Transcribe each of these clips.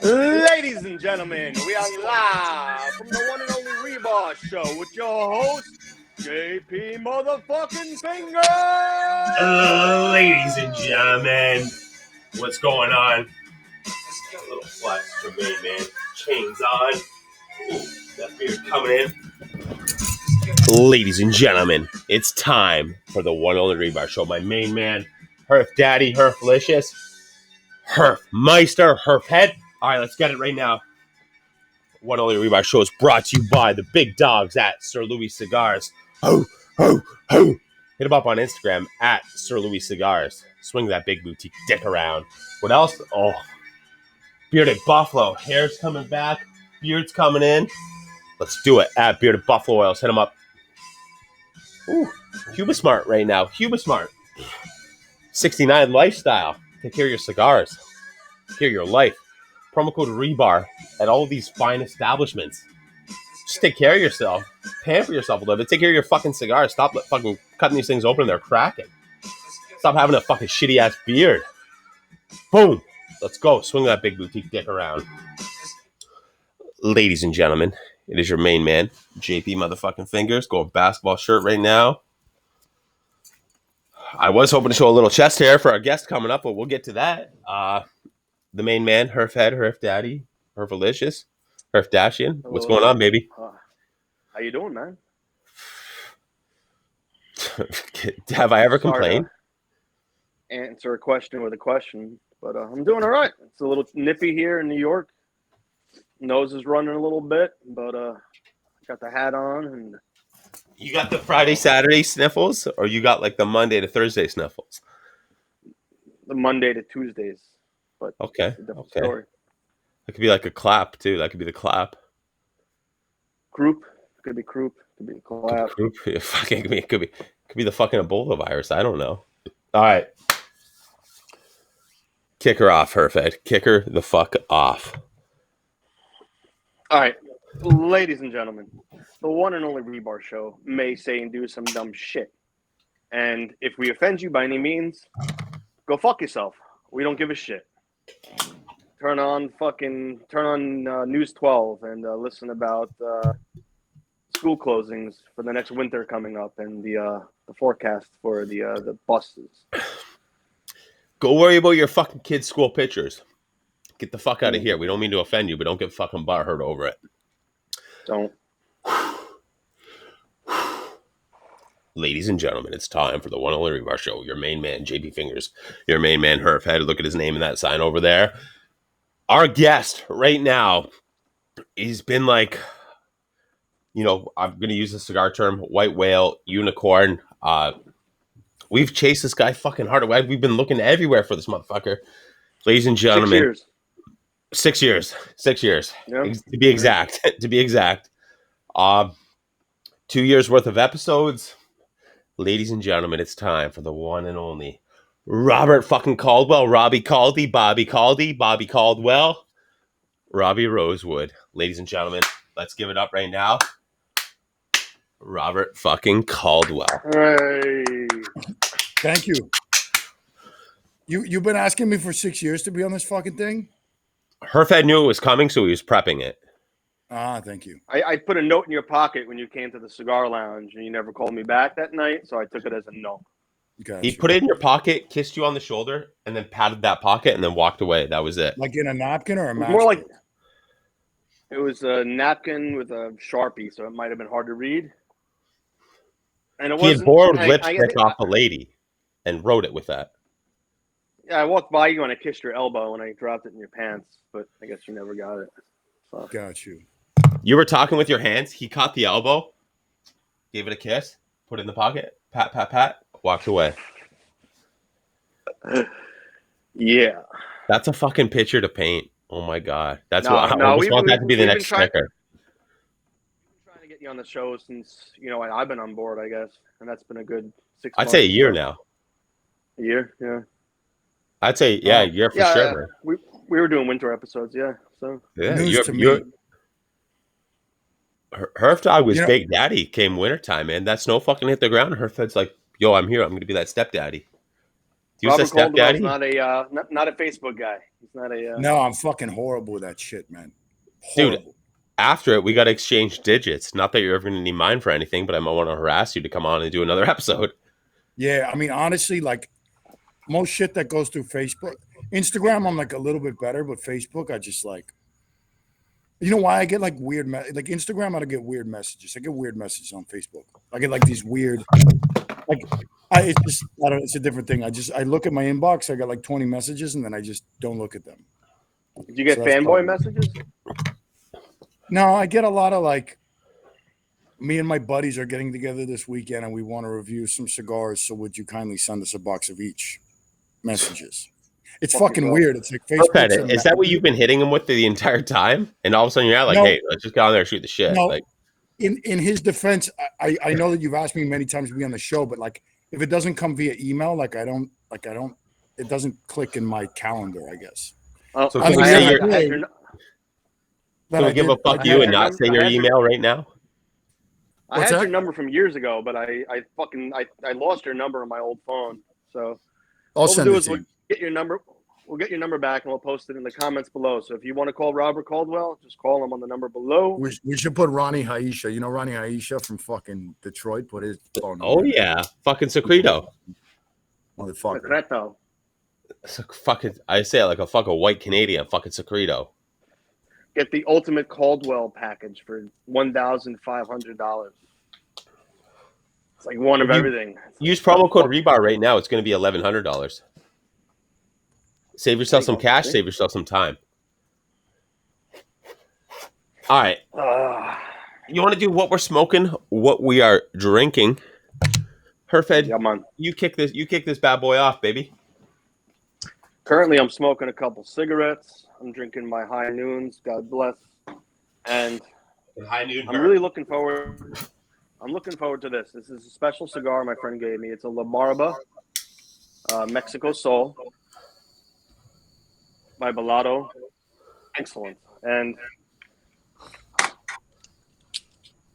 Ladies and gentlemen, we are live from the one and only Rebar Show with your host, JP Motherfucking Finger! Ladies and gentlemen, what's going on? A little flex for me, man. Chains on. Ooh, that beard coming in. Ladies and gentlemen, it's time for the one and only Rebar Show. My main man, Herf Daddy, Herflicious, Herf Meister, Herf Head. All right, let's get it right now. One and only Rebar Show is brought to you by the big dogs at Sir Louis Cigars. Ho, ho, ho. Hit him up on Instagram at Sir Louis Cigars. Swing that big boutique dick around. What else? Oh, Bearded Buffalo. Hair's coming back. Beard's coming in. Let's do it at Bearded Buffalo Oils. Hit him up. Ooh, Cuba Smart right now. Cuba Smart. 69 Lifestyle. Take care of your cigars. Take care of your life. Promo code Rebar at all of these fine establishments. Just take care of yourself. Pamper yourself a little bit. Take care of your fucking cigars. Stop fucking cutting these things open and they're cracking. Stop having a fucking shitty ass beard. Boom. Let's go. Swing that big boutique dick around. Ladies and gentlemen, it is your main man, JP Motherfucking Fingers. Going basketball shirt right now. I was hoping to show a little chest hair for our guest coming up, but we'll get to that. The main man, Herf Head, Herf Daddy, Herfalicious, Herf Dashian. What's going on, baby? How you doing, man? Have I ever complained? Answer a question with a question, but I'm doing all right. It's a little nippy here in New York. Nose is running a little bit, but got the hat on. And you got the Friday, Saturday sniffles, or you got like the Monday to Thursday sniffles? The Monday to Tuesdays. But okay. Story. That could be like a clap too. That could be the clap. Croup. Could be croup. Could be the clap. Croup. Yeah, it could be the fucking Ebola virus. I don't know. All right. Kick her off, Herfed. Kick her the fuck off. All right. Ladies and gentlemen, the one and only Rebar Show may say and do some dumb shit. And if we offend you by any means, go fuck yourself. We don't give a shit. Turn on News 12 and listen about school closings for the next winter coming up and the forecast for the buses. Go worry about your fucking kids' school pictures. Get the fuck out of here. We don't mean to offend you, but don't get fucking butthurt over it. Don't. Ladies and gentlemen, it's time for the one and only Rebar Show. Your main man, JP Fingers. Your main man, Herf Head. Look at his name in that sign over there. Our guest right now, he's been like, I'm going to use the cigar term, white whale, unicorn. We've chased this guy fucking hard. We've been looking everywhere for this motherfucker. Ladies and gentlemen. 6 years. 6 years. Yep. To be exact. 2 years worth of episodes. Ladies and gentlemen, it's time for the one and only Robert fucking Caldwell, Robbie Caldy, Bobby Caldy, Bobby Caldwell, Robbie Rosewood. Ladies and gentlemen, let's give it up right now. Robert fucking Caldwell. Hey. Thank you. You've been asking me for 6 years to be on this fucking thing? Herfed knew it was coming, so he was prepping it. Thank you. I put a note in your pocket when you came to the cigar lounge, and you never called me back that night, so I took it as a no. Gotcha. He put it in your pocket, kissed you on the shoulder, and then patted that pocket, and then walked away. That was it. Like in a napkin or a match? More like it was a napkin with a Sharpie, so it might have been hard to read. And it he had borrowed lipstick off a lady and wrote it with that. Yeah, I walked by you and I kissed your elbow and I dropped it in your pants, but I guess you never got it. So. Got you. You were talking with your hands. He caught the elbow, gave it a kiss, put it in the pocket, pat, pat, pat, walked away. Yeah. That's a fucking picture to paint. Oh, my God. That's what I just want that to be the next sticker. I've been trying to get you on the show since, I've been on board, I guess. And that's been a good 6 months. I'd say a year now. A year? Yeah. I'd say, a year for sure. We were doing winter episodes, yeah. So yeah, Herf Dog was Big Daddy came wintertime, man. That snow fucking hit the ground. Herfed's like, yo, I'm here. I'm going to be that stepdaddy. He was a Robert Caldwell's stepdaddy. not a Facebook guy. He's not a. No, I'm fucking horrible with that shit, man. Dude. Horrible. After it, we got to exchange digits. Not that you're ever going to need mine for anything, but I might want to harass you to come on and do another episode. Yeah, I mean, honestly, like most shit that goes through Facebook, Instagram, I'm like a little bit better, but Facebook, I just like. You know why I get like weird, like Instagram, I don't get weird messages. I get weird messages on Facebook. I get like these weird, like, it's just, I don't. It's a different thing. I look at my inbox. I got like 20 messages, and then I just don't look at them. Did you get So that's fanboy probably- messages? No, I get a lot of like, me and my buddies are getting together this weekend and we want to review some cigars. So would you kindly send us a box of each? Messages. It's fucking weird. It's like Facebook. Is that what you've been hitting him with the entire time? And all of a sudden you're like, No. hey, let's just get on there and shoot the shit. No. Like, In his defense, I know that you've asked me many times to be on the show, but like if it doesn't come via email, it doesn't click in my calendar, I guess. Oh, So can we say your- can we give a fuck you and not say your email right now? I What's had that? your number from years ago, but I lost your number on my old phone. So I'll what send we'll do it is to we'll you. get your number. We'll get your number back and we'll post it in the comments below. So if you want to call Robert Caldwell, just call him on the number below. We should put Ronnie Haisha. You know Ronnie Haisha from fucking Detroit? Put his phone number. Oh, yeah. Fucking Secreto. Motherfucker. Secreto. Fucking, I say it like a fucking white Canadian. Fucking Secreto. Get the ultimate Caldwell package for $1,500. It's like one of everything. Use promo code Rebar right now. It's going to be $1,100. Save yourself some cash. Save yourself some time. All right. You want to do what we're smoking, what we are drinking? Herfed, Yeah, man. you kick this bad boy off, baby. Currently, I'm smoking a couple cigarettes. I'm drinking my High Noons. God bless. And High noon. I'm really looking forward. I'm looking forward to this. This is a special cigar my friend gave me. It's a La Barba Mexico Soul by Balado. Excellent. And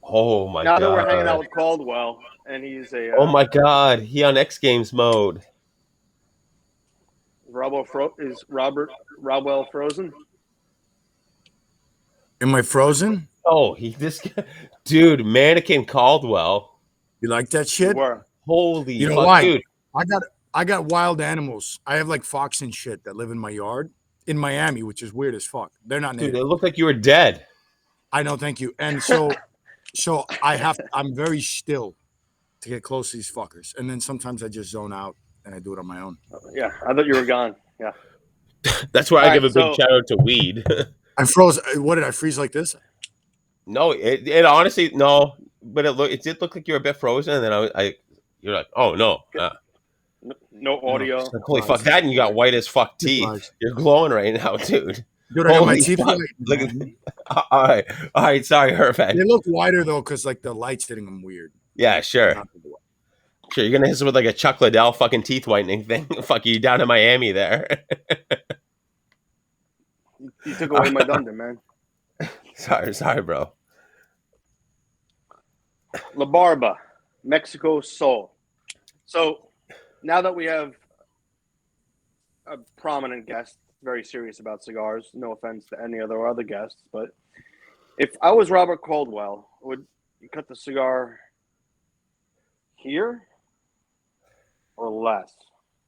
Oh my now god! that we're hanging out with Caldwell, and he's a Oh my god! He on X Games mode. is Robwell frozen? Am I frozen? Oh, dude, Mannequin Caldwell. You like that You shit? were. Holy, You know fuck, why? dude! I got wild animals. I have like fox and shit that live in my yard in Miami, which is weird as fuck. They're not Dude, native. it looked like you were dead. I know, thank you. And so I'm very still to get close to these fuckers. And then sometimes I just zone out and I do it on my own. Yeah, I thought you were gone. Yeah. That's why I All give right, a big so- shout out to weed. I froze. What did I freeze like this? No, it honestly no, but it did look like you were a bit frozen, and then you're like, oh no, No audio. holy fuck that, and you got white as fuck teeth. Nice. You're glowing right now, dude. Dude, I got my Holy teeth. fuck. white, Look at- man. all right, sorry, Herfed. They look wider though, because like the light's hitting them weird. Yeah, sure. Sure, you're gonna hit us with like a Chuck Liddell fucking teeth whitening thing. Fuck you down in Miami there. You took away my thunder, man. sorry, bro. La Barba, Mexico Soul. So now that we have a prominent guest, very serious about cigars, no offense to any other guests, but if I was Robert Caldwell, would you cut the cigar here or less?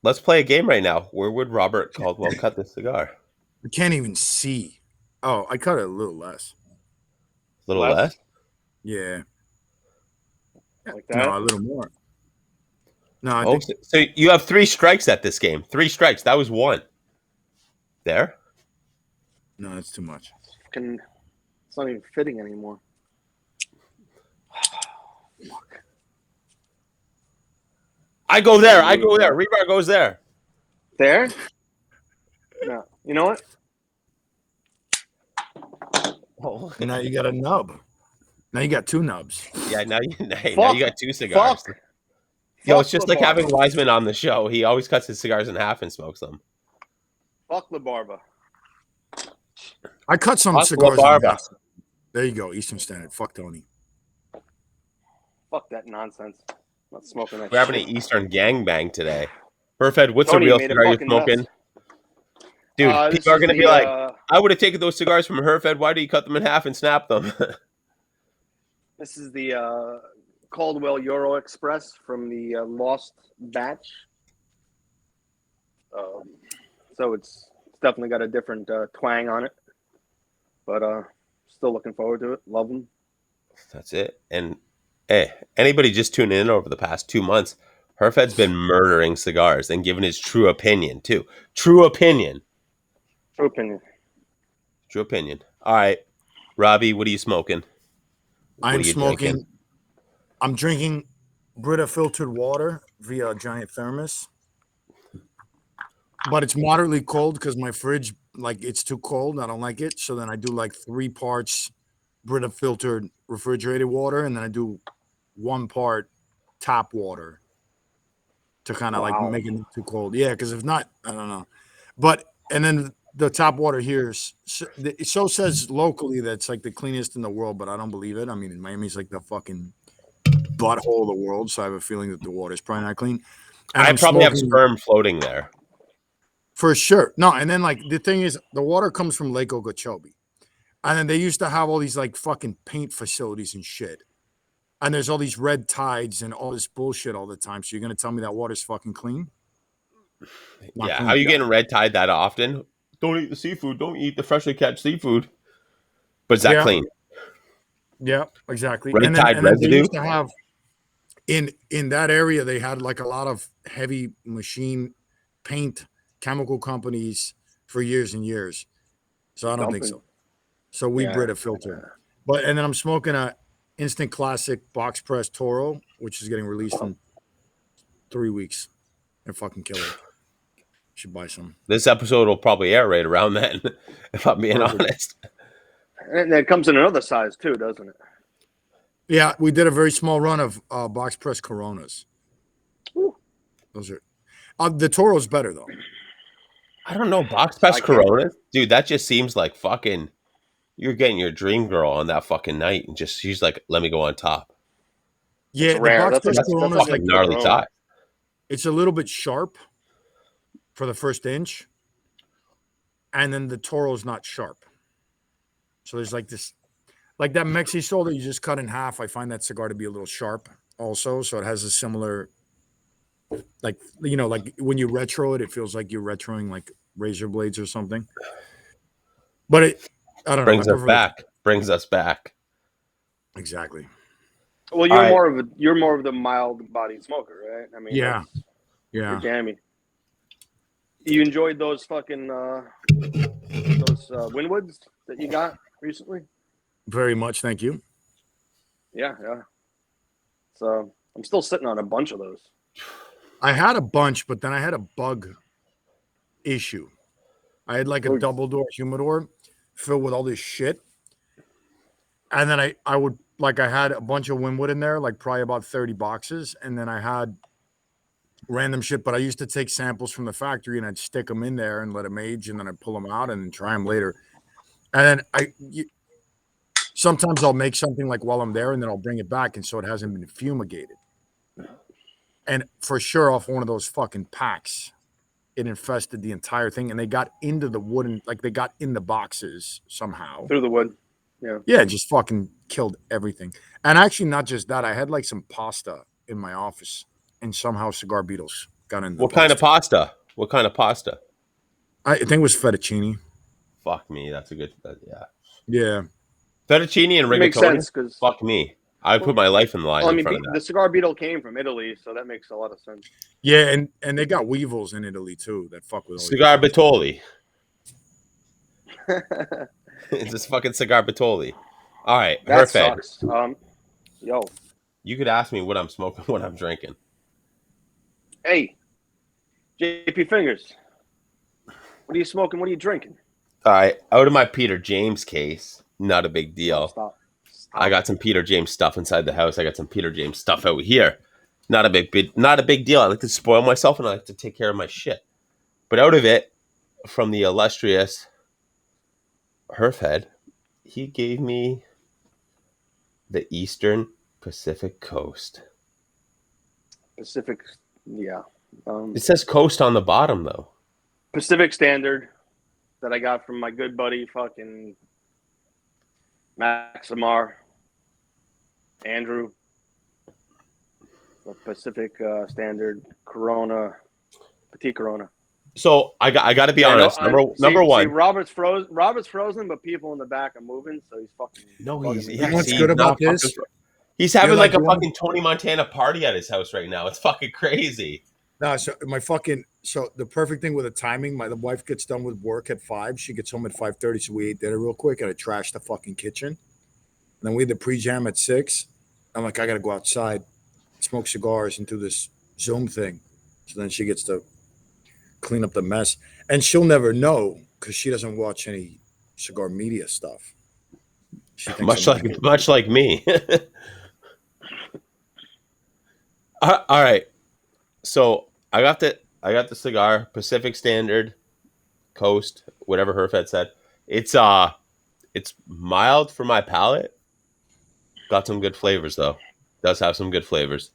Let's play a game right now. Where would Robert Caldwell cut this cigar? I can't even see. Oh, I cut it a little less. A little less? Yeah. Like that? No, a little more. No, I Oh, think so you have 3 strikes at this game. 3 strikes. That was 1. There? no, that's too much. It's not even fitting anymore. Fuck. I go there. Rebar goes there. There? No. You know what? Oh. And now you got a nub. Now you got 2 nubs. Yeah, now you Fuck. got 2 cigars. Fuck. Yo, Fuck it's just La like Barba. having Wiseman on the show. He always cuts his cigars in half and smokes them. Fuck La Barba. I cut some Fuck cigars. La in Barba. half. There you go, Eastern Standard. Fuck Tony. Fuck that nonsense. I'm not smoking that We're having shit. an Eastern gangbang today. Herfed, what's the Tony real made a cigar you're fucking smoking? mess. Dude, This people are is going to be the like, I would have taken those cigars from Herfed. Why do you cut them in half and snap them? this is the Caldwell Euro Express from the Lost Batch. So it's definitely got a different twang on it, but still looking forward to it. Love them. That's it. And hey, anybody just tuning in over the past 2 months, Herfed's been murdering cigars and giving his true opinion, too. True opinion. True opinion. True opinion. All right. Robbie, what are you smoking? What are I'm you smoking. drinking? I'm drinking Brita filtered water via a giant thermos, but it's moderately cold because my fridge, like, it's too cold. I don't like it. So then I do like 3 parts Brita filtered refrigerated water, and then I do 1 part tap water to kind of like Wow. make it not too cold. Yeah, because if not, I don't know. But and then the tap water here is so says locally that's like the cleanest in the world, but I don't believe it. I mean, Miami's like the fucking butthole of the world, so I have a feeling that the water is probably not clean. And I I'm probably have smoking sperm floating there. for sure. No, and then like the thing is, the water comes from Lake Okeechobee, and then they used to have all these like fucking paint facilities and shit. And there's all these red tides and all this bullshit all the time. So you're gonna tell me that water's fucking clean? Not Yeah. clean. How are you getting red tide that often? Don't eat the seafood. Don't eat the freshly catch seafood. But is that Yeah, clean? yeah, exactly. Red And then tide and then they residue? used to have in that area they had like a lot of heavy machine paint chemical companies for years and years. So I don't think Dumping. so. So we Yeah. Brita filter. But and then I'm smoking a instant classic box press Toro, which is getting released in 3 weeks. And fucking killer. Should buy some. This episode will probably air right around then, if I'm being Perfect. honest. And it comes in another size too, doesn't it? Yeah, we did a very small run of box press Coronas. Ooh. Those are the Toro's better though. I don't know. Box press I can't. Coronas? Dude, that just seems like fucking, you're getting your dream girl on that fucking night. And just, she's like, let me go on top. Yeah, the Rare. box That's press a Corona's like Fucking gnarly Corona. size. it's a little bit sharp for the first inch, and then the Toro's not sharp. So there's like this, like that Mexi Sol that you just cut in half. I find that cigar to be a little sharp, also. So it has a similar, like like when you retro it, it feels like you're retroing like razor blades or something. But I don't know. I Brings us prefer back. Brings us back. exactly. Well, All right. you're more of the mild bodied smoker, right? I mean, Yeah, you're yeah, jammy. You enjoyed those fucking those Winwoods that you got recently? very much. Thank you. Yeah, yeah. So I'm still sitting on a bunch of those. I had a bunch, but then I had a bug issue. I had like a Ooh. double door humidor filled with all this shit. And then I would like I had a bunch of Winwood in there, like probably about 30 boxes. And then I had random shit, but I used to take samples from the factory and I'd stick them in there and let them age, and then I'd pull them out and try them later. And then sometimes I'll make something like while I'm there, and then I'll bring it back, and so it hasn't been fumigated. And for sure, off one of those fucking packs, it infested the entire thing, and they got into the wooden, like they got in the boxes somehow. Through the wood. Yeah. Yeah, it just fucking killed everything. And actually, not just that, I had like some pasta in my office, and somehow cigar beetles got in the What kind of pasta. pasta? What kind of pasta? I think it was fettuccine. Fuck me. That's a good, yeah. Yeah. Fettuccine and It makes rigatoni? sense because Fuck me. I would put my life in the line I in mean front of the that. cigar beetle came from Italy, so that makes a lot of sense. Yeah, and they got weevils in Italy too that fuck with all Cigar your Batoli. It's just fucking Cigar Batoli. All right, That Herfed. sucks. Yo, You could ask me what I'm smoking, what I'm drinking. hey, JP Fingers, what are you smoking? What are you drinking? All right, out of my Peter James case, not a big deal. Stop. I got some Peter James stuff inside the house. I got some Peter James stuff out here. Not a big deal. I like to spoil myself and I like to take care of my shit. But out of it, from the illustrious Herfed, he gave me the Eastern Pacific Coast. Pacific. Yeah. It says Coast on the bottom though. Pacific Standard that I got from my good buddy fucking Maximar Andrew. The Pacific Standard Corona, Petite Corona. So I got to be honest. Number one. See, Robert's frozen, but people in the back are moving, so he's fucking. No, he's You know what's good about this? He's having You're like a doing- fucking Tony Montana party at his house right now. It's fucking crazy. No, so the perfect thing with the timing, the wife gets done with work at 5. She gets home at 5:30, so we ate dinner real quick and I trashed the fucking kitchen. And then we had the pre-jam at 6. I'm like, I gotta go outside, smoke cigars, and do this Zoom thing. So then she gets to clean up the mess. And she'll never know because she doesn't watch any cigar media stuff. She thinks Much like me. All right. So I got the cigar, Pacific Standard, Coast, whatever Herfed said. It's mild for my palate. Got some good flavors though. Does have some good flavors.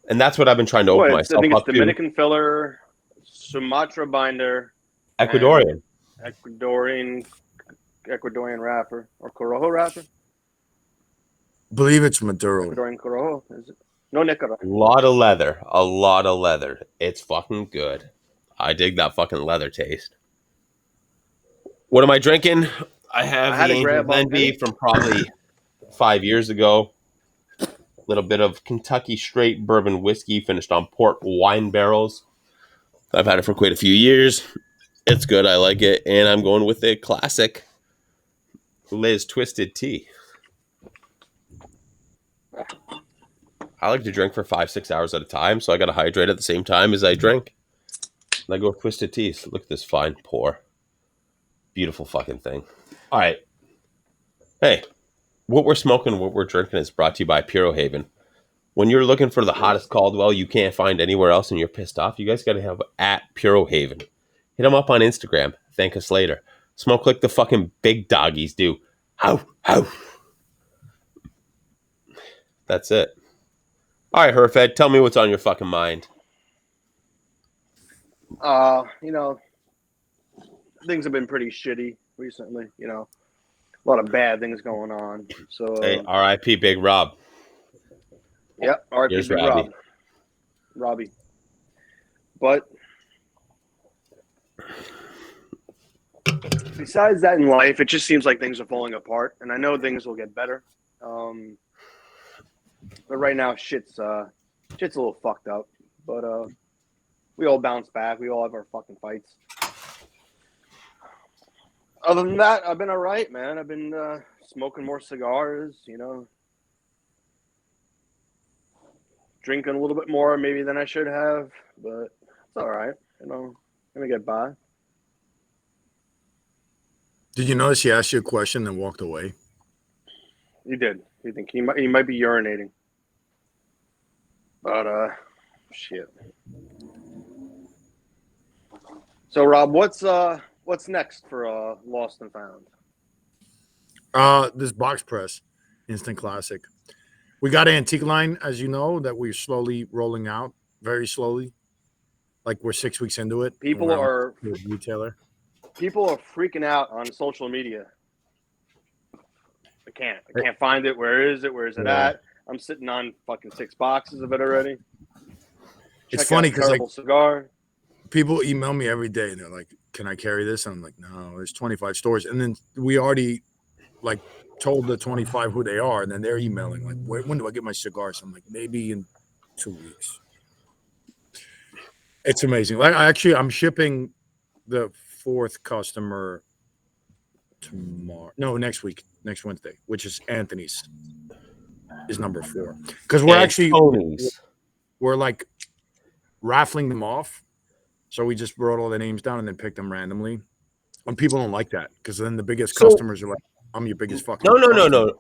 And that's what I've been trying to open myself I think up it's Dominican filler, Sumatra binder, Ecuadorian. Ecuadorian wrapper or Corojo wrapper. believe it's Maduro. Ecuadorian Corojo, is it? No, Nicaragua. A lot of leather. It's fucking good. I dig that fucking leather taste. What am I drinking? I had the Angel Envy from probably 5 years ago. A little bit of Kentucky straight bourbon whiskey finished on port wine barrels. I've had it for quite a few years. It's good. I like it. And I'm going with a classic Liz Twisted Tea. I like to drink for 5-6 hours at a time, so I got to hydrate at the same time as I drink. And I go with Twisted Tea. So look at this fine pour. Beautiful fucking thing. All right. Hey, what we're smoking, what we're drinking is brought to you by Puro Haven. When you're looking for the hottest Caldwell you can't find anywhere else and you're pissed off, you guys got to have at Puro Haven. Hit them up on Instagram. Thank us later. Smoke like the fucking big doggies do. How? That's it. All right, Herfed, tell me what's on your fucking mind. Things have been pretty shitty recently. A lot of bad things going on. So, hey, R.I.P. Big Rob. Yep, R.I.P. Here's Big Robbie. But besides that in life, it just seems like things are falling apart, and I know things will get better. But right now, shit's a little fucked up. But we all bounce back. We all have our fucking fights. Other than that, I've been all right, man. I've been smoking more cigars, drinking a little bit more maybe than I should have, but it's all right. Gonna get by. Did you notice he asked you a question and walked away? He did. You think he might be urinating? But shit. So Rob, what's next for Lost and Found? This box press, instant classic. We got an antique line, as you know, that we're slowly rolling out, very slowly. Like we're 6 weeks into it. People are freaking out on social media. I can't find it. Where is it? Where is it at? I'm sitting on fucking 6 boxes of it already. It's funny because cigar. People email me every day and they're like, "Can I carry this?" And I'm like, "No, there's 25 stores." And then we already told the 25 who they are, and then they're emailing like, "When do I get my cigars?" I'm like, "Maybe in 2 weeks." It's amazing. I'm shipping the 4th customer tomorrow. No, next week, next Wednesday, which is Anthony's. Is number 4 because we're like raffling them off. So we just wrote all the names down and then picked them randomly. And people don't like that because then the biggest customers are like, "I'm your biggest fucking." No.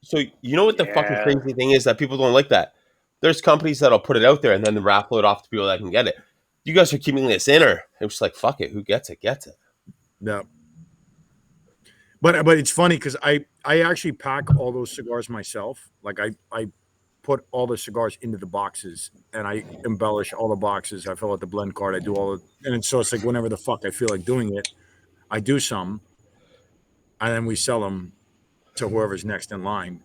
So you know what the fucking crazy thing is that people don't like that. There's companies that'll put it out there and then raffle it off to people that can get it. You guys are keeping this inner. It was like, fuck it, who gets it gets it. Yeah. But it's funny because I actually pack all those cigars myself. Like I put all the cigars into the boxes, and I embellish all the boxes. I fill out the blend card. I do all the, and so it's like whenever the fuck I feel like doing it, I do some, and then we sell them to whoever's next in line.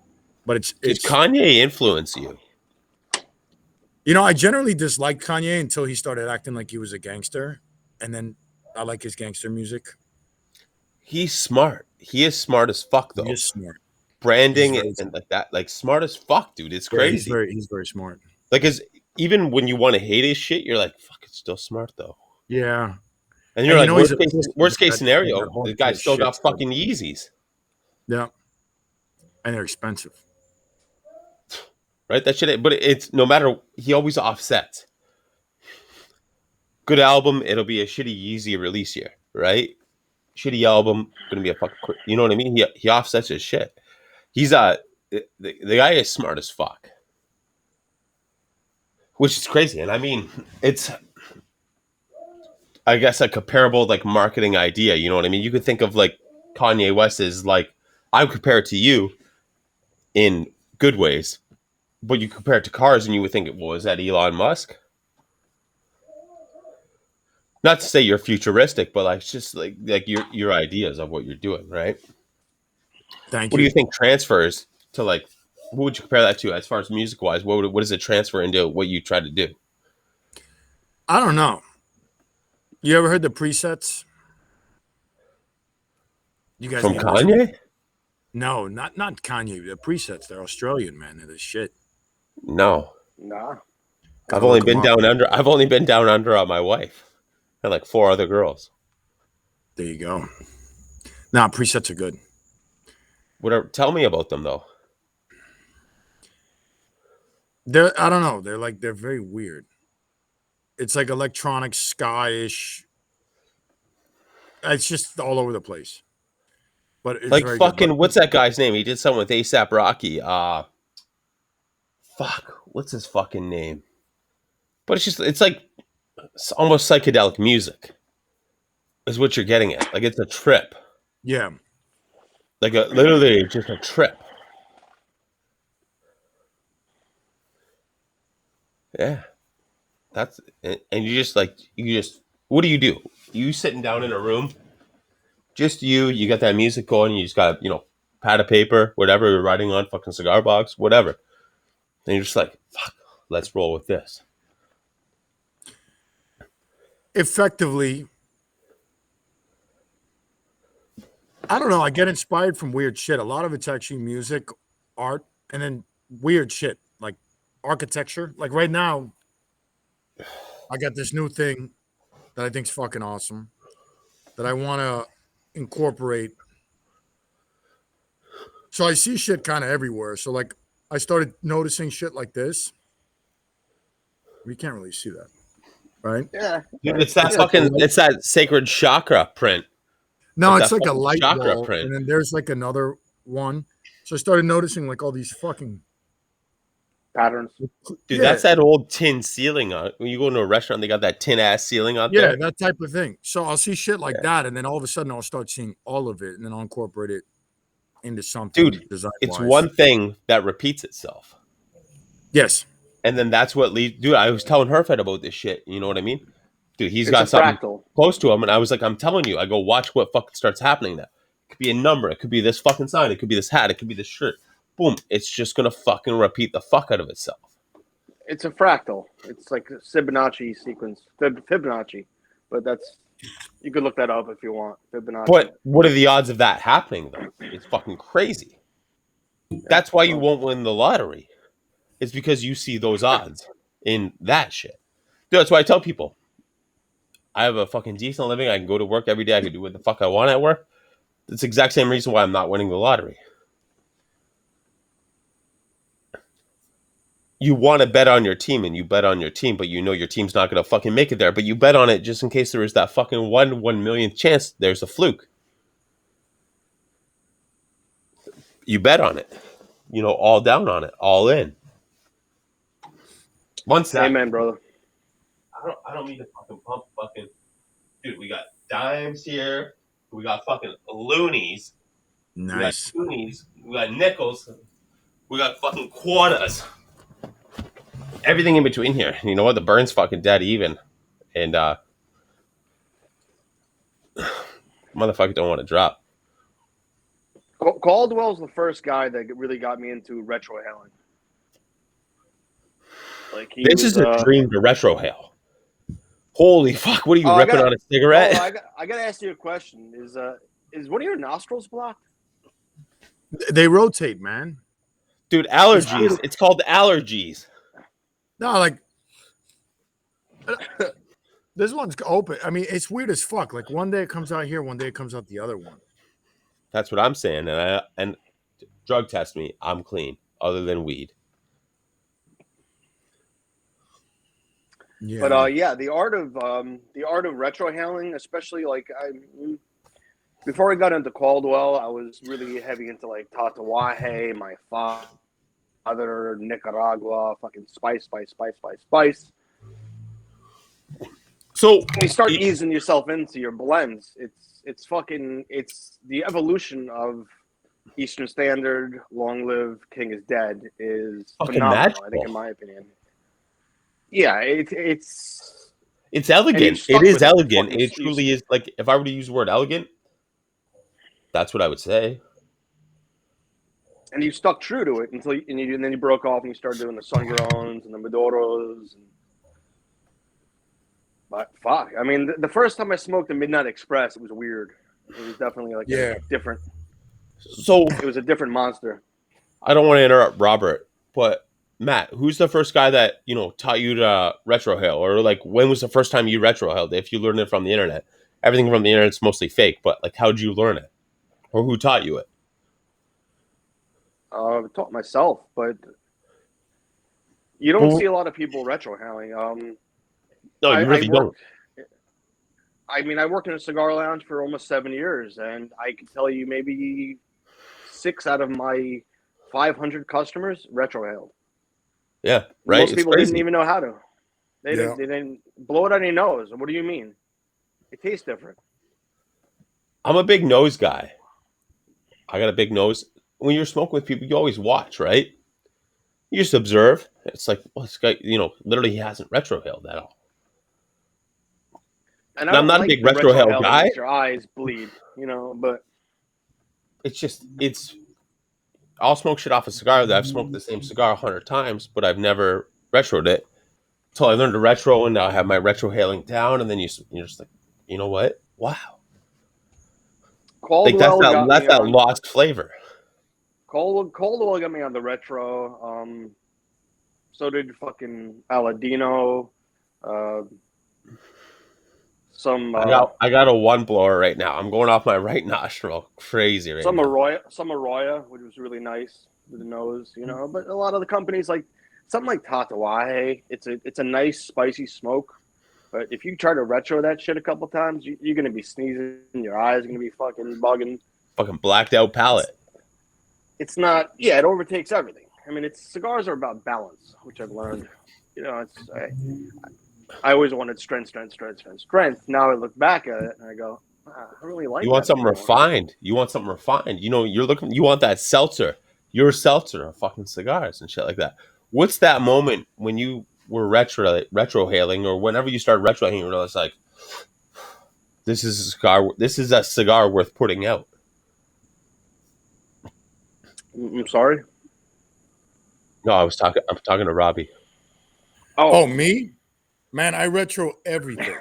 But Did it's Kanye influence you? I generally disliked Kanye until he started acting like he was a gangster, and then I like his gangster music. He's smart. He is smart as fuck, He though. is smart. He's Branding very, and like that, like smart as fuck, dude. It's yeah, crazy. he's very smart. Like, cause even when you want to hate his shit, you're like, fuck, it's still smart though. Yeah, And you're and like, he's a worst case that scenario, the guy hardcore still shit got stuff. fucking Yeezys, Yeah, and they're expensive. right? That shit. But it's no matter. He always offsets. Good album, it'll be a shitty Yeezy release year, right? Shitty album, gonna be a fucking. You know what I mean? He offsets his shit. He's the guy is smart as fuck, which is crazy. And I mean, it's I guess a comparable like marketing idea. You know what I mean? You could think of like Kanye West as like I would compare it to you in good ways, but you compare it to cars and you would think, well, is that Elon Musk? Not to say you're futuristic, but like just like your ideas of what you're doing, right? Thank What do you. you think transfers to like? What would you compare that to as far as music wise? What does it transfer into what you try to do? I don't know. You ever heard the presets? You guys From need to listen. Kanye? No, not Kanye. The presets. They're Australian, man. They're the shit. No. Nah. I've Gotta only look 'em been up. down under. I've only been down under on my wife and like 4 other girls. There you go. Nah, presets are good. Whatever. Tell me about them though. I don't know. They're very weird. It's like electronic sky-ish. It's just all over the place. But it's Like very good. But fucking. What's that guy's name? He did something with ASAP Rocky. Fuck. What's his fucking name? But it's like it's almost psychedelic music. Is what you're getting at. Like it's a trip. yeah. Like literally just a trip. Yeah. That's and you just what do? You sitting down in a room, just you got that music going, you just got, pad of paper, whatever you're writing on, fucking cigar box, whatever. And you're just like, fuck, let's roll with this. Effectively, I don't know. I get inspired from weird shit. A lot of it's actually music, art, and then weird shit like architecture. Like right now, I got this new thing that I think's fucking awesome that I want to incorporate. So I see shit kind of everywhere. So like I started noticing shit like this. We can't really see that, right? Yeah. Dude, it's that It's like fucking it's that sacred chakra print. no, It's it's that like a fucking light chakra wall, print. and then there's like another one. So I started noticing like all these fucking Patterns. Dude, yeah, that's that old tin ceiling on. When you go into a restaurant, they got that tin ass ceiling out yeah, there. that type of thing. So I'll see shit like Yeah. that, and then all of a sudden I'll start seeing all of it, and then I'll incorporate it into something Dude, design it's wise. one thing that repeats itself. Yes. And then that's what leads. Dude, I was telling Herfed about this shit. You know what I mean? Dude, he's It's a got something fractal. close to him, and I was like, I'm telling you, I go watch what fucking starts happening now. It could be a number, it could be this fucking sign, it could be this hat, it could be this shirt. Boom, it's just gonna fucking repeat the fuck out of itself. It's a fractal. It's like a Fibonacci sequence. Fibonacci. But you could look that up if you want. Fibonacci. But what are the odds of that happening though? It's fucking crazy. That's why you won't win the lottery. It's because you see those odds in that shit. Dude, that's why I tell people I have a fucking decent living. I can go to work every day. I can do what the fuck I want at work. That's the exact same reason why I'm not winning the lottery. You want to bet on your team, and you bet on your team, but you know your team's not going to fucking make it there. But you bet on it just in case there is that fucking 1 millionth chance there's a fluke. You bet on it. All down on it, all in. One sec. Amen, brother. I don't mean to fucking pump fucking. Dude, we got dimes here. We got fucking loonies. Nice. We got toonies. We got nickels. We got fucking quarters. everything in between here. You know what? The burn's fucking dead even, and motherfucker don't want to drop. Caldwell's the first guy that really got me into retro hailing. Like This is a dream to retro hail. Holy fuck! What are you ripping on a cigarette? I gotta ask you a question. Is one of your nostrils blocked? They rotate, man. Dude, allergies. It's called allergies. No, like this one's open. I mean, it's weird as fuck. Like one day it comes out here, one day it comes out the other one. That's what I'm saying. And drug test me. I'm clean, other than weed. Yeah. But yeah, the art of retro hailing, especially like before I got into Caldwell, I was really heavy into like Tatawahe, my father, Nicaragua, fucking spice. So you start easing yourself into your blends. It's the evolution of Eastern Standard, Long Live, King is Dead is phenomenal, magical. I think, in my opinion. Yeah, it's elegant. It is elegant. It truly is. Like, if I were to use the word elegant, that's what I would say. And you stuck true to it and then you broke off and you started doing the Sungrowns and the Maduros. But fuck, I mean, the first time I smoked the Midnight Express, it was weird. It was definitely like different. So it was a different monster. I don't want to interrupt Robert, but Matt, who's the first guy that, taught you to retro hail? Or like, when was the first time you retro hailed? If you learned it from the internet, everything from the internet's mostly fake, but like, how'd you learn it? Or who taught you it? I taught myself, but you don't see a lot of people retro hailing. No, you really don't. I mean, I worked in a cigar lounge for almost 7 years, and I can tell you maybe 6 out of my 500 customers retro hailed. Yeah, right. Most people didn't even know how to. They didn't blow it on your nose. What do you mean? It tastes different. I'm a big nose guy. I got a big nose. When you're smoking with people, you always watch, right? You just observe. It's like, well, this guy, literally he hasn't retro hailed at all. And I'm not a big retro hail guy. Your eyes bleed, but I'll smoke shit off a cigar that I've smoked the same cigar 100 times, but I've never retroed it until I learned to retro, and now I have my retro hailing down, and then you're just like, you know what? Wow. Caldwell that's that lost flavor. Caldwell got me on the retro. So did fucking Aladino. I got a one blower right now. I'm going off my right nostril. Crazy right some now. Some Arroyo, which was really nice with the nose, But a lot of the companies, like something like Tatawahe, it's a nice spicy smoke. But if you try to retro that shit a couple times, you're gonna be sneezing. Your eyes are gonna be fucking bugging. Fucking blacked out palate. It's not. Yeah, it overtakes everything. I mean, cigars are about balance, which I've learned. I always wanted strength. Now I look back at it and I go, I really like. You want something refined. You want You want that seltzer. Your seltzer of fucking cigars and shit like that. What's that moment when you were retro hailing, or whenever you started retro hailing, you realize like, this is a cigar. This is a cigar worth putting out. I'm sorry. No, I'm talking to Robbie. Oh, me? Man, I retro everything.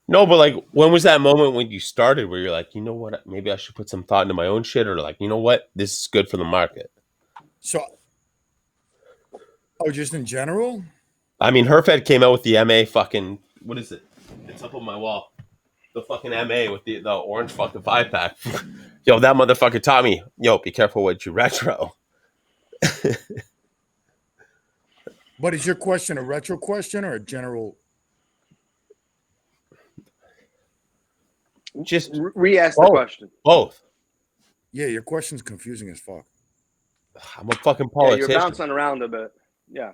No, but like, when was that moment when you started where you're like, you know what, maybe I should put some thought into my own shit, or like, you know what, this is good for the market? So, just in general? I mean, Herfed came out with the MA fucking, what is it? It's up on my wall. The fucking MA with the orange fucking 5-pack. Yo, that motherfucker taught me, be careful what you retro. But is your question a retro question or a general? Just re-ask the question. Both. Yeah, your question's confusing as fuck. I'm a fucking politician. Yeah, you're bouncing around a bit. Yeah.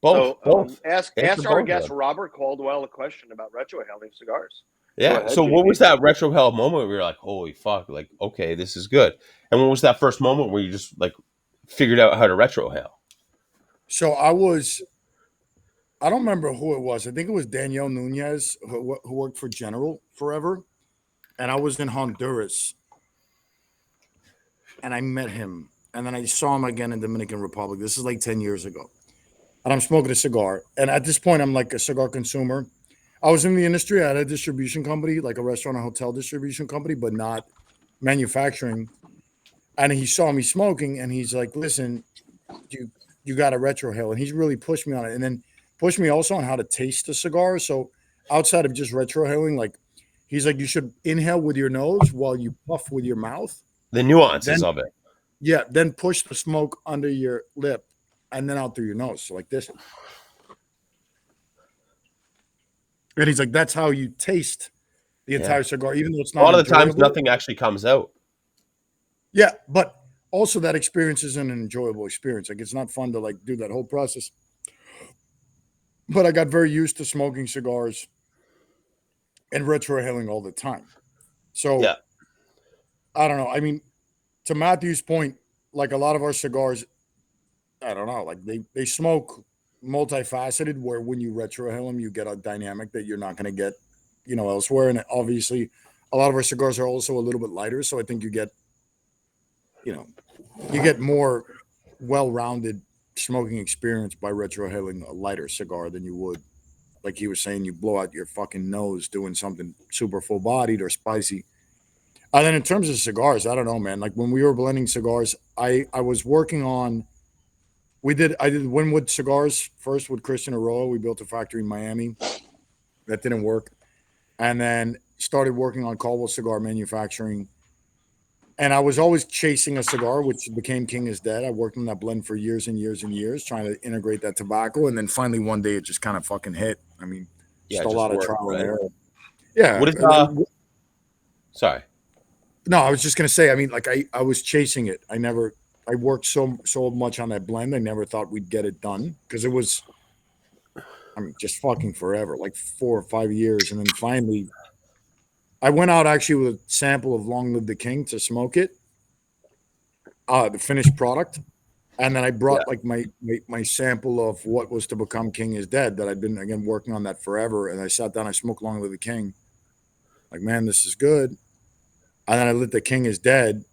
Both. Ask our guest Robert Caldwell a question about retro hailing cigars. Yeah. Ahead, so what was that retro hell moment where you're like, holy fuck, like, okay, this is good? And what was that first moment where you just like figured out how to retro hail? So I was I don't remember who it was. I think it was Daniel Nunez who worked for General forever, and I was in Honduras, and I met him, and then I saw him again in Dominican Republic. This is like 10 years ago, and I'm smoking a cigar, and at this point, I'm like a cigar consumer. I was in the industry. I had a distribution company, like a restaurant and hotel distribution company, but not manufacturing. And he saw me smoking, and he's like, "Listen, you got a retrohale," and he's really pushed me on it, and then pushed me also on how to taste the cigar. So outside of just retrohaling, like he's like, you should inhale with your nose while you puff with your mouth. The nuances Then of it. yeah, then push the smoke under your lip and then out through your nose, so like this. And he's like, that's how you taste the Yeah. entire cigar, even though it's A not lot of the times, enjoyable. nothing actually comes out. Yeah, but also that experience is an enjoyable experience. Like it's not fun to like do that whole process. But I got very used to smoking cigars and retrohaling all the time. So Yeah. I don't know. I mean, to Matthew's point, like a lot of our cigars, I don't know, like they smoke multifaceted where when you retrohale them, you get a dynamic that you're not going to get, elsewhere. And obviously, a lot of our cigars are also a little bit lighter, so I think you get more well-rounded smoking experience by retrohaling a lighter cigar than you would, like he was saying, you blow out your fucking nose doing something super full-bodied or spicy. And then in terms of cigars, I don't know, man. Like when we were blending cigars, I was working on. I did Winwood cigars first with Christian Aroa. We built a factory in Miami. That didn't work, and then started working on Caldwell cigar manufacturing. And I was always chasing a cigar, which became King is Dead. I worked on that blend for years and years and years, trying to integrate that tobacco. And then finally one day it just kind of fucking hit. I mean, Yeah, just a it lot just of worked, trial and right? error. Yeah. What is sorry. No, I was just gonna say. I mean, like I was chasing it. I worked so much on that blend. I never thought we'd get it done because it was, I mean, just fucking forever, like 4 or 5 years, and then finally, I went out actually with a sample of Long Live the King to smoke it, the finished product, and then I brought like my sample of what was to become King is Dead that I'd been again working on that forever, and I sat down, I smoked Long Live the King, like man, this is good. And then I lit the King is Dead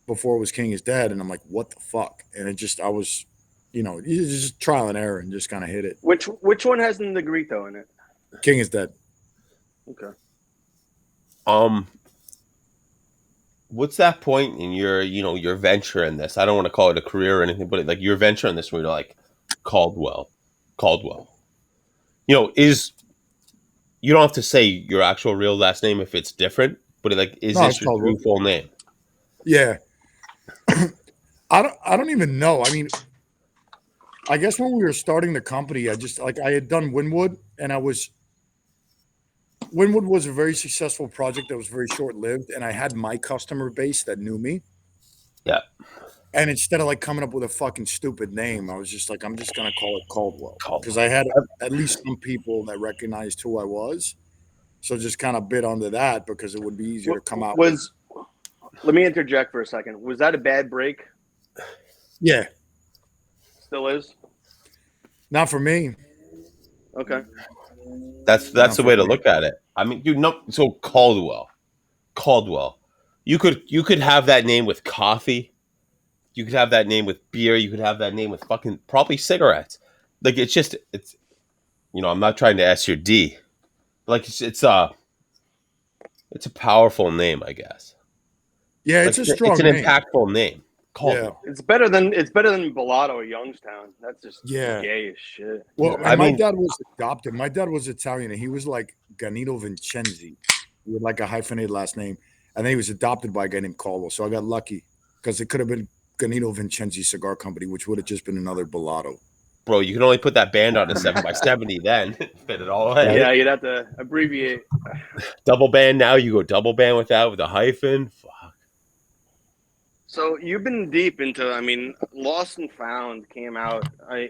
before it was King is Dead. And I'm like, what the fuck? And I was, just trial and error and just kind of hit it. Which one has the Negrito in it? King is Dead. Okay. What's that point in your venture in this? I don't want to call it a career or anything, but like your venture in this where you're like Caldwell. You don't have to say your actual real last name if it's different, but like, is No, this it's your Caldwell. true full name? Yeah. I don't even know. I mean, I guess when we were starting the company, I had done Winwood, and Winwood was a very successful project that was very short lived, and I had my customer base that knew me. Yeah. And instead of like coming up with a fucking stupid name, I was just like, I'm just gonna call it Caldwell because I had at least some people that recognized who I was. So just kind of bit onto that because it would be easier to come out. Let me interject for a second. Was that a bad break? Yeah. Still is? Not for me. Okay. That's the way to look at it. I mean, so Caldwell. You could have that name with coffee. You could have that name with beer. You could have that name with fucking probably cigarettes. Like it's I'm not trying to S your D. Like it's a powerful name, I guess. Yeah, Like it's a it's strong an name. impactful name. Caldwell. Yeah. It's better than Bellotto or Youngstown. That's just Yeah. gay as shit. Well, I and my mean- dad was adopted. My dad was Italian, and he was like Ganito Vincenzi. He had like a hyphenated last name, and then he was adopted by a guy named Caldwell. So I got lucky because it could have been Ganito Vincenzi Cigar Company, which would have just been another Bellotto. Bro, you can only put that band on a 7x70 then. Fit it all in. Yeah, you'd have to abbreviate. Double band now, you go double band with a hyphen. Fuck. So you've been deep into. I mean, Lost and Found came out. I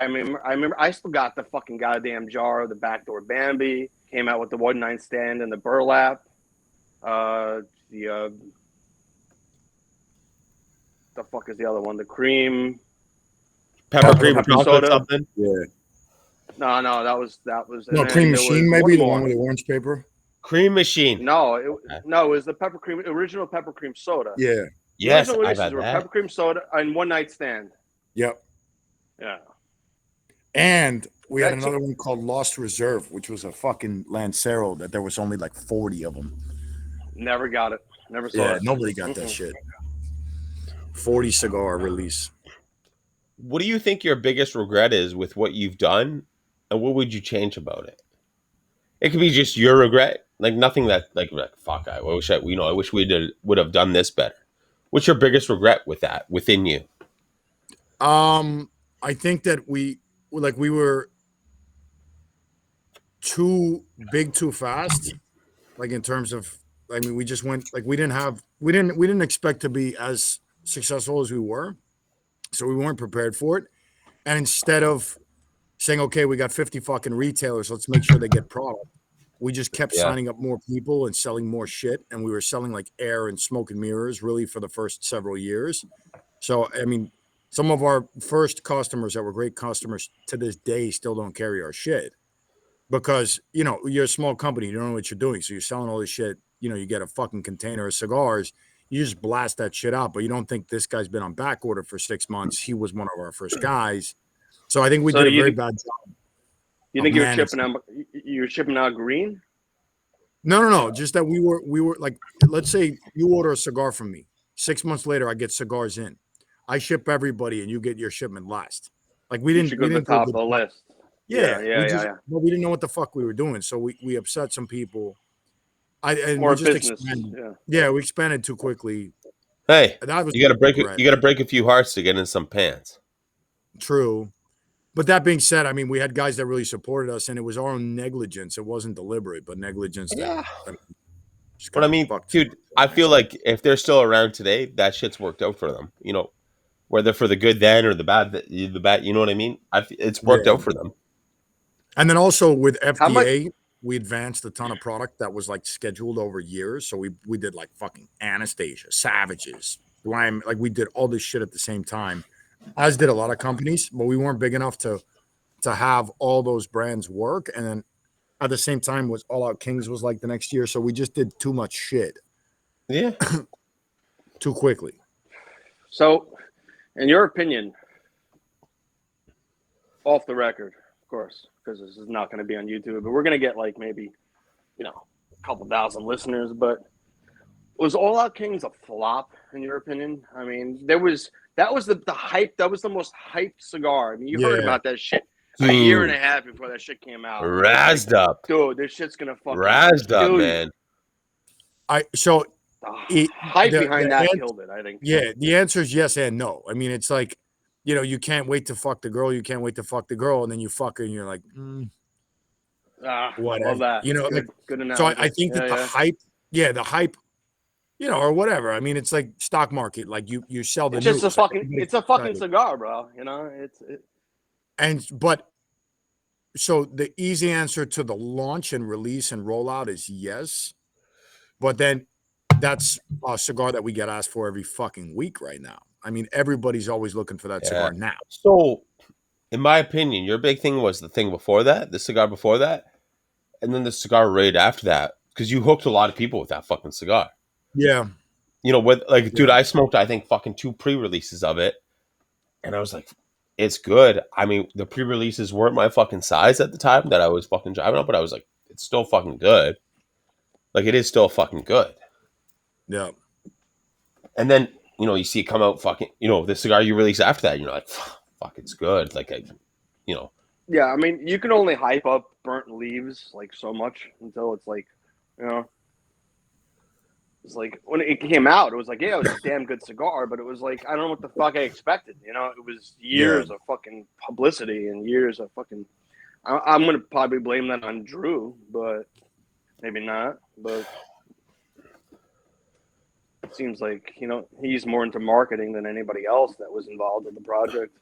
remember. I still got the fucking goddamn jar of the Backdoor Bambi. Came out with the 1-9 stand and the burlap. The fuck is the other one? The cream. Pepper cream Pepper chocolate soda. something. Yeah. No, that was. And No, Cream then there Machine, was maybe one the one more. with the orange paper. Cream Machine. No, Okay. it was the pepper cream, original pepper cream soda. Yeah. The Yes, original I've releases had were that. pepper cream soda and One Night Stand. Yep. Yeah. And we had That's another one called Lost Reserve, which was a fucking Lancero that there was only like 40 of them. Never got it. Never saw Yeah, it. nobody got that shit. 40 cigar release. What do you think your biggest regret is with what you've done, and what would you change about it? It could be just your regret, like nothing that, like fuck, I wish we would have done this better. What's your biggest regret with that within you? I think that we were too big too fast, like in terms of, I mean, we just went, like, we didn't expect to be as successful as we were, so we weren't prepared for it. And instead of saying, okay, we got 50 fucking retailers, let's make sure they get product, we just kept Yeah. signing up more people and selling more shit, and we were selling like air and smoke and mirrors really for the first several years. So I mean, some of our first customers that were great customers to this day still don't carry our shit, because you're a small company, you don't know what you're doing, so you're selling all this shit. You get a fucking container of cigars, you just blast that shit out, but you don't think this guy's been on back order for 6 months. He was one of our first guys, so I think we So did a very bad job. You of think managing. you were shipping out green? No. Just that we were like, let's say you order a cigar from me. 6 months later, I get cigars in. I ship everybody, and you get your shipment last. Like we You didn't should go to the do a top of good the job. list. Yeah, Yeah. but we didn't know what the fuck we were doing, so we upset some people. And Or we just business. expanded. Yeah. Yeah, we expanded too quickly. Hey, That was you gotta break regret. you gotta break a few hearts to get in some pants. True. But that being said, I mean, we had guys that really supported us, and it was our own negligence. It wasn't deliberate, but negligence Yeah. just But I got mean, fucked. dude, I feel like if they're still around today, that shit's worked out for them. Whether for the good then or the bad, the bad. You know what I mean? It's worked Yeah. out for them. And then also with How much? FDA, we advanced a ton of product that was like scheduled over years. So we did like fucking Anastasia, Savages, Lime, like we did all this shit at the same time, as did a lot of companies, but we weren't big enough to have all those brands work. And then at the same time was All Out Kings was like the next year. So we just did too much shit Yeah. too quickly. So, in your opinion, off the record, of course, because this is not going to be on YouTube, but we're going to get like maybe, a couple thousand listeners. But was All Out Kings a flop in your opinion? I mean, that was the hype. That was the most hyped cigar. I mean, you heard Yeah. about that shit a Dude, year and a half before that shit came out. razzed up. Dude, this shit's gonna fucking Razzed up, kill you. man. Hype behind that answer, killed it, I think. yeah, the answer is yes and no. I mean, it's like, you can't wait to fuck the girl, you can't wait to fuck the girl, and then you fuck her, and you're like, whatever. Love that. Good, Like, good analogy. so I think that the hype, or whatever. I mean, it's like stock market. Like you sell the It's just news. it's a fucking cigar, bro. But so the easy answer to the launch and release and rollout is yes. But then that's a cigar that we get asked for every fucking week right now. I mean, everybody's always looking for that cigar now. So, in my opinion, your big thing was the thing before that, the cigar before that, and then the cigar right after that, because you hooked a lot of people with that fucking cigar. Yeah. Dude, I smoked, I think, fucking 2 pre-releases of it, and I was like, it's good. I mean, the pre-releases weren't my fucking size at the time that I was fucking driving up, but I was like, it's still fucking good. Like, it is still fucking good. Yeah. And then, you see it come out fucking, the cigar you release after that, and you're like, fuck, it's good. Like, Yeah, I mean, you can only hype up Burnt Leaves like so much until it's like, it's like when it came out, it was like, yeah, it was a damn good cigar, but it was like, I don't know what the fuck I expected. It was years of fucking publicity and years of fucking. I'm gonna probably blame that on Drew, but maybe not. But it seems like he's more into marketing than anybody else that was involved with the project.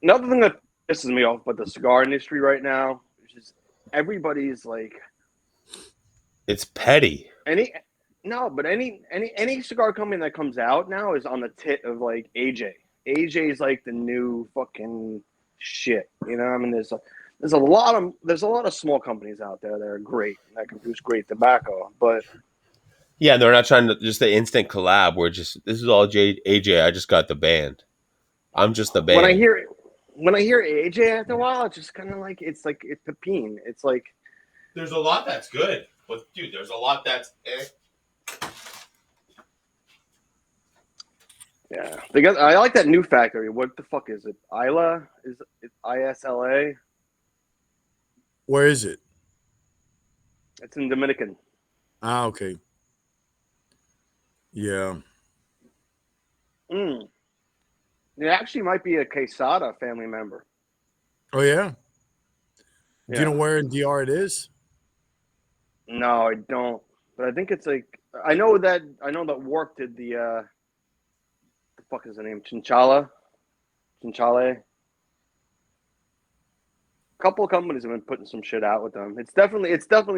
Another thing that pisses me off about the cigar industry right now is just everybody's like, it's petty. any cigar company that comes out now is on the tit of like AJ. AJ's like the new fucking shit. You know, I mean, there's a lot of small companies out there that are great that can produce great tobacco, but Yeah, they're not trying to just the instant collab. We're just this is all AJ. I just got the band. I'm just the when I band. hear AJ after a while, it's just kind of like it's Pepin. It's like There's a lot that's good, but dude, there's a lot that's. yeah. I like that new factory. What the fuck is it? Isla? Is it ISLA? Where is it? It's in Dominican. Ah, okay. Yeah. Mm. It actually might be a Quesada family member. Oh yeah. Do you Yeah. know where in DR it is? No, I don't. But I think it's like I know that Warp did the fuck is the name? Chinchale. A couple of companies have been putting some shit out with them. It's definitely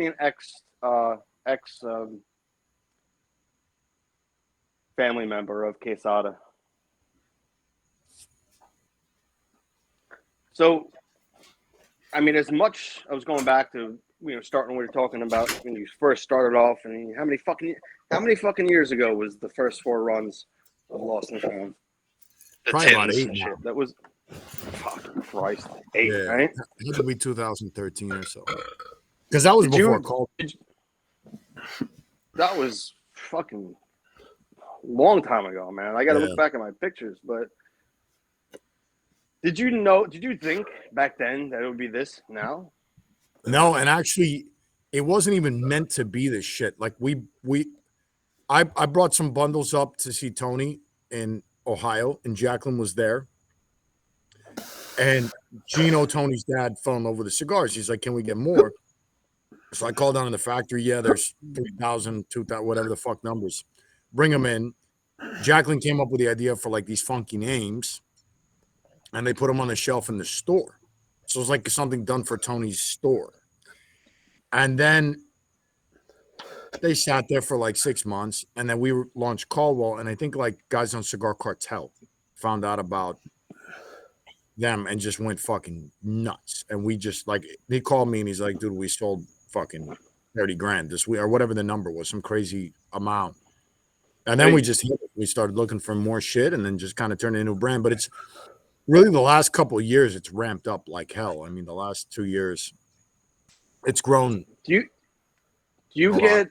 an ex family member of Quesada. So, I mean, as much I was going back to starting what you're talking about when you first started off, and how many fucking years ago was the first 4 runs of Lost and Found? The Probably about tins 8 and now. shit. That was fucking Christ, 8, Yeah. right? It had to be 2013 or so. Because that was before Caldwell. That was fucking long time ago, man. I got to look back at my pictures, but did you think back then that it would be this now? No, and actually, it wasn't even meant to be this shit. Like I brought some bundles up to see Tony in Ohio, and Jacqueline was there. And Gino, Tony's dad, fell in love with the cigars. He's like, "Can we get more?" So I called down to the factory. Yeah, there's 3,000, 2,000, whatever the fuck numbers. Bring them in. Jacqueline came up with the idea for like these funky names, and they put them on the shelf in the store. So it's like something done for Tony's store. And then they sat there for like 6 months, and then we launched Caldwell. And I think like guys on Cigar Cartel found out about them and just went fucking nuts. And we just like he called me and he's like, "Dude, we sold fucking 30 grand this week," or whatever the number was, some crazy amount. And then we started looking for more shit, and then just kind of turned it into a brand. But it's really the last couple of years it's ramped up like hell. I mean, the last 2 years it's grown. Do you get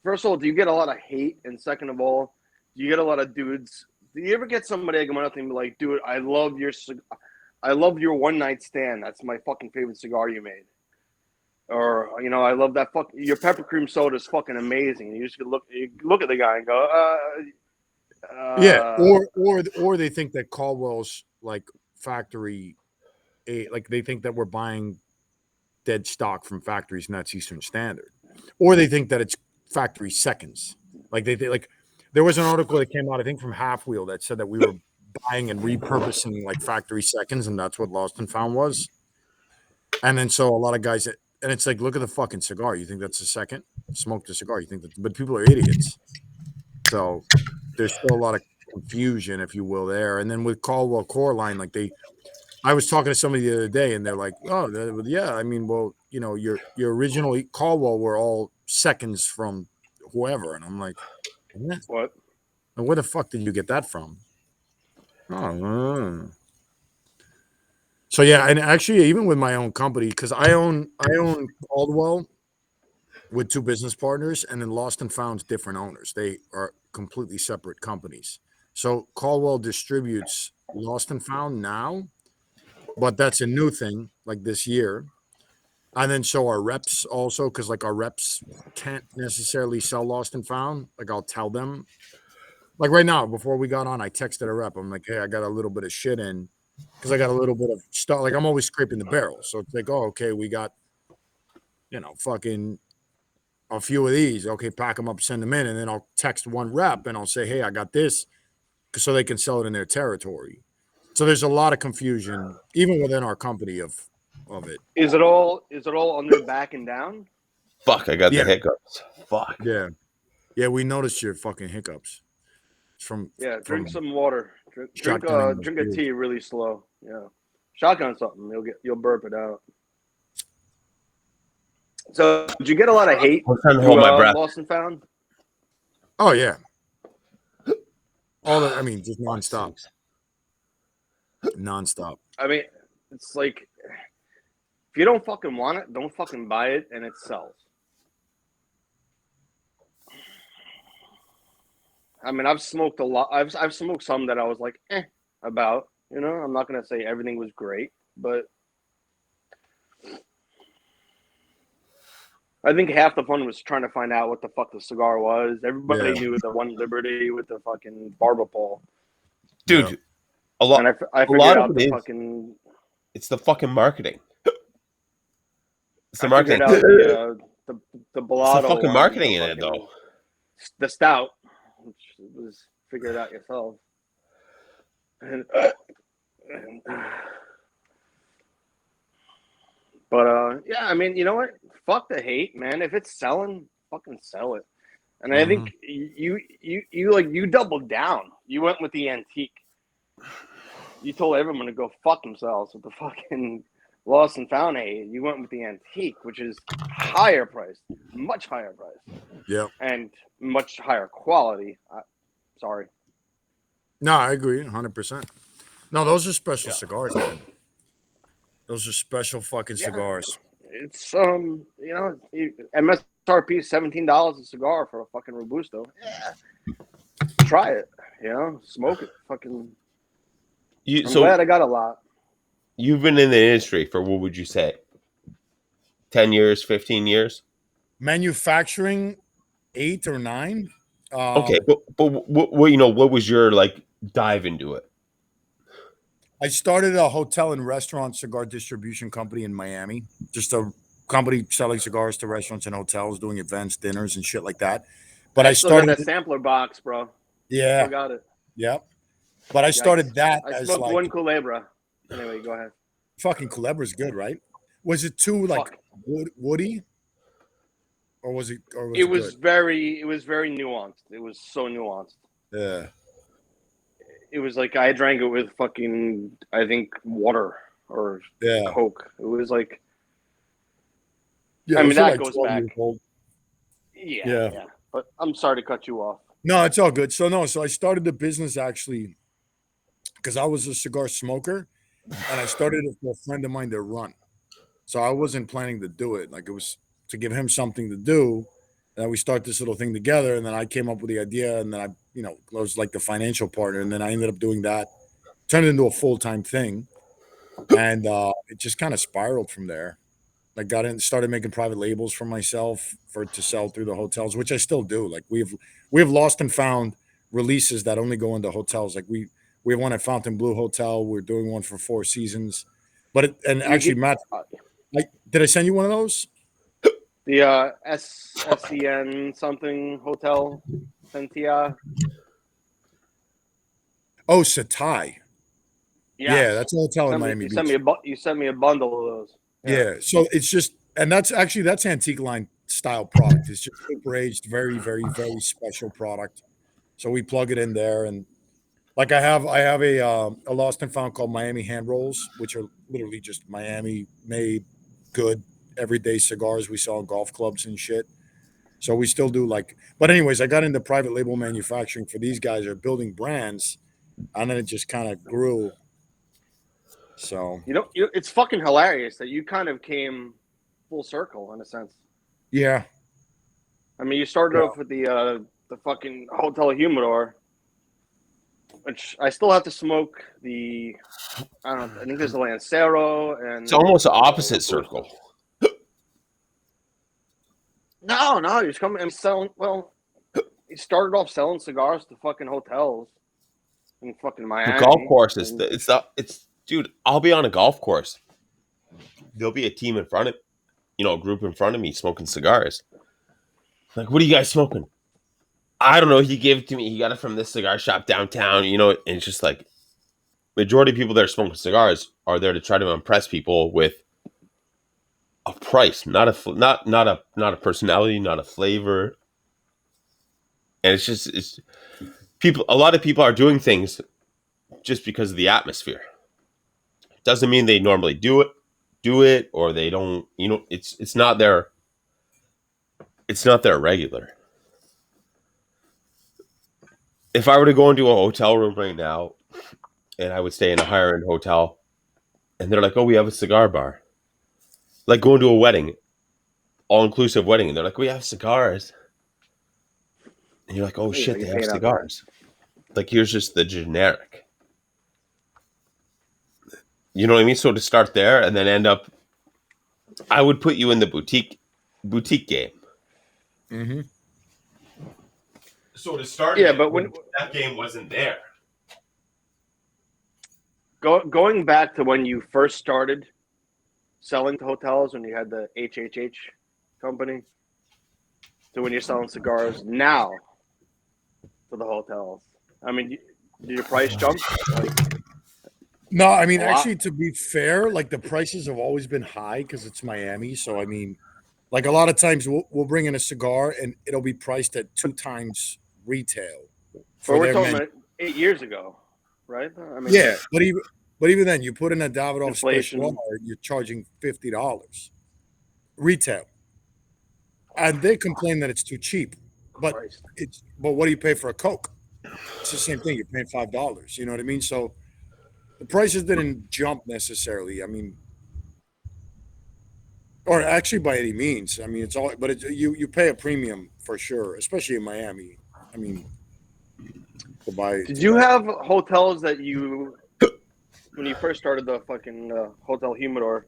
first of all, do you get a lot of hate? And second of all, do you get a lot of dudes? Do you ever get somebody come up and be like, "Dude, I love your one night stand. That's my fucking favorite cigar you made." Or I love that your pepper cream soda is fucking amazing. And you just look at the guy and go, Yeah, or they think that Caldwell's like factory, like they think that we're buying dead stock from factories, and that's Eastern Standard, or they think that it's factory seconds. Like they like there was an article that came out, I think, from Half Wheel that said that we were buying and repurposing like factory seconds, and that's what Lost and Found was. And then so a lot of guys, and it's like, look at the fucking cigar. You think that's a second? Smoke the cigar. You think that? But people are idiots. So there's still a lot of confusion, if you will, there. And then with Caldwell Core Line, like I was talking to somebody the other day, and they're like, "Oh, yeah. I mean, well, your original Caldwell were all seconds from whoever," and I'm like, "What? And where the fuck did you get that from?" Oh, so yeah, and actually, even with my own company, because I own Caldwell with 2 business partners, and then Lost and Found's different owners. They are completely separate companies. So Caldwell distributes Lost and Found now, but that's a new thing like this year. And then so our reps also, because like our reps can't necessarily sell Lost and Found. Like I'll tell them, like right now, before we got on, I texted a rep. I'm like, "Hey, I got a little bit of shit in because I got a little bit of stuff. Like I'm always scraping the barrel. So it's like, oh, okay, we got, fucking a few of these. Okay, pack them up, send them in. And then I'll text one rep and I'll say, "Hey, I got this," so they can sell it in their territory. So there's a lot of confusion, even within our company of it. Is it all under backing down?" Fuck, I got the hiccups. Fuck. Yeah. Yeah, we noticed your fucking hiccups. From drink some water. Shotgunning was Drink a huge. tea really slow. Yeah, shotgun something. You'll burp it out. So, did you get a lot of hate I'm trying to to hold my breath. Lost and Found? Oh yeah. I mean, just nonstop. Nonstop. I mean, it's like if you don't fucking want it, don't fucking buy it, and it sells. I mean, I've smoked a lot. I've smoked some that I was like, about. You know, I'm not gonna say everything was great, but I think half the fun was trying to find out what the fuck the cigar was. Everybody knew the One Liberty with the fucking barber pole, Dude. Yeah. A lot. and I A figured lot out of it the is. fucking. It's the fucking marketing. It's the I marketing. figured out the It's Bellotto the fucking one, marketing the in it, though. the stout, which was figure it out yourself. And, but yeah, I mean, you know what? Fuck the hate, man. If it's selling, fucking sell it. And I think you doubled down. You went with the antique. You told everyone to go fuck themselves with the fucking Lost and Found hate. You went with the antique, which is higher price, much higher price. Yeah. And much higher quality. Sorry. No, I agree 100%. No, those are special cigars, man. Those are special fucking cigars. It's you know, MSRP $17 a cigar for a fucking Robusto. Yeah. Try it, you know, smoke it. Fucking I'm glad I got a lot. You've been in the industry for, what would you say, 10 years, 15 years? Manufacturing 8 or 9. Okay, but what what was your like dive into it? I started a hotel and restaurant cigar distribution company in Miami. Just a company selling cigars to restaurants and hotels, doing events, dinners, and shit like that. But I still got started that sampler box, bro. Yeah. Still got it. Yep. But I started that I as smoked like one Culebra. Anyway, go ahead. fucking Culebra's good, right? Was it too like woody, or was it It was good? very nuanced. It was so nuanced. Yeah. It was like I drank it with fucking, I think, water or Coke. It was like, I mean, that goes back. Yeah. But I'm sorry to cut you off. No, it's all good. So I started the business actually because I was a cigar smoker, and I started it for a friend of mine to run. So I wasn't planning to do it. Like, it was to give him something to do. And then we start this little thing together. And then I came up with the idea. And then I was like the financial partner. And then I ended up doing that, turned it into a full-time thing. And it just kind of spiraled from there. I got in, started making private labels for myself to sell through the hotels, which I still do. Like we have lost and found releases that only go into hotels. Like we have one at Fontainebleau Hotel. We're doing one for Four Seasons. But actually, Matt, did I send you one of those? The SCN something hotel, Sentia. Oh, Satai. Yeah, that's a hotel in Miami Beach. You sent me a bundle of those. Yeah. So it's just, and that's antique line style product. It's just super aged, very, very, very special product. So we plug it in there, and like I have a lost and found called Miami Hand Rolls, which are literally just Miami made, good, everyday cigars we sell in golf clubs and shit. So we still do but anyways, I got into private label manufacturing for these guys. Are building brands, and then it just kind of grew. So it's fucking hilarious that you kind of came full circle in a sense. Yeah. I mean, you started off with the fucking Hotel Humidor, which I still have to smoke the. I think there's the Lancero, and it's almost the opposite circle. No, he's coming and selling. Well, he started off selling cigars to fucking hotels in fucking Miami. The golf course is it's dude. I'll be on a golf course. There'll be a team in front of, a group in front of me smoking cigars. Like, what are you guys smoking? I don't know. He gave it to me. He got it from this cigar shop downtown. And it's just like, majority of people that are smoking cigars are there to try to impress people with a price, not a personality, not a flavor. And it's people. A lot of people are doing things just because of the atmosphere. Doesn't mean they normally do it, or they don't. It's not their regular. If I were to go into a hotel room right now, and I would stay in a higher end hotel, and they're like, "Oh, we have a cigar bar," like going to a wedding, all inclusive wedding, and they're like, "We have cigars," and you're like, "Oh shit, they you're have paying out for cigars." Like here's just the generic. You know what I mean? So to start there and then end up, I would put you in the boutique game. Mm-hmm. So to start, Yeah, but when that game wasn't there. going back to when you first started selling to hotels, when you had the HHH company, to when you're selling cigars now to the hotels. I mean, did your price jump? Like, No, I mean, a lot? actually, to be fair, like the prices have always been high because it's Miami. So, I mean, like a lot of times we'll bring in a cigar and it'll be priced at 2 times retail But for we're their talking menu. about 8 years ago, right? I mean, Yeah, but even then, you put in a Davidoff inflation. Special, you're charging $50 retail, and they complain that it's too cheap. But Christ. what do you pay for a Coke? It's the same thing. You're paying $5. You know what I mean? So the prices didn't jump necessarily. I mean, or actually by any means. I mean, it's all, but you pay a premium for sure, especially in Miami. I mean, to buy. Did you have hotels that you, when you first started the fucking Hotel Humidor,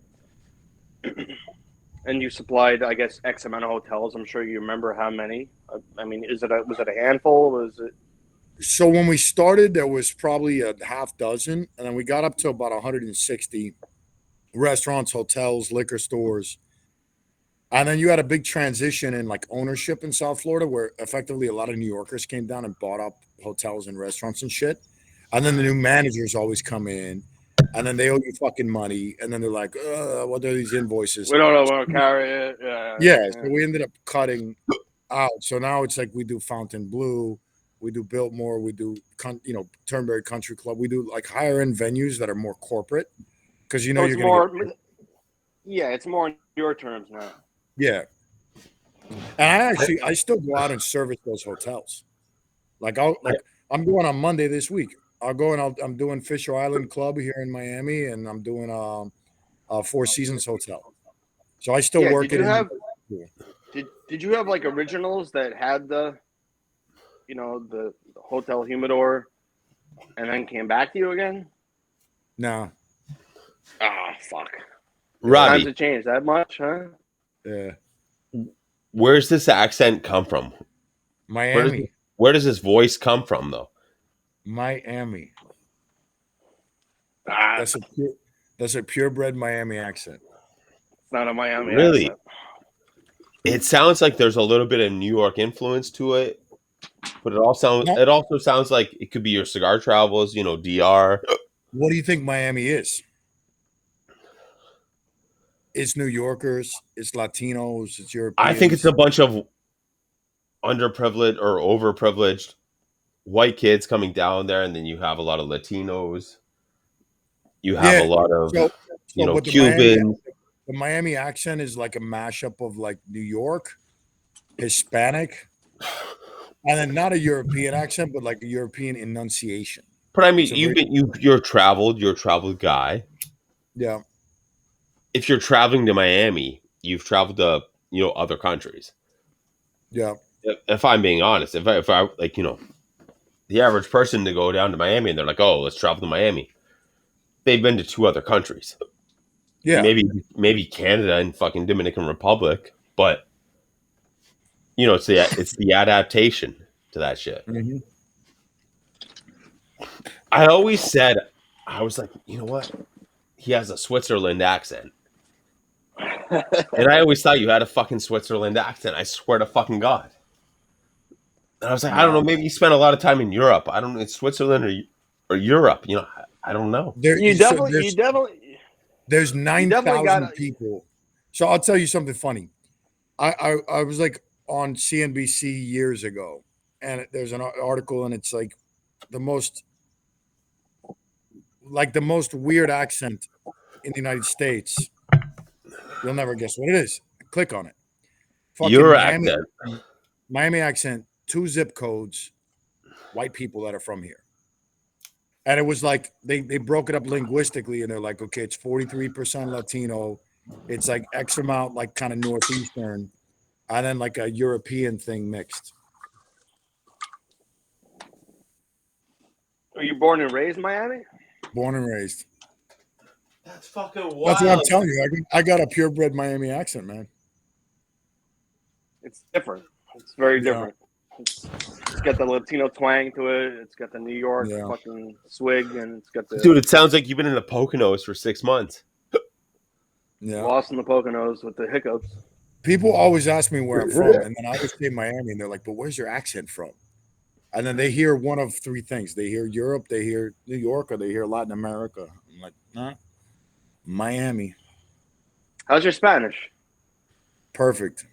and you supplied, I guess, X amount of hotels? I'm sure you remember how many. I mean, was it a handful? Was it? So when we started, there was probably a half dozen, and then we got up to about 160 restaurants, hotels, liquor stores. And then you had a big transition in like ownership in South Florida, where effectively a lot of New Yorkers came down and bought up hotels and restaurants and shit. And then the new managers always come in, and then they owe you fucking money, and then they're like, "What are these invoices?" We don't know. We don't carry it. Yeah. Yeah, so we ended up cutting out. So now it's like we do Fontainebleau, we do Biltmore, we do Turnberry Country Club. We do like higher end venues that are more corporate because So you're it's gonna more. get Yeah, it's more on your terms now. yeah. And I still go out and service those hotels. I'm going on Monday this week. I'm doing Fisher Island Club here in Miami, and I'm doing Four Seasons Hotel. So I still Yeah. work Did it you in. have? Did you have like originals that had the, the Hotel Humidor, and then came back to you again? No. Ah, fuck. Times Robbie, have changed that much, huh? Yeah. where's this accent come from? Miami. Where does this voice come from, though? Miami. Ah, That's a purebred Miami accent. it's not a Miami Really? accent. It sounds like there's a little bit of New York influence to it, but it No. also sounds like it could be your cigar travels, DR. What do you think Miami is? It's New Yorkers, it's Latinos, it's I think it's a Europeans. bunch of underprivileged or overprivileged white kids coming down there, and then you have a lot of Latinos. You have a Yeah. lot of, So, Cubans. the Miami accent is like a mashup of like New York, Hispanic, and then not a European accent, but like a European enunciation. But I mean, It's a very you're a traveled guy. yeah. If you're traveling to Miami, you've traveled to other countries. Yeah. If I'm being honest, if I like the average person to go down to Miami and they're like, oh, let's travel to Miami, they've been to 2 other countries, Yeah. maybe Canada and fucking Dominican Republic, but it's the adaptation to that shit. Mhm. I always said, I was like, you know what? He has a Switzerland accent. And I always thought you had a fucking Switzerland accent. I swear to fucking God. And I was like, I don't know. No. Maybe you spent a lot of time in Europe. I don't know. It's Switzerland or Europe. I don't know. You So definitely, you definitely, there's you definitely got. 9,000 people. So I'll tell you something funny. I was like on CNBC years ago, and there's an article, and it's like the most like the most weird accent in the United States. You'll never guess what it is. Click on it. Fucking Your Miami accent. accent. Miami accent, 2 zip codes, white people that are from here. And it was like they broke it up linguistically, and they're like, okay, it's 43% Latino, it's like X amount, like kind of northeastern, and then like a European thing mixed. Were you born and raised in Miami? Born and raised. That's fucking wild. That's what I'm telling you. I got a purebred Miami accent, man. It's different. It's very Yeah. different. It's got the Latino twang to it. It's got the New York Yeah. fucking swig, and it's got the Dude, it sounds like you've been in the Poconos for 6 months. Yeah. lost in the Poconos with the hiccups. People always ask me where I'm from, and then I always say Miami, and they're like, but where's your accent from? And then they hear one of 3 things. They hear Europe, they hear New York, or they hear Latin America. I'm like, nah, Miami. How's your Spanish? Perfect.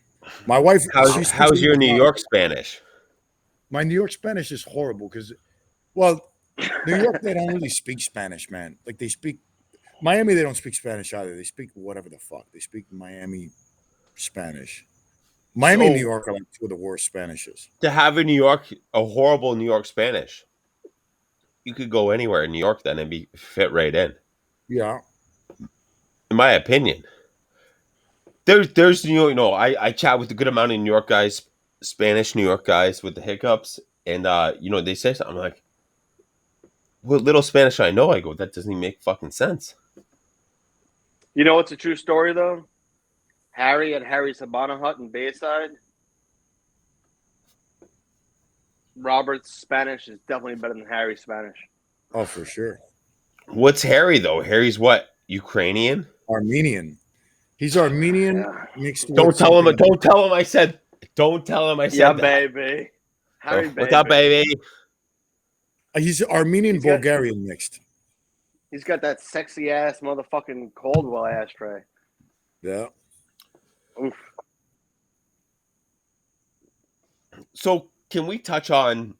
My wife, How's your New York Spanish? My New York Spanish is horrible because, well, New York, they don't really speak Spanish, man. Like they speak, Miami, they don't speak Spanish either. They speak whatever the fuck. They speak Miami Spanish. Miami and New York are like 2 of the worst Spanishes. To have a horrible New York Spanish, you could go anywhere in New York then and be fit right in. Yeah. In my opinion. There's I chat with a good amount of New York guys, Spanish New York guys with the hiccups, and they say something like, what little Spanish I know, I go, that doesn't even make fucking sense. You know what's a true story though? Harry at Harry's Habana Hut in Bayside. Robert's Spanish is definitely better than Harry's Spanish. Oh, for sure. What's Harry though? Harry's what? Ukrainian? Armenian. He's Armenian mixed with Don't tell him I said yeah, that. baby. Harry, What's up, baby? He's Armenian Bulgarian mixed. He's got that sexy ass motherfucking Caldwell ashtray. Yeah. Oof. So can we touch on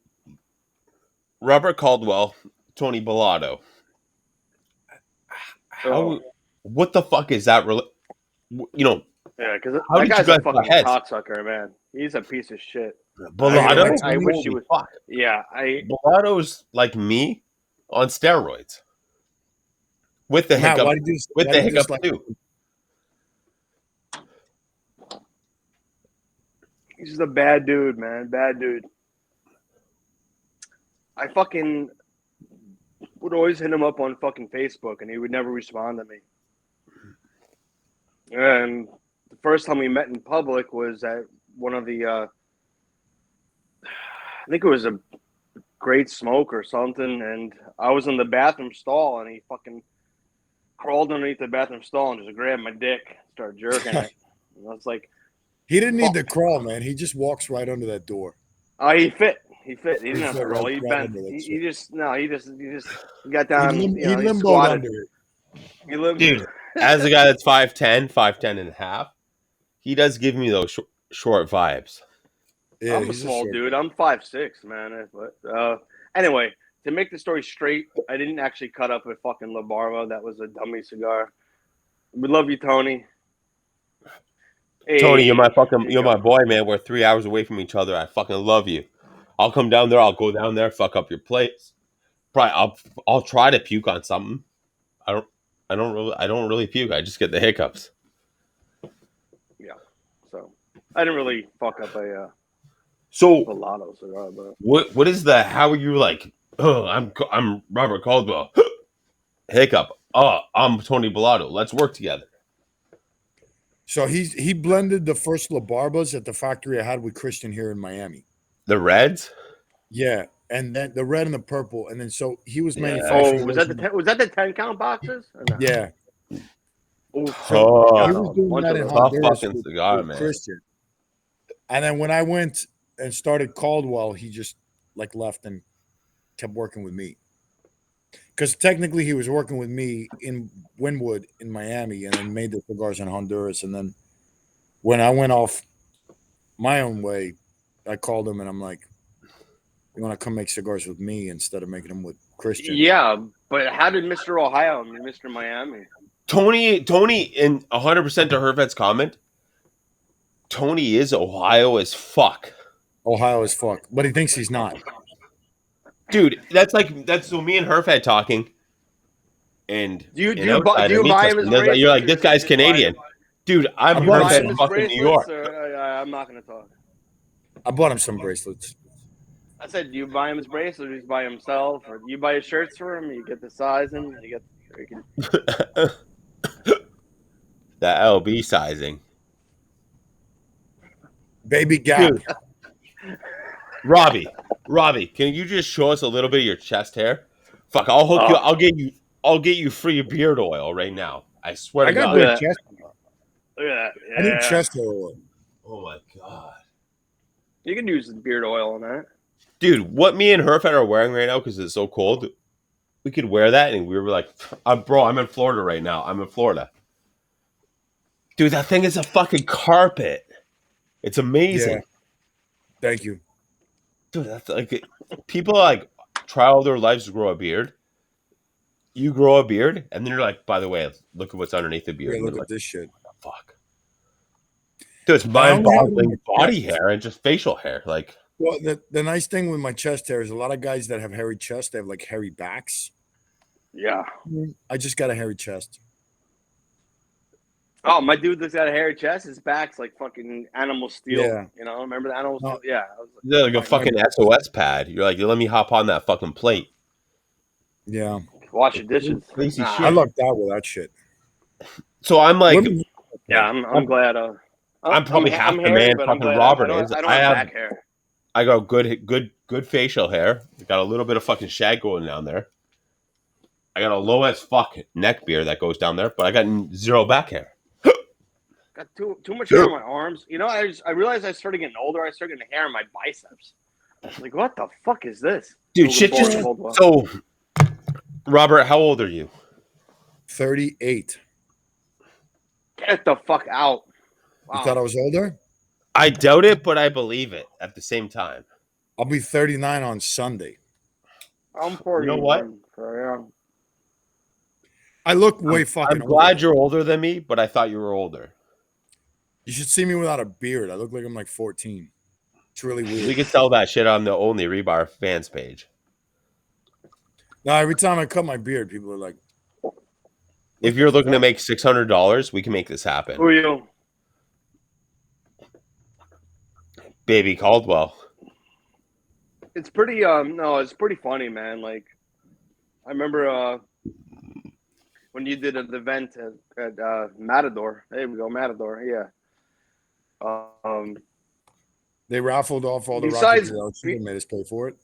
Robert Caldwell, Tony Bellotto? What the fuck is that? Yeah, because that guy's a fucking cocksucker, man. He's a piece of shit. Bellotto? I wish he was. Fuck. Yeah, Bellotto's like me on steroids. With the hiccup. With the hiccup too. He's just a bad dude, man. Bad dude. I fucking would always hit him up on fucking Facebook, and he would never respond to me. And the first time we met in public was at one of the, I think it was a Great Smoke or something, and I was in the bathroom stall, and he fucking crawled underneath the bathroom stall and just grabbed my dick, started jerking it. And I was like, he didn't need to crawl, man. He just walks right under that door. Oh, he fit. He didn't have to roll. He bent. He just got down. He limboed under it. He limboed. Dude, as a guy that's 5'10" and a half, he does give me those short vibes. Yeah, I'm a small dude. I'm 5'6", man. But anyway, to make the story straight, I didn't actually cut up with fucking La Barba. That was a dummy cigar. We love you, Tony. Hey, Tony, you're my boy, man. We're 3 hours away from each other. I fucking love you. I'll come down there. I'll go down there, fuck up your place. Probably, I'll try to puke on something. I don't really puke. I just get the hiccups. Yeah. So I didn't really fuck up a Lotto cigar, but what is the? How are you like? Oh, I'm Robert Caldwell. Hiccup. Oh, I'm Tony Bellotto. Let's work together. So he blended the first La Barbas at the factory I had with Christian here in Miami. The reds? Yeah, and then the red and the purple, and then so he was manufacturing. Oh, was that the 10-count boxes? No? Yeah. So he was doing that in Honduras with man. Christian. And then when I went and started Caldwell, he just like left and kept working with me. Because technically he was working with me in Wynwood in Miami and then made the cigars in Honduras. And then when I went off my own way, I called him and I'm like, you want to come make cigars with me instead of making them with Christian? Yeah, But how did Mr. Ohio and Mr. Miami? Tony, in 100% to Hervet's comment, Tony is Ohio as fuck. Ohio as fuck, but he thinks he's not. Dude, that's so me and Herf had talking, and Do you outside of me, buy him his you're like, bracelets? this guy's Canadian. Dude, I'm I bought Herf him at some fucking New York. I'm not going to talk. I bought him some bracelets. I said, do you buy him his bracelets, or just buy himself, or do you buy his shirts for him? You get the sizing. You can... The LB sizing. Baby Gap. Dude. Robbie, can you just show us a little bit of your chest hair? Fuck, I'll hook you. I'll get you free beard oil right now. I swear I to got God. good chest hair. Look at that. Yeah. I need chest hair oil. Oh my God. You can use beard oil on that. Dude, what me and Herfed are wearing right now, because it's so cold, we could wear that, and we were like, bro, I'm in Florida right now. I'm in Florida. Dude, that thing is a fucking carpet. It's amazing. Yeah. Thank you. Dude, that's like, people like try all their lives to grow a beard. You grow a beard, and then you're like, by the way, look at what's underneath the beard. Yeah, look like, at this shit. Fuck. Dude, it's mind-boggling body hair and just facial hair. Like, well, the nice thing with my chest hair is a lot of guys that have hairy chest, they have like hairy backs. Yeah. I just got a hairy chest. Oh, my dude that's got a hairy chest, his back's like fucking animal steel. Yeah. You know, remember the animal No. steel? Yeah. I was they're like a fucking SOS pad. You're like, let me hop on that fucking plate. Yeah. Wash your dishes. Crazy Nah. shit. I lucked out with that shit. So I'm like, Yeah, I'm glad. I'm probably half the man but fucking glad Robert I is. don't I have have back hair. I got good facial hair. I got a little bit of fucking shag going down there. I got a low as fuck neck beard that goes down there, but I got zero back hair. Got too much hair on my arms. You know, I realized I started getting older. I started getting hair on my biceps. I was like, what the fuck is this? Dude, shit just so. Robert, how old are you? 38. Get the fuck out. Wow. You thought I was older? I doubt it, but I believe it at the same time. I'll be 39 on Sunday. I'm 40. You know what? I look way fucking I'm glad older. you're older than me, but I thought you were older. You should see me without a beard. I look like I'm like 14. It's really weird. We could sell that shit on the Only Rebar fans page. Now, every time I cut my beard, people are like, if you're looking to make $600, we can make this happen. Who are you? Baby Caldwell. It's pretty it's pretty funny, man. Like, I remember when you did an event at Matador. There we go, Matador. Yeah. they raffled off all the Besides- rockets. They made us pay for it.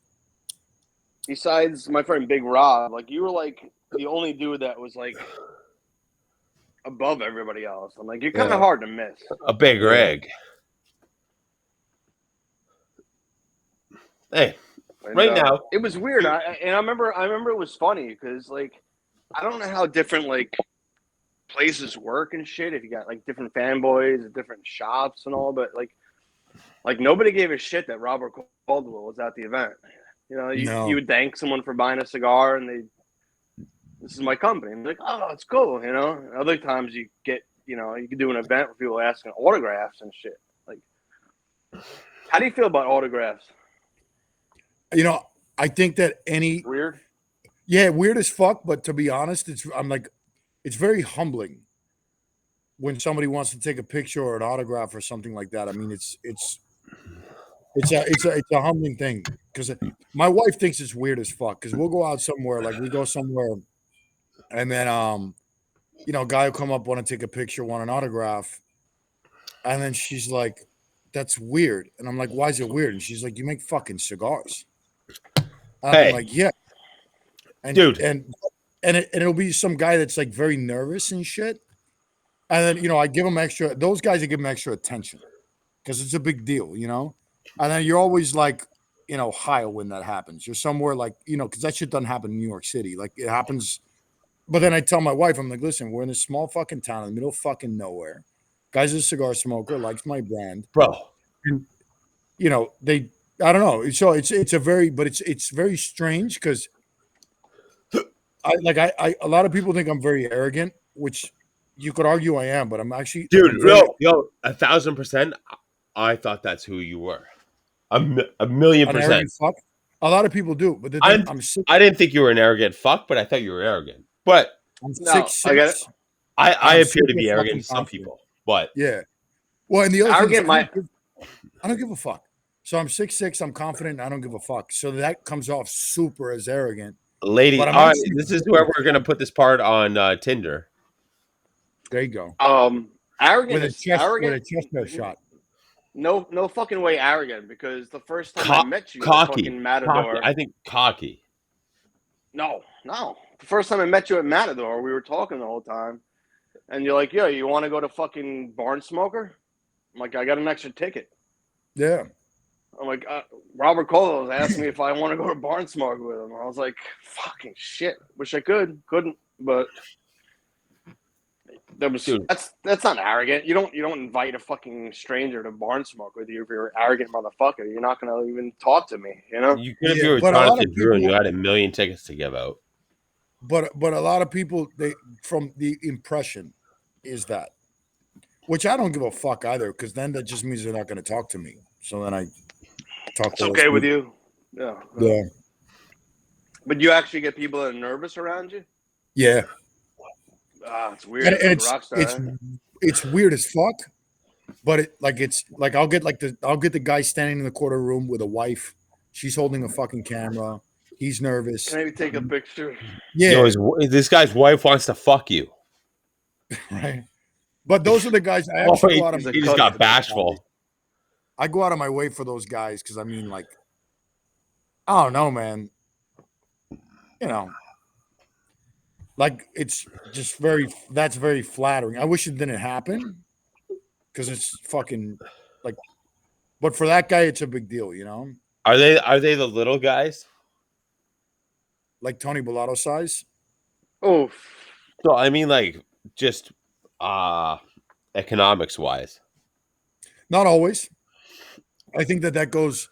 Besides my friend Big Rob, like, you were like the only dude that was like above everybody else. I'm like, you're kind of Yeah. hard to miss. A big rig. Hey, And, right now, it was weird. I remember it was funny because, like, I don't know how different like places work and shit. If you got like different fanboys at different shops and all, but like nobody gave a shit that Robert Caldwell was at the event. You know, you would thank someone for buying a cigar, and this is my company. And like, oh, it's cool. You know, and other times you get, you know, you could do an event where people asking autographs and shit. Like, how do you feel about autographs? You know, I think that Weird. Yeah, weird as fuck. But to be honest, it's very humbling when somebody wants to take a picture or an autograph or something like that. I mean, it's a humbling thing because my wife thinks it's weird as fuck because we'll go out somewhere, like we go somewhere, and then you know, a guy will come up, want to take a picture, want an autograph, and then she's like, "That's weird," and I'm like, "Why is it weird?" And she's like, "You make fucking cigars." And Hey. I'm like, "Yeah." And, Dude. and it'll be some guy that's like very nervous and shit. And then, you know, I give them extra, those guys, I give them extra attention because it's a big deal, you know? And then you're always like, you know, Ohio when that happens. You're somewhere like, you know, because that shit doesn't happen in New York City. Like it happens. But then I tell my wife, I'm like, listen, we're in a small fucking town in the middle of fucking nowhere. Guy's a cigar smoker, likes my brand. bro. You know, I don't know. So it's very strange because A lot of people think I'm very arrogant, which you could argue I am, but I'm actually like Dude, I'm very yo, 1,000%. I thought that's who you were. A million an percent. arrogant fuck. A lot of people do, but the thing I'm. I'm six, I didn't think you were an arrogant fuck, but I thought you were arrogant. But I'm No, six I get it. six, and I I'm appear to super be arrogant fucking to some confident. people. But Yeah. Well, and the other thing is, Arrogant might. I don't give a fuck. So I'm 6'6", I'm confident, I don't give a fuck. So that comes off super as arrogant, ladies, but I'm all right, actually this is where we're gonna put this part on Tinder. there you go. Arrogant With is arrogant. a chest hair shot. No fucking way arrogant, because the first time I met you at Cocky. fucking Matador. I think cocky. No. The first time I met you at Matador, we were talking the whole time. And you're like, yo, you want to go to fucking Barn Smoker? I'm like, I got an extra ticket. Yeah. I'm like, Robert Caldwell was asking me if I want to go to Barn Smoker with him. I was like, fucking shit. Wish I couldn't, but Dude. that's not arrogant. You don't invite a fucking stranger to Barn Smoke with you if you're an arrogant motherfucker. You're not gonna even talk to me, you know? You could have Yeah, been with but a lot Jonathan of Drew and you people, had a million tickets to give out. but a lot of people, they from the impression is that, which I don't give a fuck either, because then that just means they're not going to talk to me. So then I talk It's to those okay with people. you. Yeah. Yeah. But you actually get people that are nervous around you? Yeah. It's weird. And It's like a rock star. it's weird as fuck, but it's like I'll get the guy standing in the corner room with a wife. She's holding a fucking camera. He's nervous. Can I take a picture? Yeah, Yo, this guy's wife wants to fuck you. right. But those are the guys I Oh, actually go out of he just got bashful. I go out of my way for those guys because I mean, like, I don't know, man. You know, like it's just that's very flattering. I wish it didn't happen because it's fucking like, but for that guy, it's a big deal, you know. Are they the little guys? Like Tony Bellotto size. Oh, So I mean, like, just economics wise. Not always. I think that goes.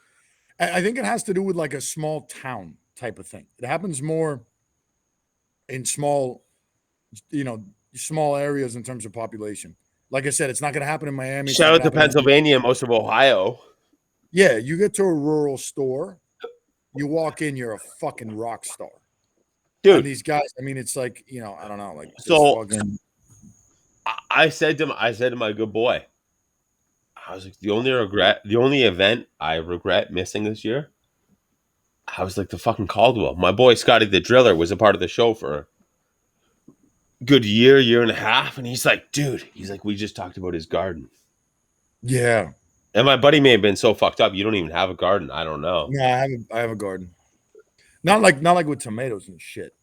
I think it has to do with like a small town type of thing. It happens more in small, small areas in terms of population. Like I said, it's not going to happen in Miami. It's not Shout out gonna to happen in- Pennsylvania and most of Ohio. Yeah, you get to a rural store, you walk in, you're a fucking rock star. And Dude, these guys, I mean, it's like, I don't know, like So- fucking, I said to my good boy, I was like, the only event I regret missing this year, I was like the fucking Caldwell. My boy Scotty the Driller was a part of the show for a good year and a half, and he's like, dude, we just talked about his garden. yeah. And my buddy may have been so fucked up, you don't even have a garden. I don't know. No, I have a garden. Not like with tomatoes and shit,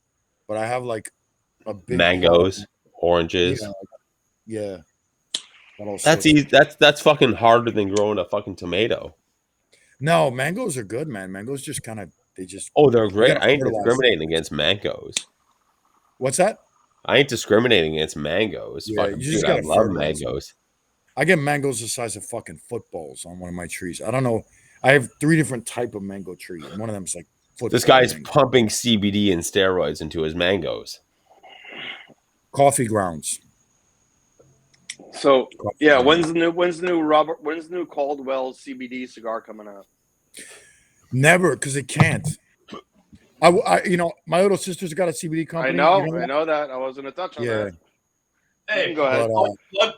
but I have like a big Mangoes, garden. oranges. Yeah. That's easy. That's fucking harder than growing a fucking tomato. No, mangoes are good, man. Mangoes just kind of Oh, they're great. gotta I ain't fertilize discriminating against mangoes. What's that? I ain't discriminating against mangoes. Yeah, Fucking you just dude, I gotta love fertilize them. mangoes. I get mangoes the size of fucking footballs on one of my trees. I don't know. I have 3 different type of mango trees. One of them is like football. This guy's mango. pumping CBD and steroids into his mangoes. Coffee grounds. so Coffee yeah. grounds. When's the new Caldwell CBD cigar coming out? Never, because it can't. My little sister's got a CBD company. I know, You know I that? know that. I wasn't gonna touch on Yeah. that. Hey, Go ahead.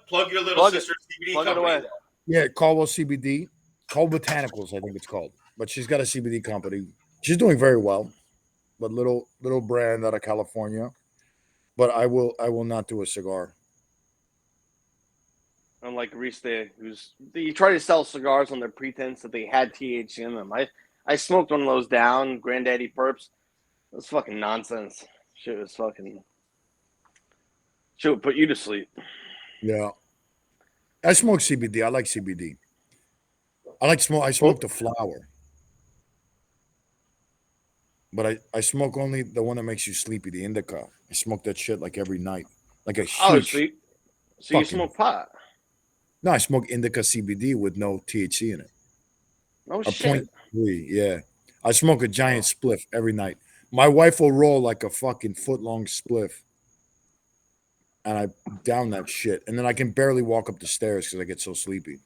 plug your little Plug it. sister's CBD Plug it company. away. Yeah, Caldwell CBD. Called Botanicals, I think it's called. But she's got a CBD company. She's doing very well. But little brand out of California. But I will not do a cigar. Unlike Reese, you try to sell cigars on the pretense that they had THC in them. I smoked one of those down, Granddaddy Perps. It was fucking nonsense. Shit was fucking. Shit would put you to sleep. Yeah. I smoke CBD. I like CBD. I smoke the flower. But I smoke only the one that makes you sleepy, the indica. I smoke that shit like every night. Like a Oh, huge. so you fucking- smoke pot? No, I smoke indica CBD with no THC in it. Oh A shit! 0.3, yeah. I smoke a giant spliff every night. My wife will roll like a fucking foot-long spliff. And I down that shit. And then I can barely walk up the stairs because I get so sleepy.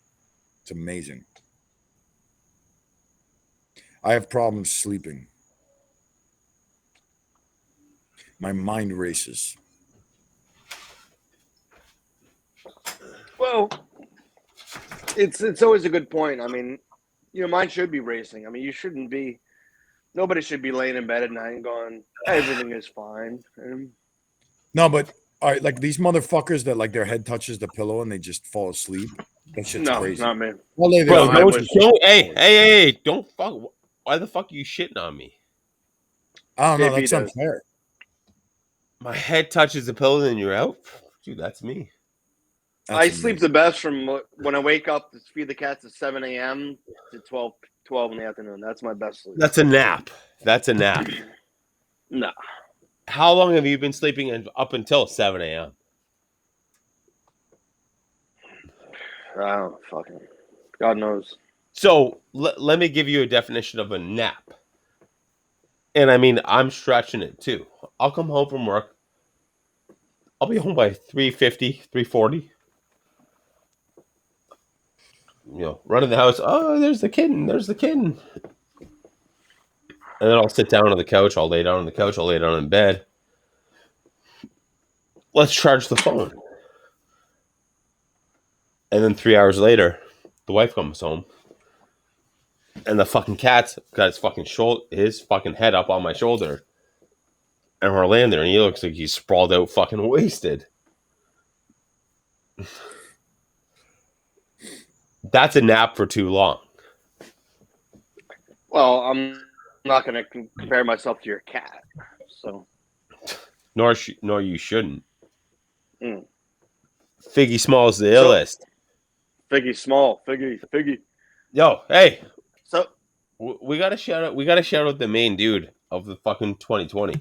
It's amazing. I have problems sleeping. My mind races. Well, it's always a good point. I mean, mine should be racing. I mean, you shouldn't be. Nobody should be laying in bed at night and going, everything is fine. No, but all right, like these motherfuckers that like their head touches the pillow and they just fall asleep. That shit's No, crazy. not me. Well, they Bro, I don't, wish- hey, don't fuck. Why the fuck are you shitting on me? I don't know. JP That's does. unfair. My head touches the pillow and you're out? Dude, that's me. That's I sleep the amazing. best from when I wake up to feed the cats at 7 a.m. to 12 in the afternoon. That's my best sleep. That's a nap. That's a nap. No. How long have you been sleeping up until 7 a.m.? I don't fucking. God knows. So let me give you a definition of a nap. And I mean, I'm stretching it too. I'll come home from work. I'll be home by 3:50, 3:40. Running the house. Oh, there's the kitten. There's the kitten. And then I'll sit down on the couch. I'll lay down on the couch. I'll lay down in bed. Let's charge the phone. And then 3 hours later, the wife comes home. And the fucking cat's got his fucking head up on my shoulder. And we're laying there, and he looks like he's sprawled out fucking wasted. That's a nap for too long. Well, I'm not going to compare myself to your cat. So. Nor you shouldn't. Mm. Figgy Small's the illest. Figgy Small. Figgy. Yo, hey. So we gotta shout out. We gotta shout out the main dude of the fucking 2020.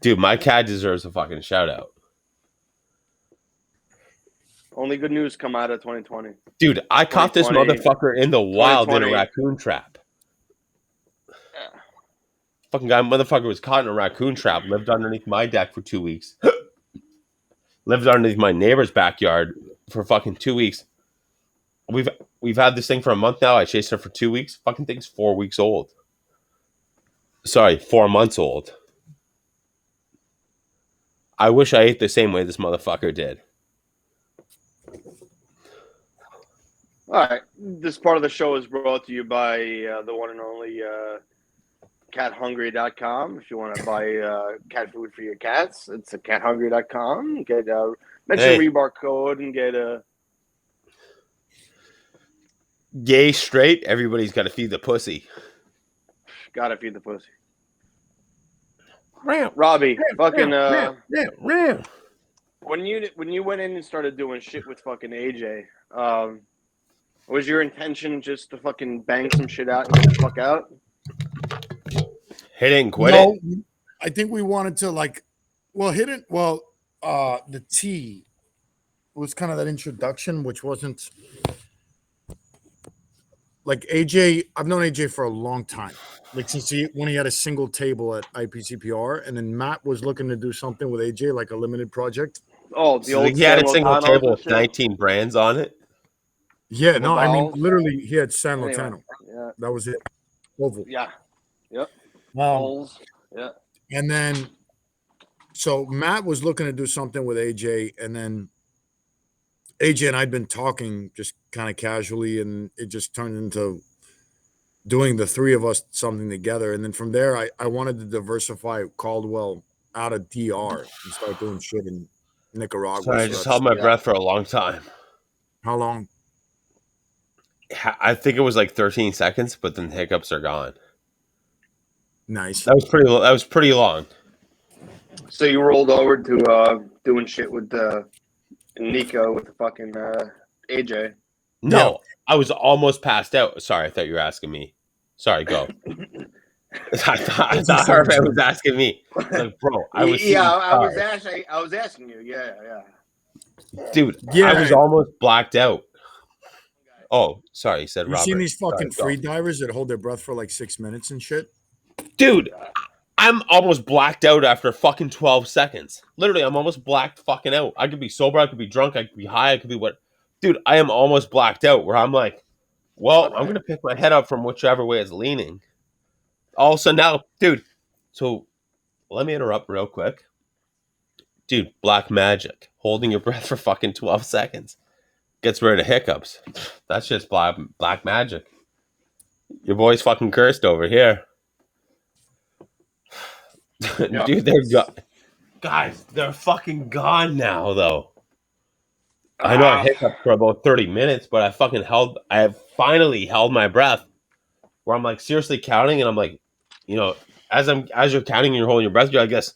Dude, my cat deserves a fucking shout out. only good news come out of 2020. Dude, I caught this 2020, motherfucker in the wild in a 2020. raccoon trap. Yeah. Fucking motherfucker was caught in a raccoon trap. Lived underneath my deck for 2 weeks. Lived underneath my neighbor's backyard for fucking 2 weeks. We've had this thing for a month now. I chased her for 2 weeks. Fucking thing's 4 weeks old. Sorry, 4 months old. I wish I ate the same way this motherfucker did. All right. This part of the show is brought to you by the one and only cathungry.com. If you want to buy cat food for your cats, it's at cathungry.com. Get mention Rebar code and get a gay, straight, everybody's got to feed the pussy. gotta feed the pussy. Robbie, fucking when you went in and started doing shit with fucking AJ, was your intention just to fucking bang some shit out and get the fuck out? Hit it and quit it? I think we wanted to hit it. Well, the T was kind of that introduction, which wasn't like AJ. I've known AJ for a long time, like since when he had a single table at IPCPR, and then Matt was looking to do something with AJ, like a limited project. Oh, the old he had a San single Lotano's table and with shit? 19 brands on it. Yeah, no, I mean Vowels? literally, he had San Anyway, Lotano. yeah, That was it. Oval. yeah, yep. Um, Holes, yeah. And then, so Matt was looking to do something with AJ, and then AJ and I'd been talking just kind of casually, and it just turned into doing the three of us something together. And then from there, I wanted to diversify Caldwell out of DR and start doing shit in Nicaragua. Sorry, I So just that's- held my breath for a long time. How long? I think it was like 13 seconds, but then the hiccups are gone. Nice. That was pretty long. So you rolled over to doing shit with Nico with the fucking AJ. No, I was almost passed out. Sorry, I thought you were asking me. Sorry, go. I thought Harvey was asking me. Like, bro, I was I was asking you. Yeah. dude. Yeah. I was almost blacked out. Oh, sorry, he said You Robert. seen these fucking Sorry, free divers that hold their breath for like 6 minutes and shit? Dude, I'm almost blacked out after fucking 12 seconds. Literally, I'm almost blacked fucking out. I could be sober, I could be drunk, I could be high, I could be what. Dude, I am almost blacked out where I'm like, well, I'm going to pick my head up from whichever way it's leaning. All of a sudden now, dude, so let me interrupt real quick. Dude, black magic. Holding your breath for fucking 12 seconds. Gets rid of hiccups. That's just black magic. Your boy's fucking cursed over here. Yeah. Dude, they're guys, they're fucking gone now, though. I know I hiccuped for about 30 minutes, but I have finally held my breath where I'm like seriously counting, and I'm like, as you're counting and you're holding your breath, you're like this,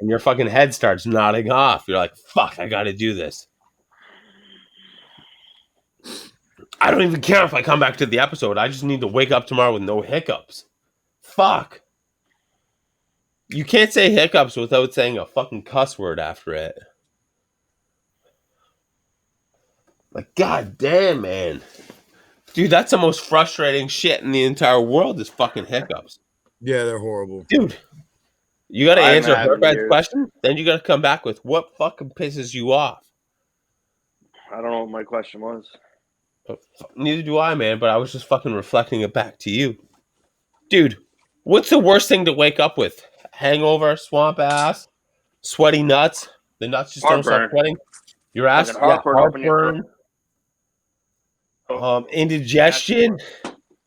and your fucking head starts nodding off. You're like, fuck, I gotta do this. I don't even care if I come back to the episode. I just need to wake up tomorrow with no hiccups. Fuck. You can't say hiccups without saying a fucking cuss word after it. Like, god damn, man. Dude, that's the most frustrating shit in the entire world is fucking hiccups. Yeah, they're horrible. Dude, you gotta I haven't answer had her in bad years. question, then you gotta come back with what fucking pisses you off. I don't know what my question was. Neither do I, man, but I was just fucking reflecting it back to you. Dude, what's the worst thing to wake up with? Hangover, swamp ass, sweaty nuts. The nuts just don't stop Heartburn. sweating. Your ass, Fucking heartburn up in your heartburn, indigestion,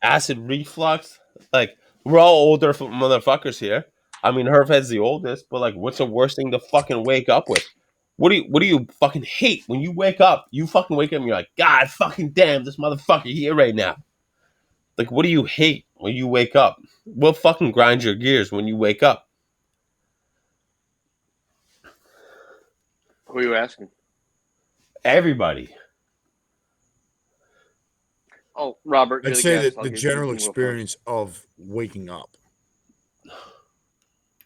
acid reflux. Like, we're all older motherfuckers here. I mean, Herfhead's the oldest, but like, what's the worst thing to fucking wake up with? What do you fucking hate when you wake up? You fucking wake up and you're like, God fucking damn, this motherfucker here right now. Like, what do you hate when you wake up? What fucking grinds your gears when you wake up? Who are you asking? Everybody. Oh, Robert. I'd you're say guest. that I'll the give general you can go experience of waking up.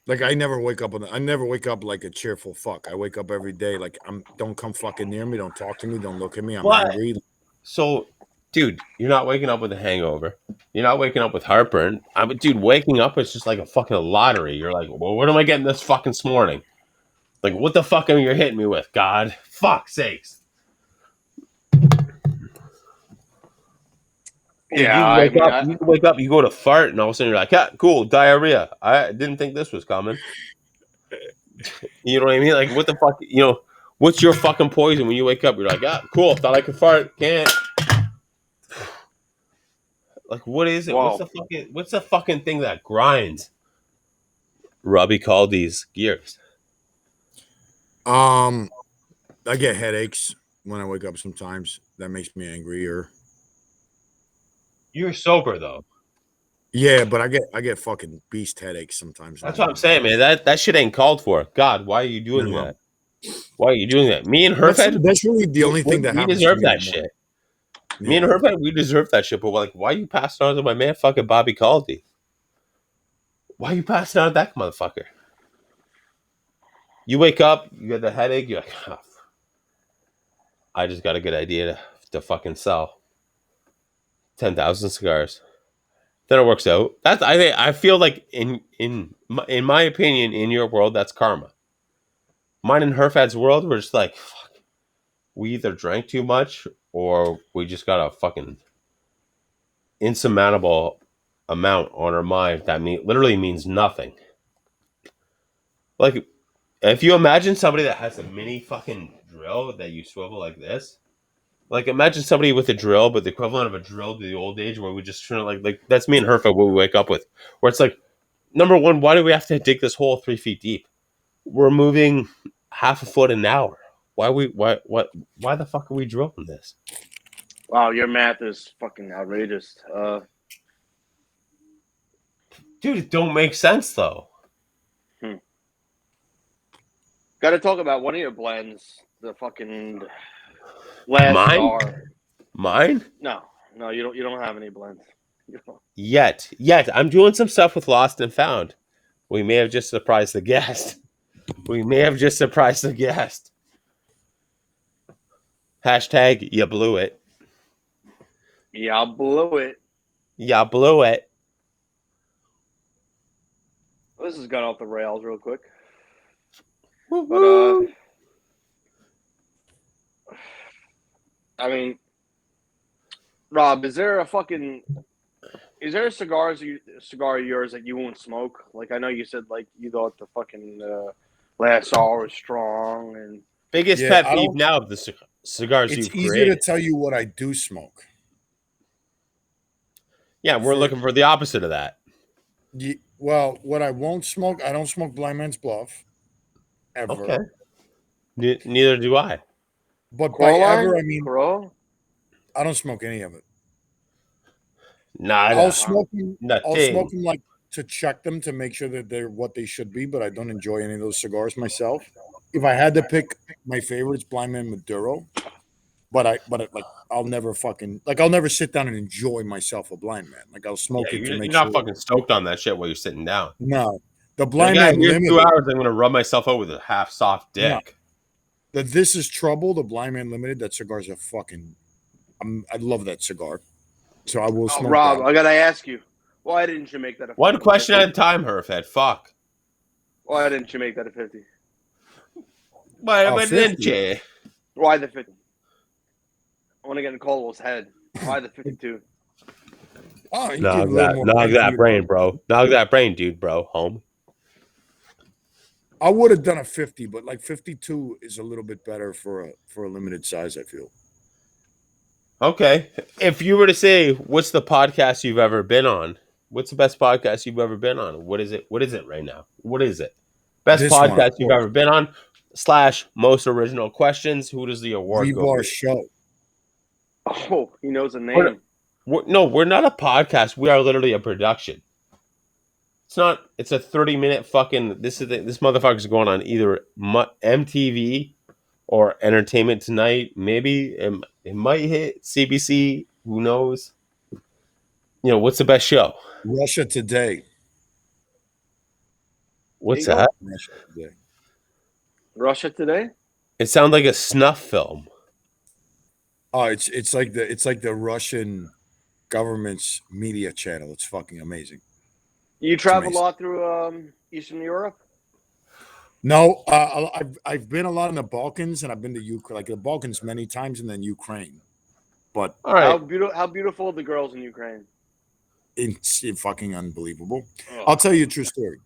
Like I never wake up like a cheerful fuck. I wake up every day like don't come fucking near me, don't talk to me, don't look at me. I'm What? angry. So, dude, you're not waking up with a hangover. You're not waking up with heartburn. Dude, waking up is just like a fucking lottery. You're like, well, what am I getting this fucking morning? Like, what the fuck are you hitting me with, God? Fuck sakes. Dude, Yeah, I mean, you wake up, you go to fart, and all of a sudden you're like, yeah, cool, diarrhea. I didn't think this was coming. You know what I mean? Like, what the fuck? What's your fucking poison when you wake up? You're like, ah, cool, thought I could fart, can't. Like, what is it? Whoa. What's the fucking thing that grinds? Robbie called these gears. I get headaches when I wake up sometimes. That makes me angrier. You're sober though. Yeah, but I get fucking beast headaches sometimes. That's what I'm saying, man. That shit ain't called for. God, why are you doing No. that? Why are you doing that? Me and That's Herfed, really the only thing that we happens to deserve me that in the shit. morning. Me and Herfed, we deserve that shit. But like, why you passing on to my man fucking Bobby Caldy? Why you passing on to that motherfucker? You wake up, you get the headache, you're like, oh, I just got a good idea to fucking sell 10,000 cigars. Then it works out. I feel like in my opinion, in your world, that's karma. Mine and Herfad's world, we're just like, fuck, we either drank too much or we just got a fucking insurmountable amount on our mind that literally means nothing. Like, if you imagine somebody that has a mini fucking drill that you swivel like this, like imagine somebody with a drill, but the equivalent of a drill to the old age where we just trying to like that's me and Herfa what we wake up with, where it's like, number one, why do we have to dig this hole 3 feet deep? We're moving half a foot an hour. Why the fuck are we drilling this? Wow, your math is fucking outrageous. Dude, it don't make sense though. Got to talk about one of your blends, the fucking last Mine? star. Mine? No, you don't. You don't have any blends. Yet. I'm doing some stuff with Lost and Found. We may have just surprised the guest. Hashtag you blew it. Yeah, I blew it. Ya blew it. This has gone off the rails real quick. Woo But woo. I mean, Rob, is there a cigar of yours that you won't smoke? Like I know you said like you thought the fucking last hour was strong and Biggest Yeah, pet I peeve don't. now of the cigars It's you've easier to created. tell you what I do smoke. Yeah, we're For looking for the opposite of that. well, what I won't smoke, I don't smoke Blind Man's Bluff Okay. ever. Neither do I. But by ever, Coraline, I mean Corolla. I don't smoke any of it. I'll Nada. smoke them. I'll smoke Nothing. them like to check them to make sure that they're what they should be. But I don't enjoy any of those cigars myself. If I had to pick my favorites, Blind Man Maduro. Like I'll never fucking like I'll never sit down and enjoy myself a Blind Man. Like I'll Yeah, smoke it to you're make not sure. fucking stoked on that shit while you're sitting down. No, the Like, Blind yeah, Man here's 2 Limited. hours. I'm gonna rub myself out with a half soft No, dick. the This Is Trouble, the Blind Man Limited. That cigar's a fucking. I love that cigar, so I will Oh, smoke Rob, that. I gotta ask you, why didn't you make that a One fucking question 50? at a time, Herfed. Fuck. Why didn't you make that a 50? But didn't 50. you? Why the 50? I want to get in Caldwell's head. Why the 52? Oh, you give a Nog little that, more nog bang for that your brain, buck. bro. Nog that brain, dude, bro. Home. I would have done a 50, but like 52 is a little bit better for a limited size, I feel. Okay. If you were to say, what's the podcast you've ever been on? What's the best podcast you've ever been on? What is it? What is it right now? What is it? Best This one, of podcast you've course. ever been on? / most original questions. Who does the award go Rebar to? show. Oh, he knows a We're, name. no, we're not a podcast. We are literally a production. It's not. It's a 30-minute fucking. This motherfucker's going on either MTV or Entertainment Tonight. Maybe it might hit CBC. Who knows? What's the best show? Russia Today. There What's you go. that? Russia Today. Russia Today? It sounds like a snuff film. Oh, it's like the Russian government's media channel. It's fucking amazing. You It's travel a amazing. lot through Eastern Europe? No, I've been a lot in the Balkans and I've been to Ukraine, like the Balkans many times, and then Ukraine. But All right. How beautiful are the girls in Ukraine? it's fucking unbelievable. Oh. I'll tell you a true story.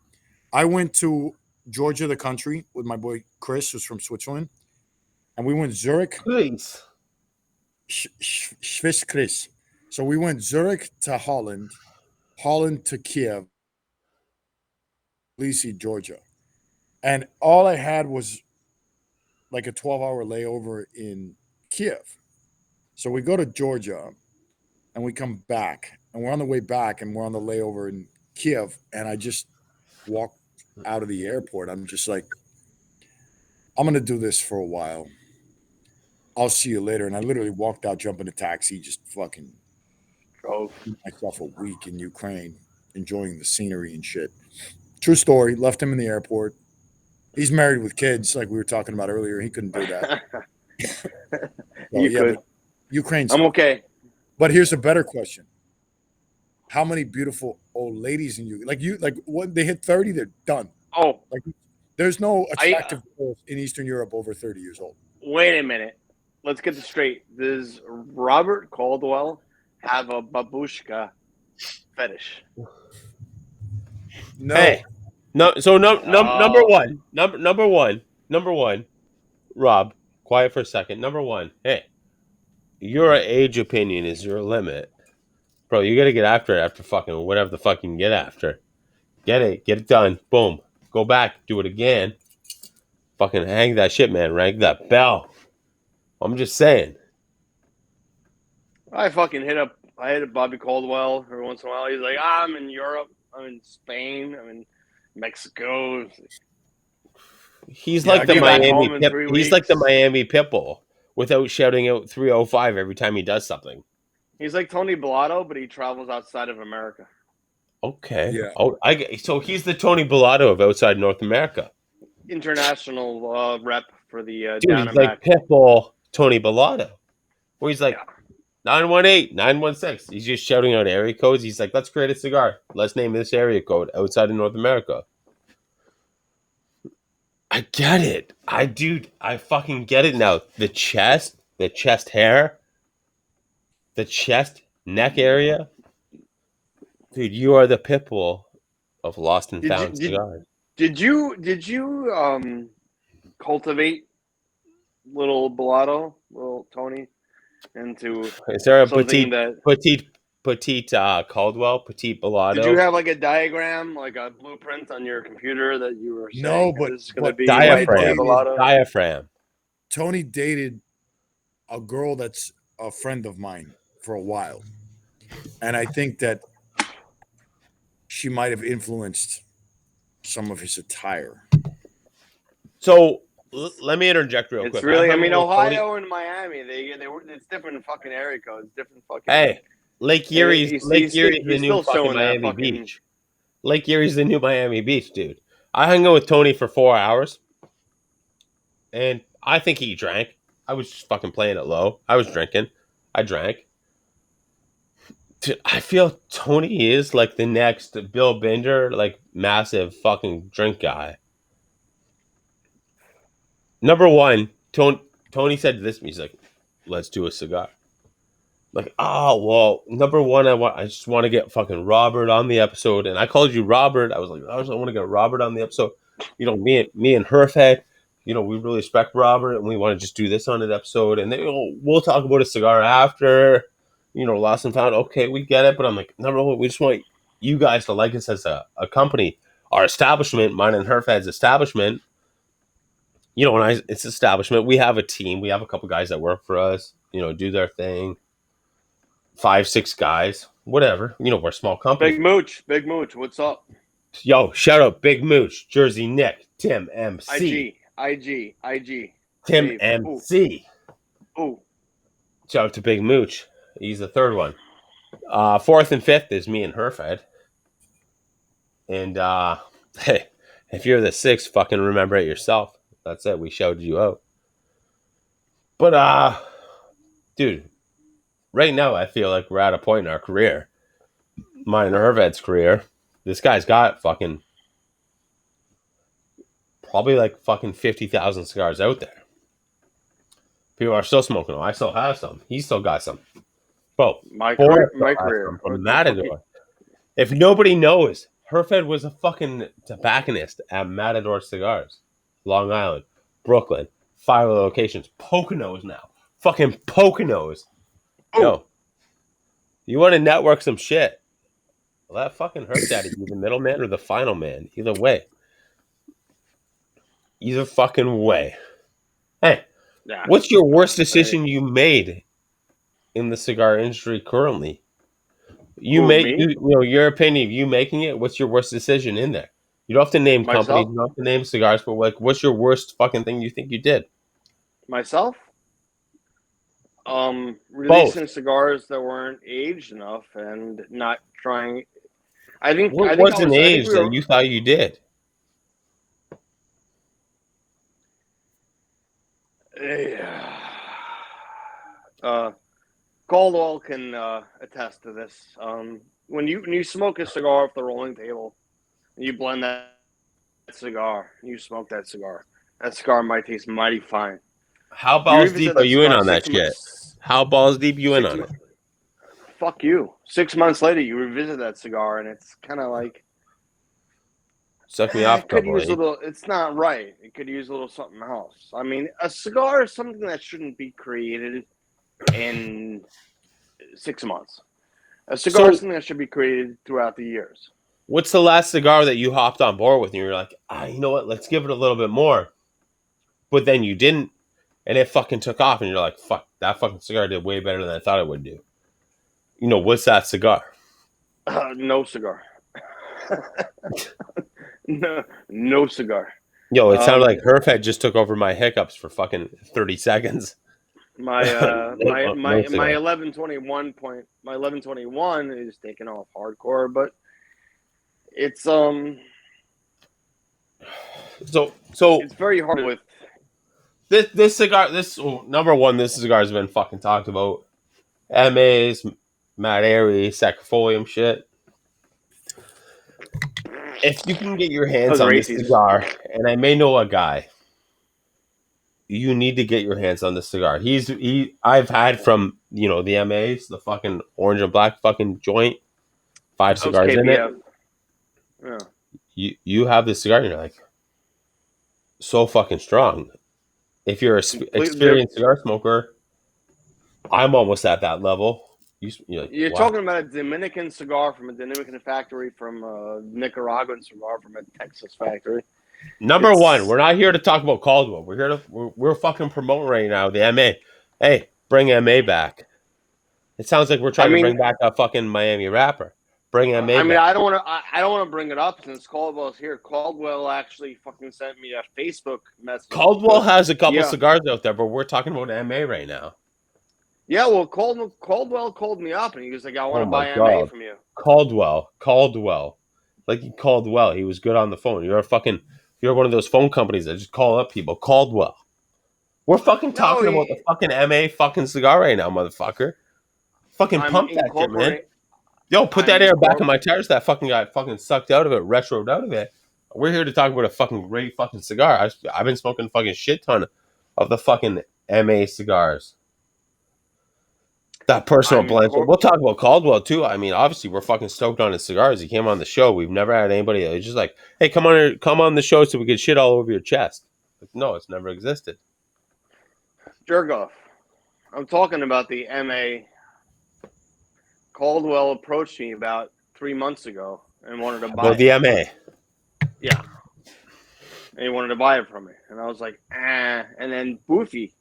I went to Georgia, the country, with my boy Chris, who's from Switzerland, and we went Zurich, Please. Swiss Chris. So we went Zurich to Holland, Holland to Kiev, Tbilisi, Georgia, and all I had was like a 12-hour layover in Kiev. So we go to Georgia, and we come back, and we're on the way back, and we're on the layover in Kiev, and I just walked out of the airport. I'm just like, I'm gonna do this for a while. I'll see you later. And I literally walked out, jumped in a taxi, just fucking Drove. myself a week in Ukraine, enjoying the scenery and shit. True story. Left him in the airport. He's married with kids, like we were talking about earlier. He couldn't do that. So, You could. but Ukraine's. I'm okay. But here's a better question: how many beautiful old ladies in you? Like when they hit 30, they're done. Oh, Like there's no I attractive girls in Eastern Europe over 30 years old. wait a minute. Let's get this straight. Does Robert Caldwell have a babushka fetish? No. Hey. No. So number Oh. one. Number one. Rob, quiet for a second. Number one. Hey, your age opinion is your limit, bro. You gotta get after it after fucking whatever the fuck you can get after. Get it done. Boom. Go back. Do it again. Fucking hang that shit, man. Rank that bell. I'm just saying. I hit up Bobby Caldwell every once in a while. He's like, I'm in Europe. I'm in Spain. I'm in Mexico. He's Yeah, like I the get back Miami home in Pip. 3 He's like the weeks. Miami Pitbull without shouting out 305 every time he does something. He's like Tony Bellotto, but he travels outside of America. Okay. Yeah. Oh, so he's the Tony Bellotto of outside North America. International rep for the Dude, down he's and like back. Pitbull Tony Bellotto. Where he's like Yeah. 918, 916. He's just shouting out area codes. He's like, let's create a cigar. Let's name this area code outside of North America. I get it. I fucking get it now. The chest hair, the chest neck area. Dude, you are the pit bull of lost and Did you found cigars. did you cultivate little little Tony, into Is there a something that? petite Caldwell, petite Did you Bellado? have like a diagram, like a blueprint on your computer that you were No, saying but this is going to be my Tony Tony Diaphragm. dated Bellado? Diaphragm. Tony dated a girl that's a friend of mine for a while, and I think that she might have influenced some of his attire. So let me interject real It's quick. I really, I hung mean, out with Tony. Ohio and Miami, they were, it's different fucking area codes, different fucking. Hey, Lake and Erie's the he's new still fucking showing that Miami fucking. Beach. Lake Erie's the new Miami Beach, dude. I hung out with Tony for 4 hours, and I think he drank. I was just fucking playing it low. I was drinking. I drank. Dude, I feel Tony is like the next Bill Bender, like massive fucking drink guy. Number one, Tony said this. He's like, "Let's do a cigar." Like, oh well, number one, I just want to get fucking Robert on the episode, and I called you Robert. I was like, I just want to get Robert on the episode. You know, me and Herfhead, you know, we really respect Robert, and we want to just do this on an episode, and then we'll talk about a cigar after. You know, lost and found. Okay, we get it, but I'm like, number one, we just want you guys to like us as a company, our establishment, mine and Herfhead's establishment. You know, when it's establishment, we have a team. We have a couple guys that work for us. You know, do their thing. 5, 6 guys, whatever. You know, we're a small company. Big Mooch, what's up? Yo, shout out Big Mooch, Jersey Nick, Tim MC. IG. Tim Dave. MC. Ooh. Shout out to Big Mooch. He's the third one. Fourth and fifth is me and Herfed. And hey, if you're the sixth, fucking remember it yourself. That's it. We shouted you out. But dude, right now I feel like we're at a point in our career. Mine and Herved's career. This guy's got fucking probably like fucking 50,000 cigars out there. People are still smoking them. I still have some. He still got some. Bro, My Forrest career. still has some from Matador. If nobody knows, Herfed was a fucking tobacconist at Matador Cigars, Long Island, Brooklyn, 5 locations, Poconos now, fucking Poconos. Yo, you want to network some shit? Well, that fucking Herb Daddy, you the middleman or the final man. Either way. Either fucking way. Hey, Yeah. what's your worst decision you made in the cigar industry currently? You Who, make me? you know your opinion. You making it. What's your worst decision in there? You don't have to name Myself? companies. You don't have to name cigars. But like, what's your worst fucking thing you think you did? Myself? Releasing cigars that weren't aged enough and not trying. I think What I was an think age we that were. you thought you did? Caldwell can attest to this. When you smoke a cigar off the rolling table, and you blend that cigar, and you smoke that cigar might taste mighty fine. How You balls revisit deep are that you in cigar on that 6 shit? months. How balls deep you in 6 on it? months. Fuck you. 6 months later, you revisit that cigar, and it's kind of like Suck me off, it could double use a A. little. It's not right. It could use a little something else. I mean, a cigar is something that shouldn't be created in 6 months. A cigar is So, something that should be created throughout the years. what's the last cigar that you hopped on board with and you're like, you know what? Let's give it a little bit more. But then you didn't, and it fucking took off, and you're like, fuck, that fucking cigar did way better than I thought it would do. You know, what's that cigar? No cigar. no cigar. Yo, it sounded like Herfhead just took over my hiccups for fucking 30 seconds. My No cigar. 1121 is taking off hardcore, but it's So it's very hard with this cigar. Number one, this cigar has been fucking talked about. MAs, Matt Airy, Sacrifolium shit. If you can get your That hands was on this racist. cigar, and I may know a guy, you need to get your hands on this cigar. I've had from the MAs, the fucking orange and black fucking joint, 5 That was cigars in it. KBF. Yeah. You have this cigar, and you're like so fucking strong. If you're an Completely experienced cigar smoker, I'm almost at that level. You're like, You're wow. talking about a Dominican cigar from a Dominican factory, from a Nicaraguan cigar from a Texas factory. Number one, we're not here to talk about Caldwell. We're fucking promoting right now the MA. Hey, bring MA back. It sounds like we're trying to bring back a fucking Miami rapper. Bring MA back. I don't want to bring it up since Caldwell's here. Caldwell actually fucking sent me a Facebook message. Caldwell has a couple cigars out there, but we're talking about MA right now. Yeah, well, Caldwell called me up and he was like, "I want to buy MA from you." Caldwell, like he called well. He was good on the phone. You're one of those phone companies that just call up people. Caldwell. We're fucking talking about the fucking MA fucking cigar right now, motherfucker. Fucking pump that shit, man. Yo, put that air back in my tires. That fucking guy fucking sucked out of it, retroed out of it. We're here to talk about a fucking great fucking cigar. I've been smoking fucking shit ton of the fucking MA cigars. That personal blend. We'll talk about Caldwell too. I mean, obviously, we're fucking stoked on his cigars. He came on the show. We've never had anybody that was just like, "Hey, come on the show so we can shit all over your chest." Like, no, it's never existed. Jerk off. I'm talking about the MA. Caldwell approached me about 3 months ago and wanted to buy the MA. Yeah. And he wanted to buy it from me. And I was like, And then Boofy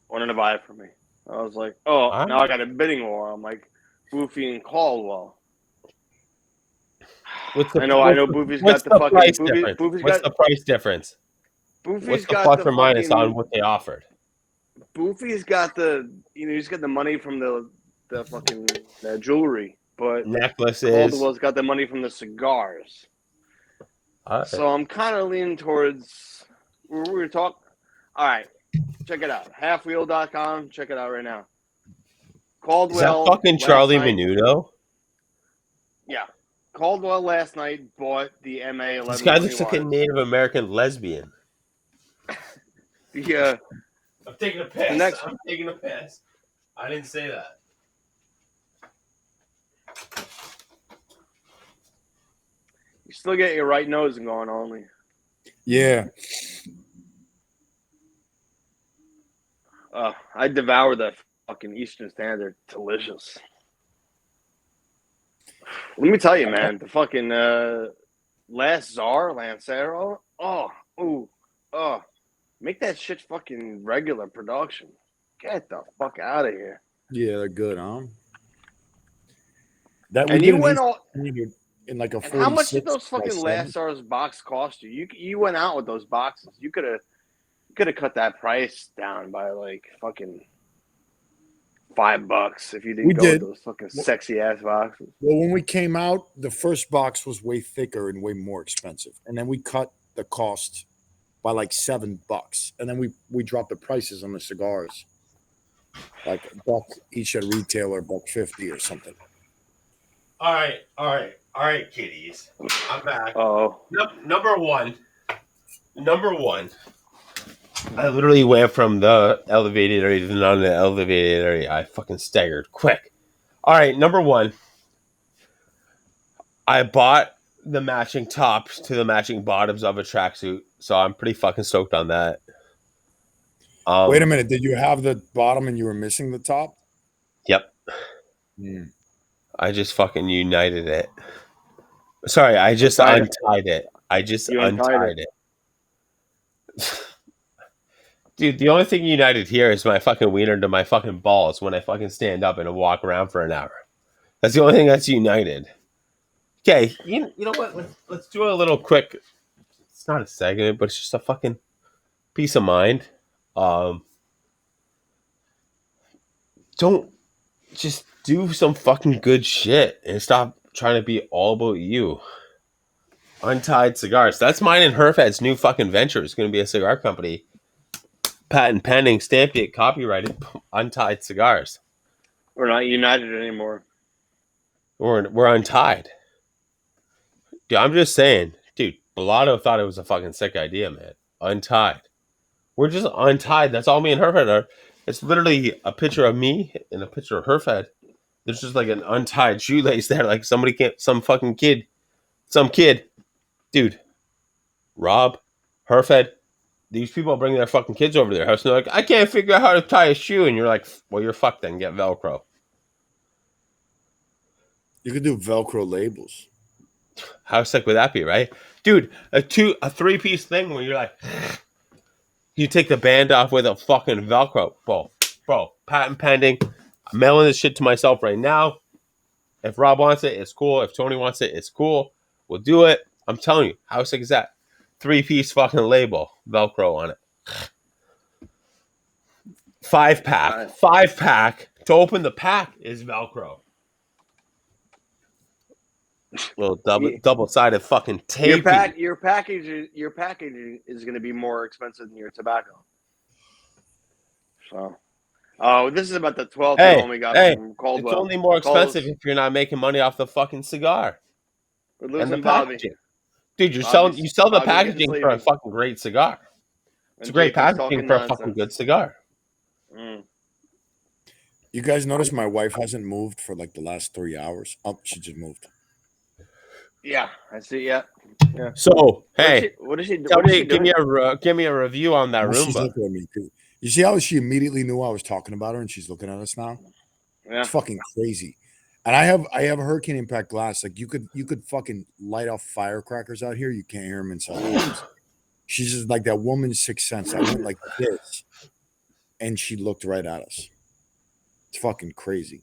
wanted to buy it from me. I was like, now I got a bidding war. I'm like, Boofy and Caldwell. I know Boofy's got the fucking price difference? What's the price difference? Boofy's got the plus or minus on what they offered? Boofy's got he's got the money from the fucking jewelry, but necklaces. Caldwell's got the money from the cigars. So I'm kind of leaning towards we're talking. All right, check it out. Halfwheel.com. Check it out right now. Caldwell. Is that fucking Charlie Menudo? Yeah. Caldwell last night bought the MA 11. This guy looks like a Native American lesbian. Yeah. I'm taking a piss. I'm taking a piss. I didn't say that. You still get your right nose going only. Yeah. I devoured that fucking Eastern Standard. Delicious. Let me tell you, man, the fucking last Czar, Lancero. Make that shit fucking regular production. Get the fuck out of here. Yeah, they're good, huh? And you went all in like a 46. How much did those fucking last Czar's box cost you? You went out with those boxes. You could have cut that price down by like fucking $5 if you didn't go with those fucking sexy ass boxes. Well, when we came out, the first box was way thicker and way more expensive, and then we cut the cost by like $7, and then we dropped the prices on the cigars, like $1 each at retail or $1.50 or something. All right, kiddies. I'm back. Oh, number one. I literally went from the elevated area to non elevated area. I fucking staggered quick. All right, number one. I bought the matching tops to the matching bottoms of a tracksuit, so I'm pretty fucking stoked on that. Wait a minute, did you have the bottom and you were missing the top? Yep. I just fucking united it. Sorry, I just untied it. I just untied it. Dude, the only thing united here is my fucking wiener to my fucking balls when I fucking stand up and walk around for an hour. That's the only thing that's united. Okay, you know what? Let's do a little quick. It's not a segment, but it's just a fucking peace of mind. Don't just do some fucking good shit and stop trying to be all about you. Untied Cigars. That's mine and Herfed's new fucking venture. It's going to be a cigar company. Patent pending, stamped it, copyrighted, Untied Cigars. We're not united anymore. We're untied. Dude, I'm just saying, dude, Bellotto thought it was a fucking sick idea, man. Untied. We're just untied. That's all me and Herfed are. It's literally a picture of me and a picture of Herfed. There's just like an untied shoelace there. Like somebody can't, some fucking kid, some kid. Dude, Rob, Herfed, these people bring their fucking kids over to their house and they're like, I can't figure out how to tie a shoe. And you're like, well, you're fucked then. Get Velcro. You could do Velcro labels. How sick would that be, right? Dude, a 3-piece thing where you're like, you take the band off with a fucking Velcro. Bro, patent pending. I'm mailing this shit to myself right now. If Rob wants it, it's cool. If Tony wants it, it's cool. We'll do it. I'm telling you, how sick is that? 3-piece fucking label, Velcro on it. 5-pack. 5-pack. To open the pack is Velcro. Little double-sided fucking tape. Your package is going to be more expensive than your tobacco. So, this is about the 12th one we got from Caldwell. It's only more expensive if you're not making money off the fucking cigar and the packaging. Dude, you sell the packaging for a fucking great cigar. It's a great packaging for a fucking good cigar. Mm. You guys notice my wife hasn't moved for like the last 3 hours? Oh, she just moved. Yeah, I see. Yeah. So, hey, what is she doing? Give me a review on that Roomba. She's looking at me too. You see how she immediately knew I was talking about her, and she's looking at us now. Yeah. It's fucking crazy. And I have hurricane impact glass. Like you could fucking light off firecrackers out here. You can't hear them inside. She's just like that woman's sixth sense. I went like this, and she looked right at us. It's fucking crazy.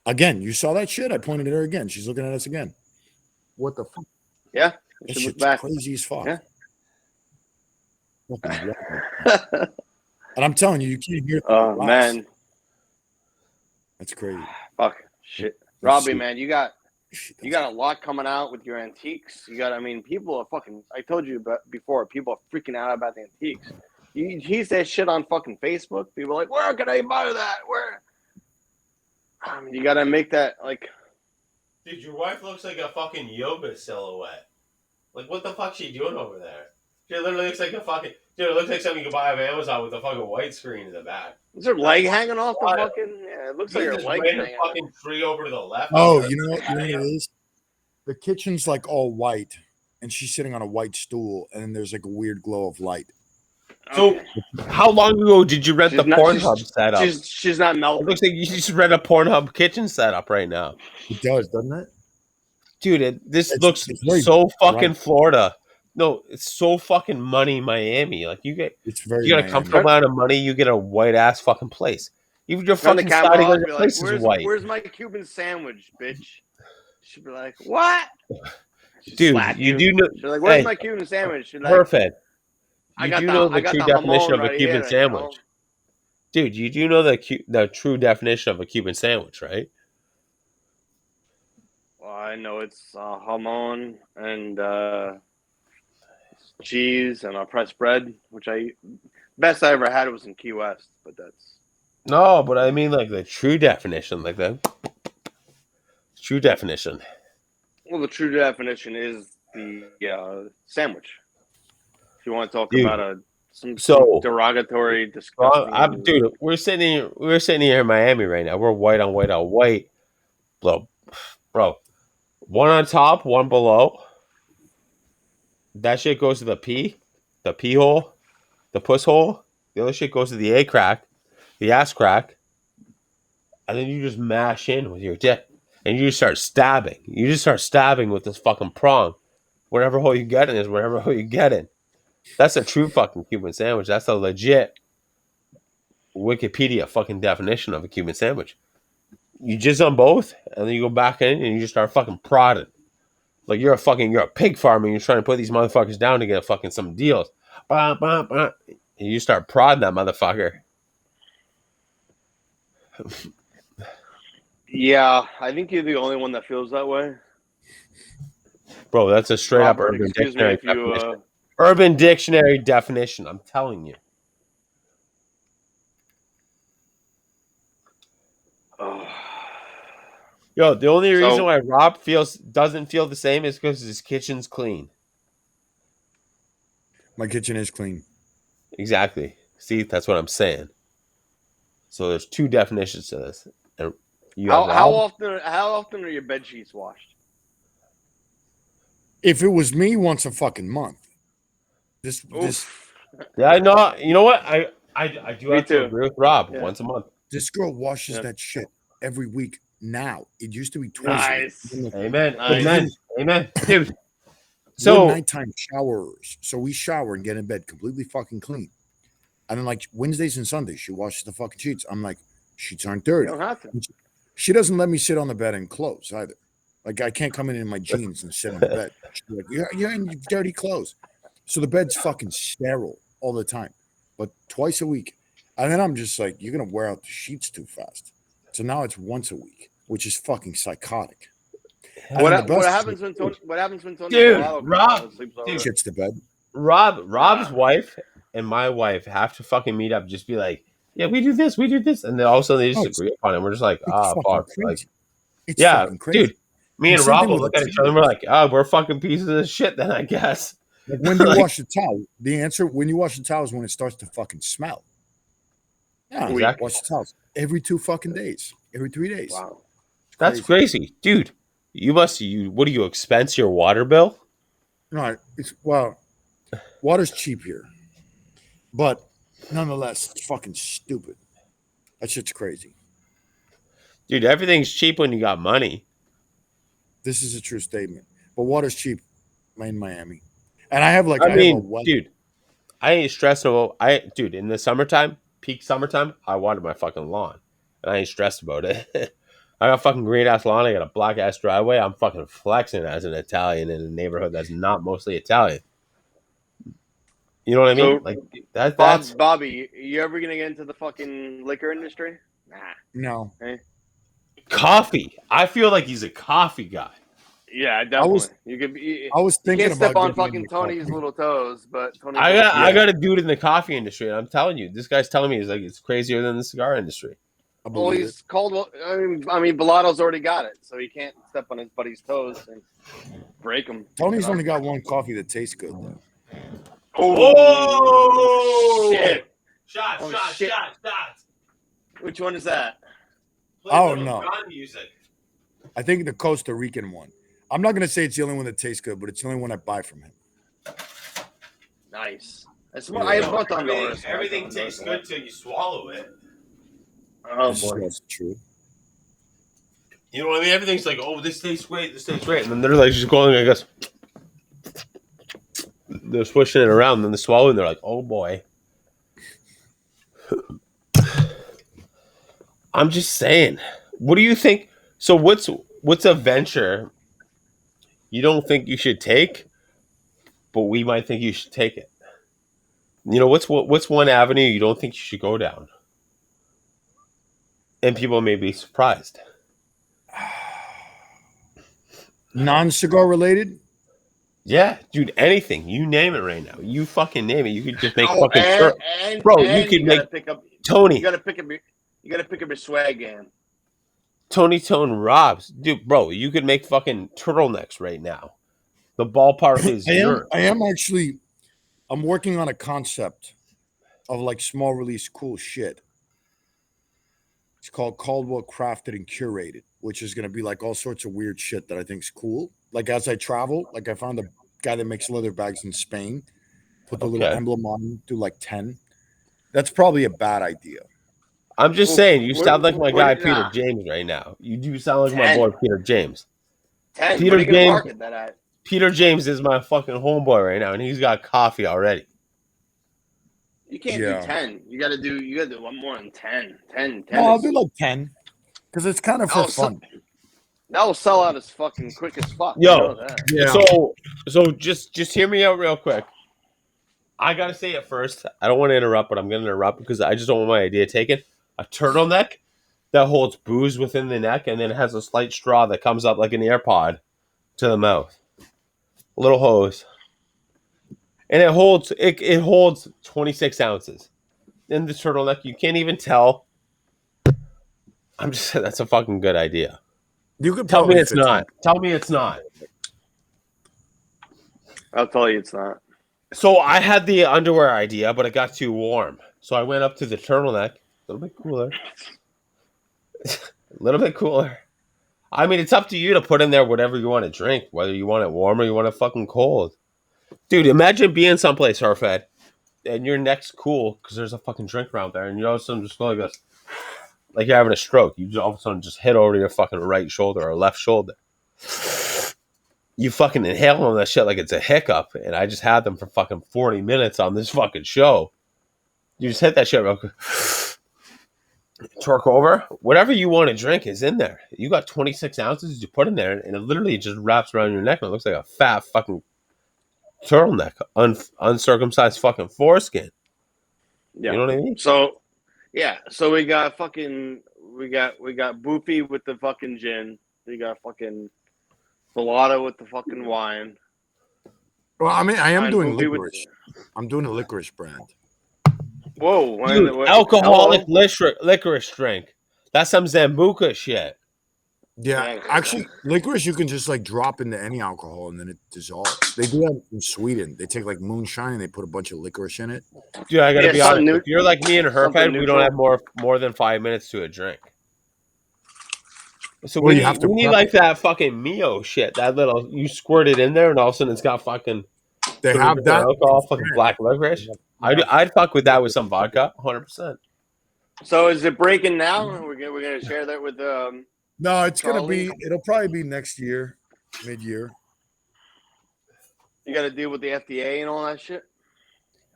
Again, you saw that shit? I pointed at her again. She's looking at us again. What the fuck? Yeah. That shit's crazy as fuck. Yeah. And I'm telling you, you can't hear. Oh, man. That's crazy. Fuck. Shit. Robbie, man, you got a lot coming out with your antiques. People are fucking, I told you before, people are freaking out about the antiques. He says shit on fucking Facebook. People are like, where can I buy that? Where? You gotta make that like. Dude, your wife looks like a fucking yoga silhouette. Like, what the fuck's she doing over there? She literally looks like a fucking. Dude, it looks like something you can buy off Amazon with a fucking white screen in the back. Is her leg hanging off the fucking? Yeah, it looks like her leg hanging. Fucking tree over to the left. Oh, you know what it is? The kitchen's like all white, and she's sitting on a white stool, and then there's like a weird glow of light. So, how long ago did you rent the Pornhub setup? She's not melting. It looks like you just rent a Pornhub kitchen setup right now. It does, doesn't it? Dude, this looks so fucking Florida. No, it's so fucking money Miami. Like you get a comfortable amount of money, you get a white ass fucking place. Even your fucking siding on your place is white. Where's my Cuban sandwich, bitch? She'd be like, what? Dude, you do know. She's like, where's my Cuban sandwich? She's like, perfect. You do know the true definition of a Cuban sandwich. Dude, you do know the true definition of a Cuban sandwich, right? Well, I know it's jamon and cheese and a pressed bread, which best I ever had was in Key West, but that's... No, but I mean like the true definition, like the true definition. Well, the true definition is the sandwich. If you want to talk about some derogatory, disgusting... dude, we're sitting here in Miami right now. We're white on white on white. Bro. One on top, one below. That shit goes to the pee hole, the puss hole. The other shit goes to the A crack, the ass crack. And then you just mash in with your dick. And you just start stabbing. You just start stabbing with this fucking prong. Whatever hole you get in is whatever hole you get in. That's a true fucking Cuban sandwich. That's a legit Wikipedia fucking definition of a Cuban sandwich. You jizz on both, and then you go back in and you just start fucking prodding. Like you're a pig farmer and you're trying to put these motherfuckers down to get fucking some deals. Bah, bah, bah. And you start prodding that motherfucker. Yeah, I think you're the only one that feels that way. Bro, that's a straight up Urban Dictionary definition. Urban Dictionary definition, I'm telling you. Yo, the only reason So why Rob doesn't feel the same is because his kitchen's clean. My kitchen is clean. Exactly. See, that's what I'm saying. So there's two definitions to this. And you have how Rob. often are your bed sheets washed? If it was me, once a fucking month. This Oof. Yeah, I know. You know what? I do Me have to too. agree with Rob. Yeah. Once a month. this girl washes Yeah. that shit every week now. It used to be twice a week. Nice. Amen. Nice. Amen. Amen. Dude. We're So nighttime showerers. So we shower and get in bed completely fucking clean. And then like Wednesdays and Sundays, she washes the fucking sheets. I'm like, sheets aren't You dirty. don't have to. She doesn't let me sit on the bed in clothes either. Like I can't come in my jeans and sit on the bed. She's like, you're in your dirty clothes. So the bed's fucking sterile all the time, but twice a week. And then I'm just like, you're gonna wear out the sheets too fast. So now it's once a week, which is fucking psychotic. And What, then the what best happens when Tony? What happens when Tony? Dude, Collado comes Rob, and sleeps shit over? shits the bed. Rob's wife and my wife have to fucking meet up. Just be like, yeah, we do this, and then all of a sudden they just Oh, agree upon it. We're just like, It's ah, fucking fuck. crazy. Like, It's yeah, fucking crazy. dude. Me And and same Rob thing will with look the at each other and we're like, oh, we're fucking pieces of shit then, I guess. Like when you Like- wash the towel, the answer when you wash the towel is when it starts to fucking smell. Yeah, Exactly. wash the towels every 2 fucking days, every 3 days. Wow. That's crazy. Dude. What do you expense your water bill? No, well, water's cheap here, but nonetheless, it's fucking stupid. That shit's crazy. Dude, everything's cheap when you got money. This is a true statement. But water's cheap in Miami, and I have I have a mean, well. dude, I ain't stressed about dude, in the summertime, peak summertime, I water my fucking lawn. And I ain't stressed about it. I got fucking green ass lawn, I got a black ass driveway. I'm fucking flexing as an Italian in a neighborhood that's not mostly Italian. You know what I mean? So, Like that's Bobby, you ever gonna get into the fucking liquor industry? Nah. No, coffee. I feel like he's a coffee guy. Yeah, definitely. was- you could be. I was You thinking can't step about on getting fucking into Tony's coffee. little toes, but Tony's I Yeah. got a dude in the coffee industry, and I'm telling you, this guy's telling me it's crazier than the cigar industry. I Well, believe it. he's Caldwell. I mean, Bellato's already got it, so he can't step on his buddy's toes and break them. Tony's only got one coffee that tastes good though. Oh shit! Shots, Oh, shots, shit. shots, shots. Which one is that? Play Oh, little no. gun music. I think the Costa Rican one. I'm not gonna say it's the only one that tastes good, but it's the only one I buy from him. Nice. That's Yeah. I brought on Norris. Everything tastes good till you swallow it. Oh This is boy. also true. You know what I mean? Everything's like, oh, this tastes great, and then they're like just going, I guess. They're swishing it around, and then they swallow, and they're like, oh boy. I'm just saying. What do you think? So what's a venture you don't think you should take, but we might think you should take it? You know, what's one avenue you don't think you should go down? And people may be surprised. Non-cigar related. Yeah, dude, anything. You name it right now. You fucking name it. You could just make Oh, fucking and, Bro, and you could gotta make pick up. Tony. You gotta pick up. You gotta pick up your swag game. Tony Tone Robs. Dude, bro, you could make fucking turtlenecks right now. The ballpark is yours. I am actually. I'm working on a concept of like small release cool shit. It's called Caldwell Crafted and Curated, which is going to be like all sorts of weird shit that I think is cool. Like as I travel, like I found a guy that makes leather bags in Spain, put the little Okay. emblem on, do like 10. That's probably a bad idea. I'm just Well, saying, you what- sound like my what- guy nah. Peter James right now. You do sound like my 10. boy Peter James. 10. Peter What are you gonna James- market that at? Peter James is my fucking homeboy right now, and he's got coffee already. You can't Yeah. do 10. You gotta do one more than 10. 10. 10 No, I'll is- do like 10 because it's kind of for Oh, so- fun. that will sell out as fucking quick as fuck. Yo. You know that. Yeah. So just hear me out real quick. I gotta say it first. I don't want to interrupt, but I'm gonna interrupt because I just don't want my idea taken. A turtleneck that holds booze within the neck and then has a slight straw that comes up like an AirPod to the mouth. A little hose. And it holds 26 ounces. In the turtleneck, you can't even tell. I'm just saying that's a fucking good idea. You could Tell me probably it's fit some. not. Tell me it's not. I'll tell you it's not. So I had the underwear idea, but it got too warm. So I went up to the turtleneck. A little bit cooler. A little bit cooler. I mean, it's up to you to put in there whatever you want to drink, whether you want it warm or you want it fucking cold. Dude, imagine being someplace, Harfed, and your neck's cool because there's a fucking drink around there, and you all of a sudden just go like this, like you're having a stroke. You just all of a sudden just hit over your fucking right shoulder or left shoulder. You fucking inhale on that shit like it's a hiccup, and I just had them for fucking 40 minutes on this fucking show. You just hit that shit real quick. Torque over. Whatever you want to drink is in there. You got 26 ounces you put in there, and it literally just wraps around your neck, and it looks like a fat fucking turtleneck, uncircumcised fucking foreskin. Yeah. You know what I mean? So, yeah. So we got Boopy with the fucking gin. We got fucking Filata with the fucking wine. Well, I mean, I am And doing Boopy licorice. I'm doing a licorice brand. Whoa. Dude, alcoholic licorice drink. That's some Zambuca shit. Yeah, actually, licorice you can just like drop into any alcohol and then it dissolves. They do that in Sweden. They take like moonshine and they put a bunch of licorice in it. Dude, I gotta be honest. If you're like me and something Herfed, we don't have more than 5 minutes to a drink. So Well, we you have to need prep like it. that fucking Mio shit. That little you squirt it in there and all of a sudden it's got fucking They have that alcohol, fucking black licorice. I'd fuck with that with some vodka, 100%. So is it breaking now? We're gonna share that with No, it's Charlie? gonna be. It'll probably be next year, mid-year. You got to deal with the FDA and all that shit.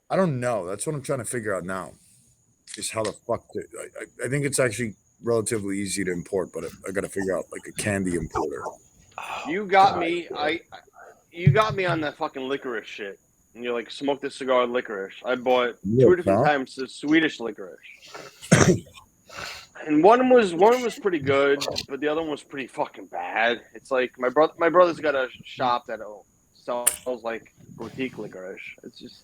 I don't know. That's what I'm trying to figure out now. Is how the fuck? I think it's actually relatively easy to import, but I got to figure out like a candy importer. You got me. You got me on that fucking licorice shit. And you're like, smoke this cigar with licorice. I bought two different times the Swedish licorice. And one was pretty good, but the other one was pretty fucking bad. It's like my brother's got a shop that sells like boutique licorice. It's just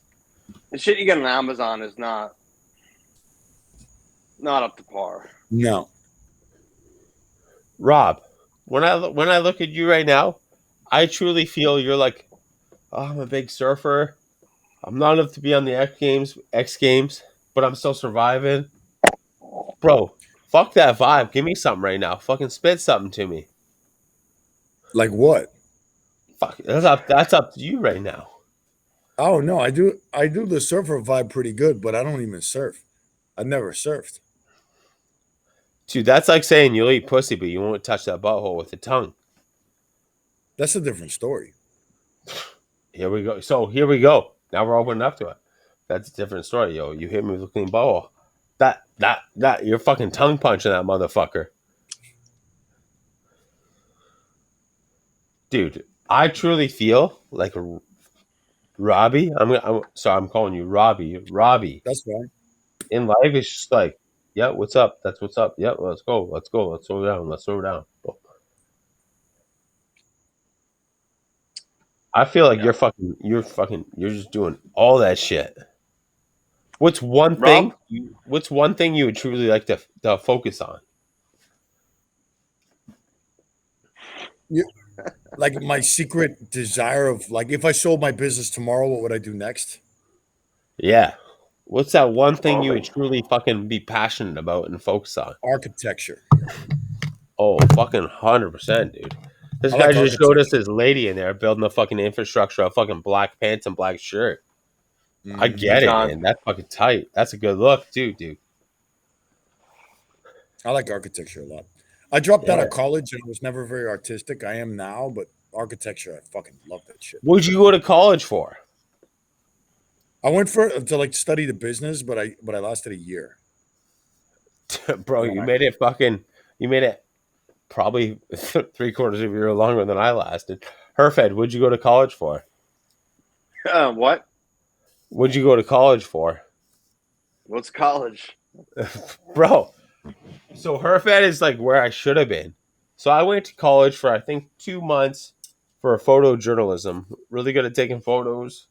the shit you get on Amazon is not up to par. No. Rob, when I look at you right now, I truly feel you're like, oh, I'm a big surfer. I'm not enough to be on the X Games, but I'm still surviving. Bro, fuck that vibe. Give me something right now. Fucking spit something to me. Like what? Fuck, that's up to you right now. Oh no, I do the surfer vibe pretty good, but I don't even surf. I've never surfed. Dude, that's like saying you'll eat pussy, but you won't touch that butthole with the tongue. That's a different story. Here we go. So here we go. Now we're opening up to it. That's a different story, yo. You hit me with a clean butthole. That you're fucking tongue punching that motherfucker. Dude, I truly feel like Robbie. I'm calling you Robbie. Robbie. That's fine. In life, it's just like, yeah, what's up? That's what's up. Yeah, let's go. Let's slow down. Let's slow down. I feel like you're just doing all that shit. What's one thing you would truly like to focus on? Like my secret desire of like, if I sold my business tomorrow, what would I do next? Yeah. What's that one thing you would truly fucking be passionate about and focus on? Architecture. Oh, fucking 100%, dude. This I guy like just showed us his lady in there building the fucking infrastructure of fucking black pants and black shirt. I get it, man. That's fucking tight. That's a good look, too, dude. I like architecture a lot. I dropped out of college and I was never very artistic. I am now, but architecture, I fucking love that shit. What'd you go to college for? I went to like study the business, but I lasted a year. Bro, you made it probably 3/4 of a year longer than I lasted. Herfed, what'd you go to college for? What? What'd you go to college for? What's college? Bro, so Herfed is like where I should have been. So I went to college for I think 2 months for photojournalism. Really good at taking photos.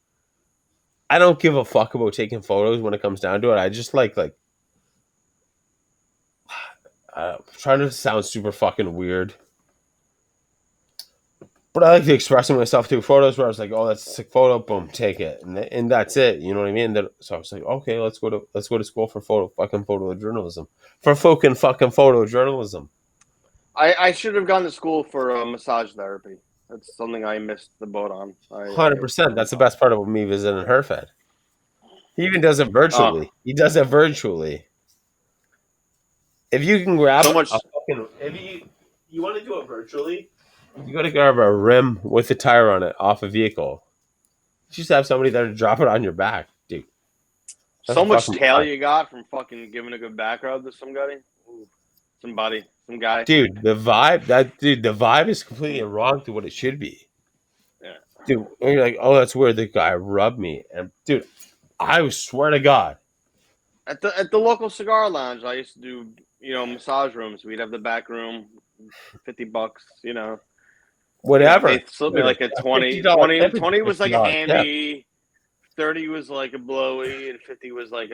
I don't give a fuck about taking photos when it comes down to it. I just like I'm trying to sound super fucking weird. But I like to express myself through photos where I was like, oh, that's a sick photo, boom, take it, and that's it. You know what I mean? So I was like, okay, let's go to school for photojournalism, for fucking photojournalism. I should have gone to school for massage therapy. That's something I missed the boat on. 100%. That's the best part of me visiting Herfed. He even does it virtually. Oh, He does it virtually. If you can grab so much. if you want to do it virtually, you got to grab a rim with a tire on it off a vehicle. You just have somebody there to drop it on your back, dude. That's So a much fucking tail massage. you got from fucking giving a good back rub to somebody. Ooh, some guy. Dude, the vibe is completely wrong to what it should be. Yeah. Dude, and you're like, oh, that's where the guy rubbed me. And dude, I swear to God. At the local cigar lounge, I used to do massage rooms. We'd have the back room, $50. Whatever. They slipped me Dude, like a a 20. $50 20, tip is 20 a was like a $50 tip. handy. 30 was like a blowy, and 50 was like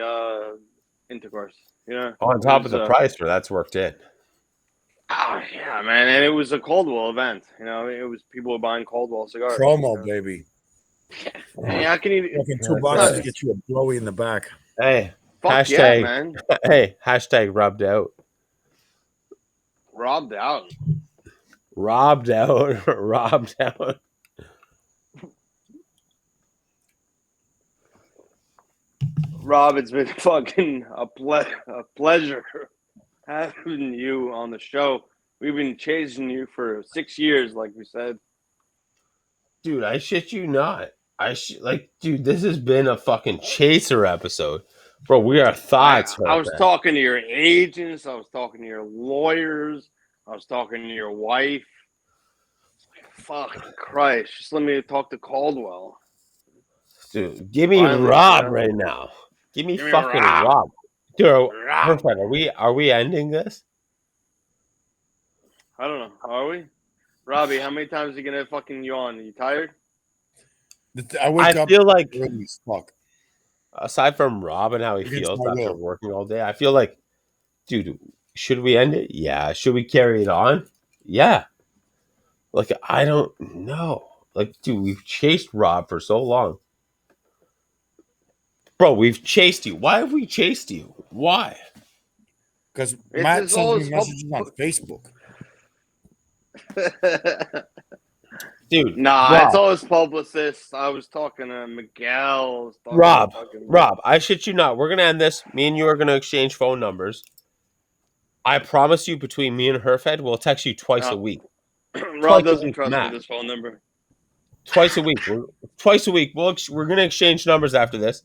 intercourse. On It top of was the price where that's worked in. yeah, man, and it was a Caldwell event. It was people were buying Caldwell cigars. Promo, baby. Hey, how can you? Fucking That's $2 to right. get you a blowy in the back. Hey, Fuck yeah, hashtag, man. hey, hashtag rubbed out. Robbed out. Robbed out. Robbed out. Rob, it's been fucking a pleasure having you on the show. We've been chasing you for 6 years, like we said. Dude, I shit you not. Dude, this has been a fucking chaser episode. Bro, we are thoughts, I right was there. talking to your agents. I was talking to your lawyers. I was talking to your wife. Fuck Christ! Just let me talk to Caldwell. Dude, give me Finally, Rob right now. Give me Give me fucking Rob. Rob. Dude, Rob. perfect. Are we ending this? I don't know. Are we? Robbie, how many times are you gonna fucking yawn? Are you tired? I I wake up feel like early as fuck. aside from Rob and how he Against feels my after will. working all day, I feel like, dude, should we end it? Yeah. Should we carry it on? Yeah. Like, I don't know. Like, dude, we've chased Rob for so long. Bro, we've chased you. Why have we chased you? Why? Because Matt It's sends all me messages on Facebook. Dude, Nah, it's Rob, all his publicists. I was talking to Miguel. I was talking to Rob, fucking. Rob, I shit you not. We're going to end this. Me and you are going to exchange phone numbers. I promise you, between me and Herfed, we'll text you twice a week. Rob Twice a doesn't week, trust me with Matt. this phone number. Twice a week. Twice a week. We're going to exchange numbers after this.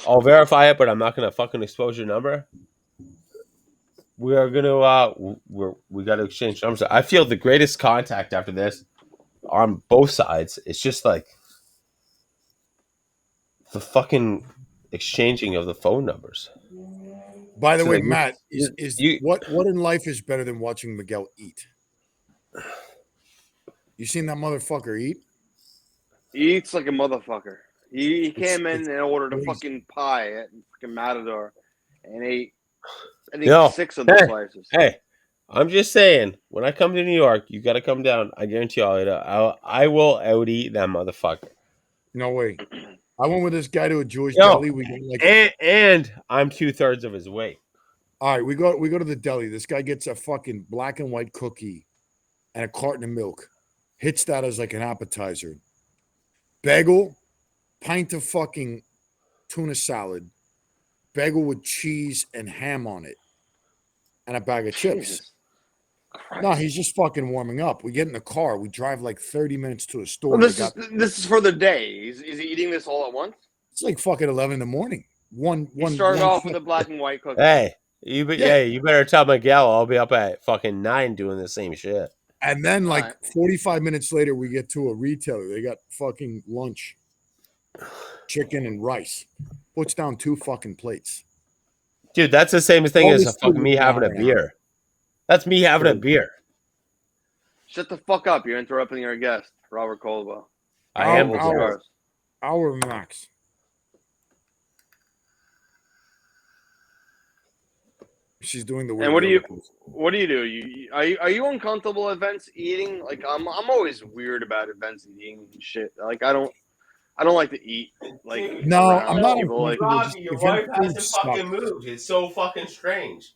I'll verify it, but I'm not going to fucking expose your number. We are going to, we got to exchange numbers. I feel the greatest contact after this on both sides. It's just like the fucking exchanging of the phone numbers. By the So way, like Matt, is you what in life is better than watching Miguel eat? You seen that motherfucker eat? He eats like a motherfucker. He It's came in and ordered a crazy. fucking pie at fucking Matador and ate, I think, no, 6 of the slices. hey, I'm just saying, when I come to New York, you got to come down. I guarantee I will out eat that motherfucker. No way. I went with this guy to a Jewish Yo, deli. We got like, and I'm 2/3 of his weight. all right, we go to the deli. This guy gets a fucking black and white cookie and a carton of milk. Hits that as like an appetizer. Bagel, pint of fucking tuna salad, bagel with cheese and ham on it, and a bag of chips. Jesus Christ. No, he's just fucking warming up. We get in the car. We drive like 30 minutes to a store. Well, They this got is for the day. Is he eating this all at once? it's like fucking 11 in the morning. He started off with shift. a black and white cookie. Hey, Yeah. you better tell Miguel I'll be up at fucking 9 doing the same shit. And then like All right. 45 minutes later, we get to a retailer. They got fucking lunch, chicken and rice. Puts down 2 fucking plates. Dude, that's the same thing All as this fucking food me was having a down beer. That's me having a Crazy. beer. Shut the fuck up. You're interrupting our guest, Robert Caldwell. I am the Ow, guest. Hour max. She's doing the And weird yoga pose. what do? Are you uncomfortable at events eating? Like I'm always weird about events eating and shit. Like I don't like to eat like No, around I'm not people. Like uncomfortable. Just Robbie, your event wife food hasn't fucking sucks. moved. It's so fucking strange.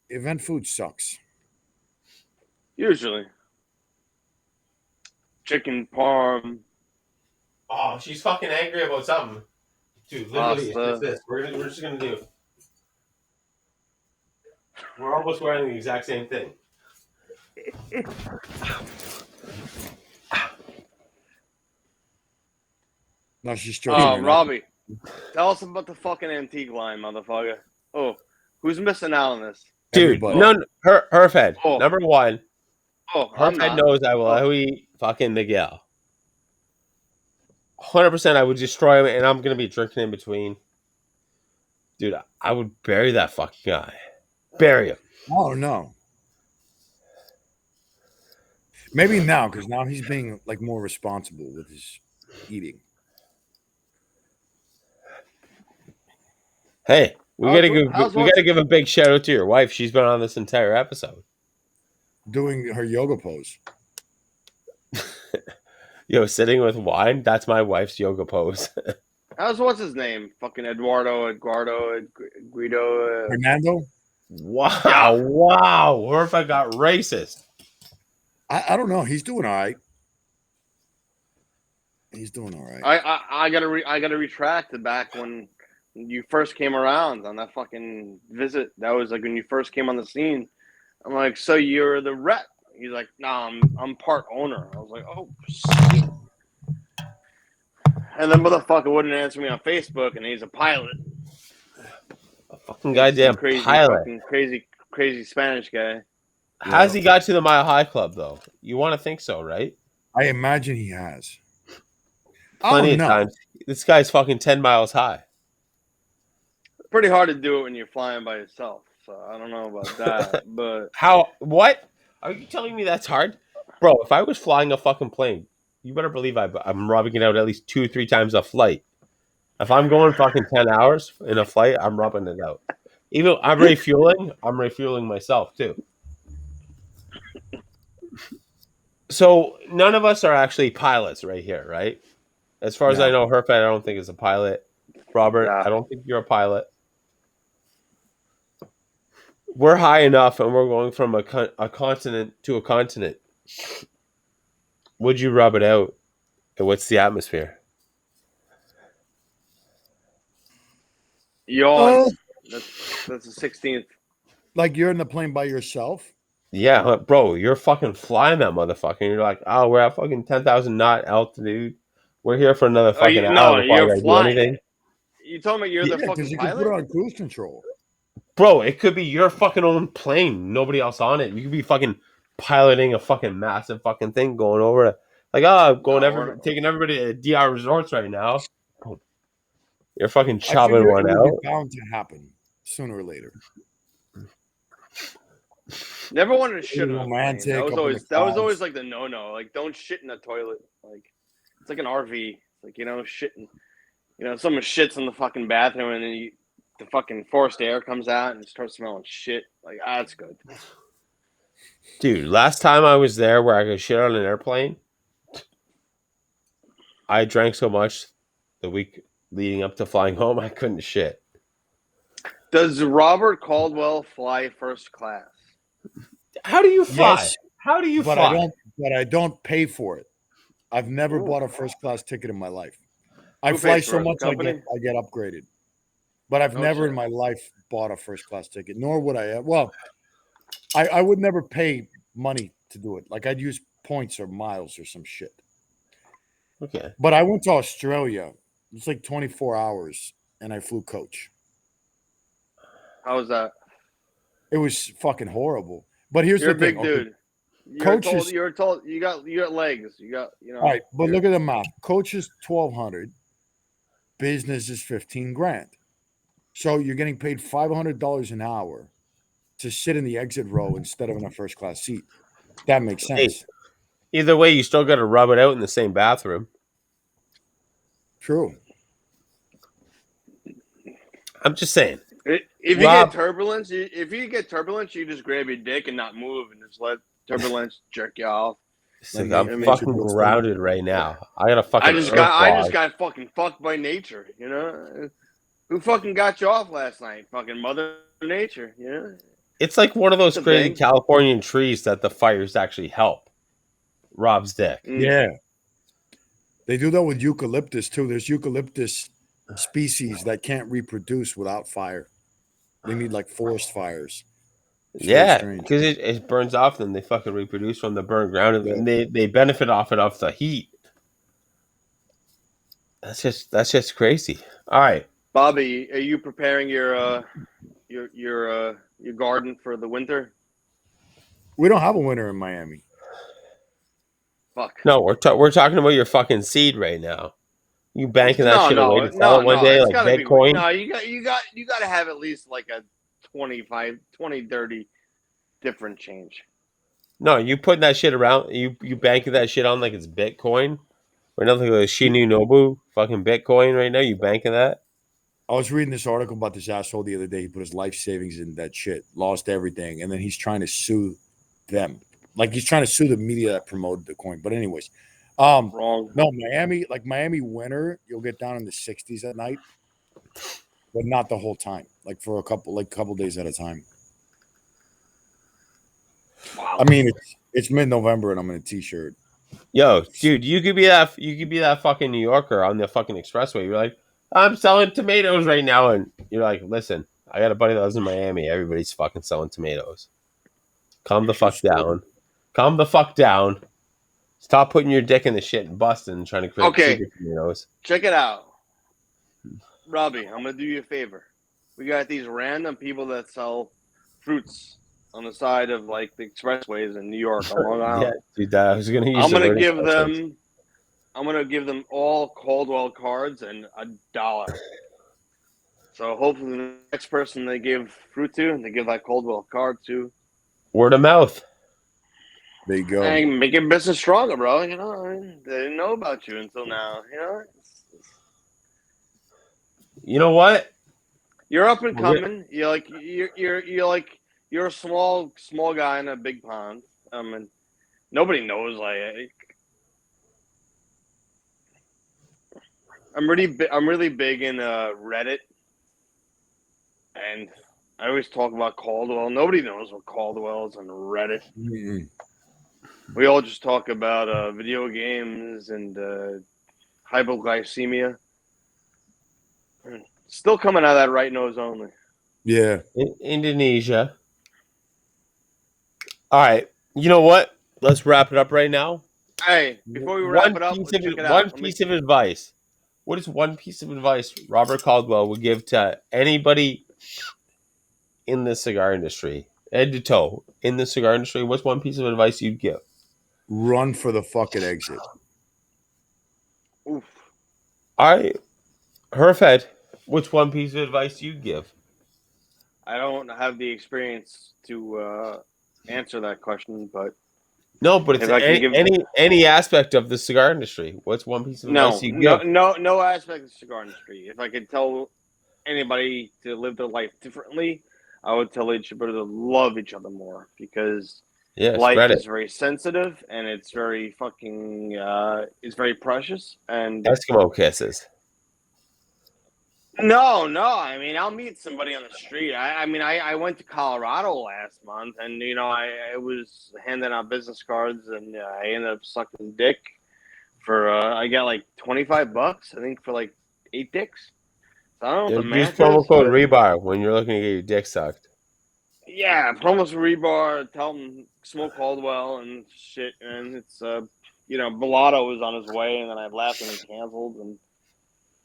Event food sucks. usually chicken parm, Oh, she's fucking angry about something. Dude, literally, it's pasta. this. We're just gonna do. We're almost wearing the exact same thing. No, she's stroking Oh, her nose. Robbie, tell us about the fucking antique line, motherfucker. Oh, who's missing out on this? Dude, Everybody. no, her Fed. Oh. Number one, Oh, her I'm Fed not. knows I will eat fucking Miguel. 100%, I would destroy him, and I'm gonna be drinking in between. Dude, I would bury that fucking guy. Bury him. Oh no. Maybe now, because now he's being like more responsible with his eating. Hey, we gotta give a big shout out to your wife. She's been on this entire episode. Doing her yoga pose. Yo, sitting with wine, that's my wife's yoga pose. What's his name? Fucking Guido. Fernando? Wow, Yeah. wow. Or if I got racist. I don't know. He's doing all right. He's doing all right. I gotta retract it back when you first came around on that fucking visit. That was like when you first came on the scene. I'm like, so you're the rep? He's like, nah, I'm part owner. I was like, oh shit. And then motherfucker wouldn't answer me on Facebook, and he's a pilot. A fucking goddamn pilot. Fucking crazy Spanish guy. How's he got to the Mile High Club though? You want to think so, right? I imagine he has. Plenty of times. This guy's fucking 10 miles high. Pretty hard to do it when you're flying by yourself. So I don't know about that. But what? Are you telling me that's hard? Bro, if I was flying a fucking plane, you better believe I'm rubbing it out at least 2 or 3 times a flight. If I'm going fucking 10 hours in a flight, I'm rubbing it out. Even I'm refueling myself too. So none of us are actually pilots right here, right? As far as I know, Herfed, I don't think is a pilot. Robert, I don't think you're a pilot. We're high enough, and we're going from a continent to a continent. Would you rub it out? And what's the atmosphere? yawn. That's the 16th. Like you're in the plane by yourself? Yeah, bro, you're fucking flying that motherfucker. And you're like, oh, we're at fucking 10,000 knot altitude. We're here for another fucking hour before I gotta do anything. You told me you're the fucking you pilot? can put it on cruise control. Bro, it could be your fucking own plane. Nobody else on it. You could be fucking piloting a fucking massive fucking thing going over. Taking everybody to DR Resorts right now. You're fucking chopping one out. It's bound to happen sooner or later. Never wanted to shit on a plane. That was always like the no. Like, don't shit in a toilet. Like, it's like an RV. Like, shitting. Someone shits in the fucking bathroom, and then the fucking forced air comes out and starts smelling shit. Like, that's good. Dude, last time I was there where I could shit on an airplane, I drank so much the week leading up to flying home, I couldn't shit. Does Robert Caldwell fly first class? How do you fly? Yes, How do you fly? I don't pay for it. I've never bought a first class ticket in my life. I fly so much I get upgraded. But I've never in my life bought a first class ticket, nor would I. Well, I would never pay money to do it. Like I'd use points or miles or some shit. Okay. But I went to Australia. It's like 24 hours and I flew coach. How was that? It was fucking horrible. But here's You're the thing. You're a big dude. You're told you got legs. All right, but look at the math. Coach is 1,200. Business is 15 grand. So you're getting paid $500 an hour to sit in the exit row instead of in a first class seat. That makes sense. Hey, either way, you still got to rub it out in the same bathroom. True. I'm just saying. If you Rob, get turbulence, you just grab your dick and not move and just let turbulence jerk you off. it's Let like me I'm let fucking your stone. grounded right now. I got a I fucking just earth got log. fucking fucked by nature, you know? Who fucking got you off last night? Fucking Mother Nature, you know? It's like one of those It's a crazy thing. Californian trees that the fires actually help. Rob's dick. Mm. Yeah, they do that with eucalyptus too. There's eucalyptus species that can't reproduce without fire. They need like forest fires. It's very Yeah, strange. because it burns off and they fucking reproduce from the burned ground Yeah. and they benefit off it off the heat. That's just crazy. All right. Bobby, are you preparing your garden for the winter? We don't have a winter in Miami. Fuck. No, we're talking about your fucking seed right now. You banking that shit away to sell it one day It's like gotta be. Bitcoin? No, you gotta have at least like a 25, 20, 30 different change. No, you putting that shit around. You banking that shit on like it's Bitcoin or nothing like Shinu Nobu fucking Bitcoin right now. You banking that? I was reading this article about this asshole the other day. He put his life savings in that shit, lost everything, and then he's trying to sue them. Like he's trying to sue the media that promoted the coin. But anyways, Wrong. no, Miami winter, you'll get down in the 60s at night, but not the whole time. Like for a couple days at a time. Wow. I mean, it's mid-November and I'm in a t-shirt. Yo, dude, you could be that fucking New Yorker on the fucking expressway. You're like, I'm selling tomatoes right now, and you're like, listen, I got a buddy that lives in Miami. Everybody's fucking selling tomatoes. Calm the True fuck story. down. Calm the fuck down. Stop putting your dick in the shit and busting and trying to create Okay. super tomatoes. Check it out, Robbie. I'm gonna do you a favor. We got these random people that sell fruits on the side of like the expressways in New York on Long Yeah, Island. dude, I was gonna use the word expressways. I'm gonna give them all Caldwell cards and $1. So hopefully the next person they give fruit to, they give that Caldwell card to, Word of mouth. There you go. and make your business stronger, bro. You know, I mean, they didn't know about you until now. You know, You know what? you're up and We're coming. You're a small guy in a big pond. I mean, nobody knows. I'm really big in Reddit, and I always talk about Caldwell. Nobody knows what Caldwell is on Reddit. Mm-mm. We all just talk about video games and hypoglycemia. Still coming out of that right nose only. Yeah. in Indonesia. All right. You know what? Let's wrap it up right now. Hey, before we wrap One it up, piece let's of check it one out. piece of advice. What is one piece of advice Robert Caldwell would give to anybody in the cigar industry, head to toe in the cigar industry? What's one piece of advice you'd give? Run for the fucking exit. Oof. All right, Herfed, what's one piece of advice you'd give? I don't have the experience to answer that question, but No, but it's if I can give any aspect of the cigar industry. What's one piece of advice you give? no aspect of the cigar industry. If I could tell anybody to live their life differently, I would tell each other to love each other more because Yeah, life spread it. is very sensitive and it's very fucking it's very precious. And Eskimo kisses. no, I mean I'll meet somebody on the street. I went to Colorado last month, and you know I was handing out business cards, and I ended up sucking dick for I got like $25, I think, for like 8 dicks. So I don't know what the Use math promo is, code but Rebar when you're looking to get your dick sucked. yeah, promos Rebar, tell them smoke Caldwell and shit, and it's Bellotto was on his way, and then I left and he canceled, and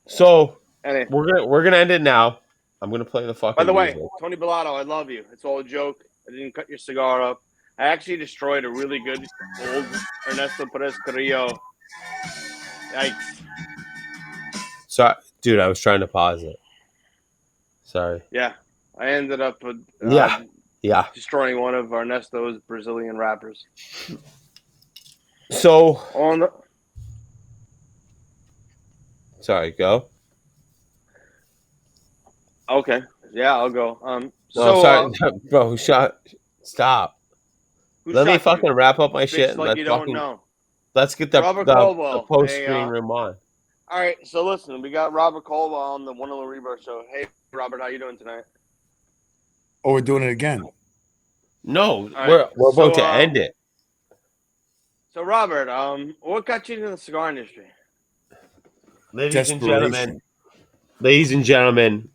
So anyway. we're gonna end it now. I'm gonna play the By fucking the way, music. Tony Bellotto, I love you. It's all a joke. I didn't cut your cigar up. I actually destroyed a really good old Ernesto Perez Carrillo. Yikes. So, dude, I was trying to pause it. Sorry. Yeah. I ended up Yeah. destroying one of Ernesto's Brazilian rappers. So, On the sorry. Go. Okay. Yeah, I'll go. No, So, sorry, bro. Stop. who Let me shot you? fucking wrap up my shit Bitch, and like you don't know. let's get Robert the Caldwell. post Hey, screen room on. all right. So listen, we got Robert Caldwell on the One Little Rebar show. Hey, Robert, how you doing tonight? Oh, we're doing it again. No, All right. we're about to end it. So Robert, what got you into the cigar industry? Ladies and gentlemen,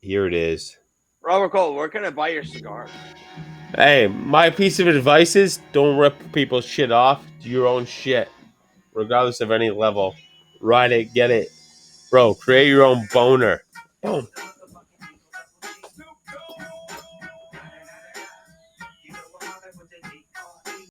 here it is. Robert Caldwell, where can I buy your cigars? Hey, my piece of advice is don't rip people's shit off. Do your own shit, regardless of any level. Ride it, get it. Bro, create your own boner. Boom.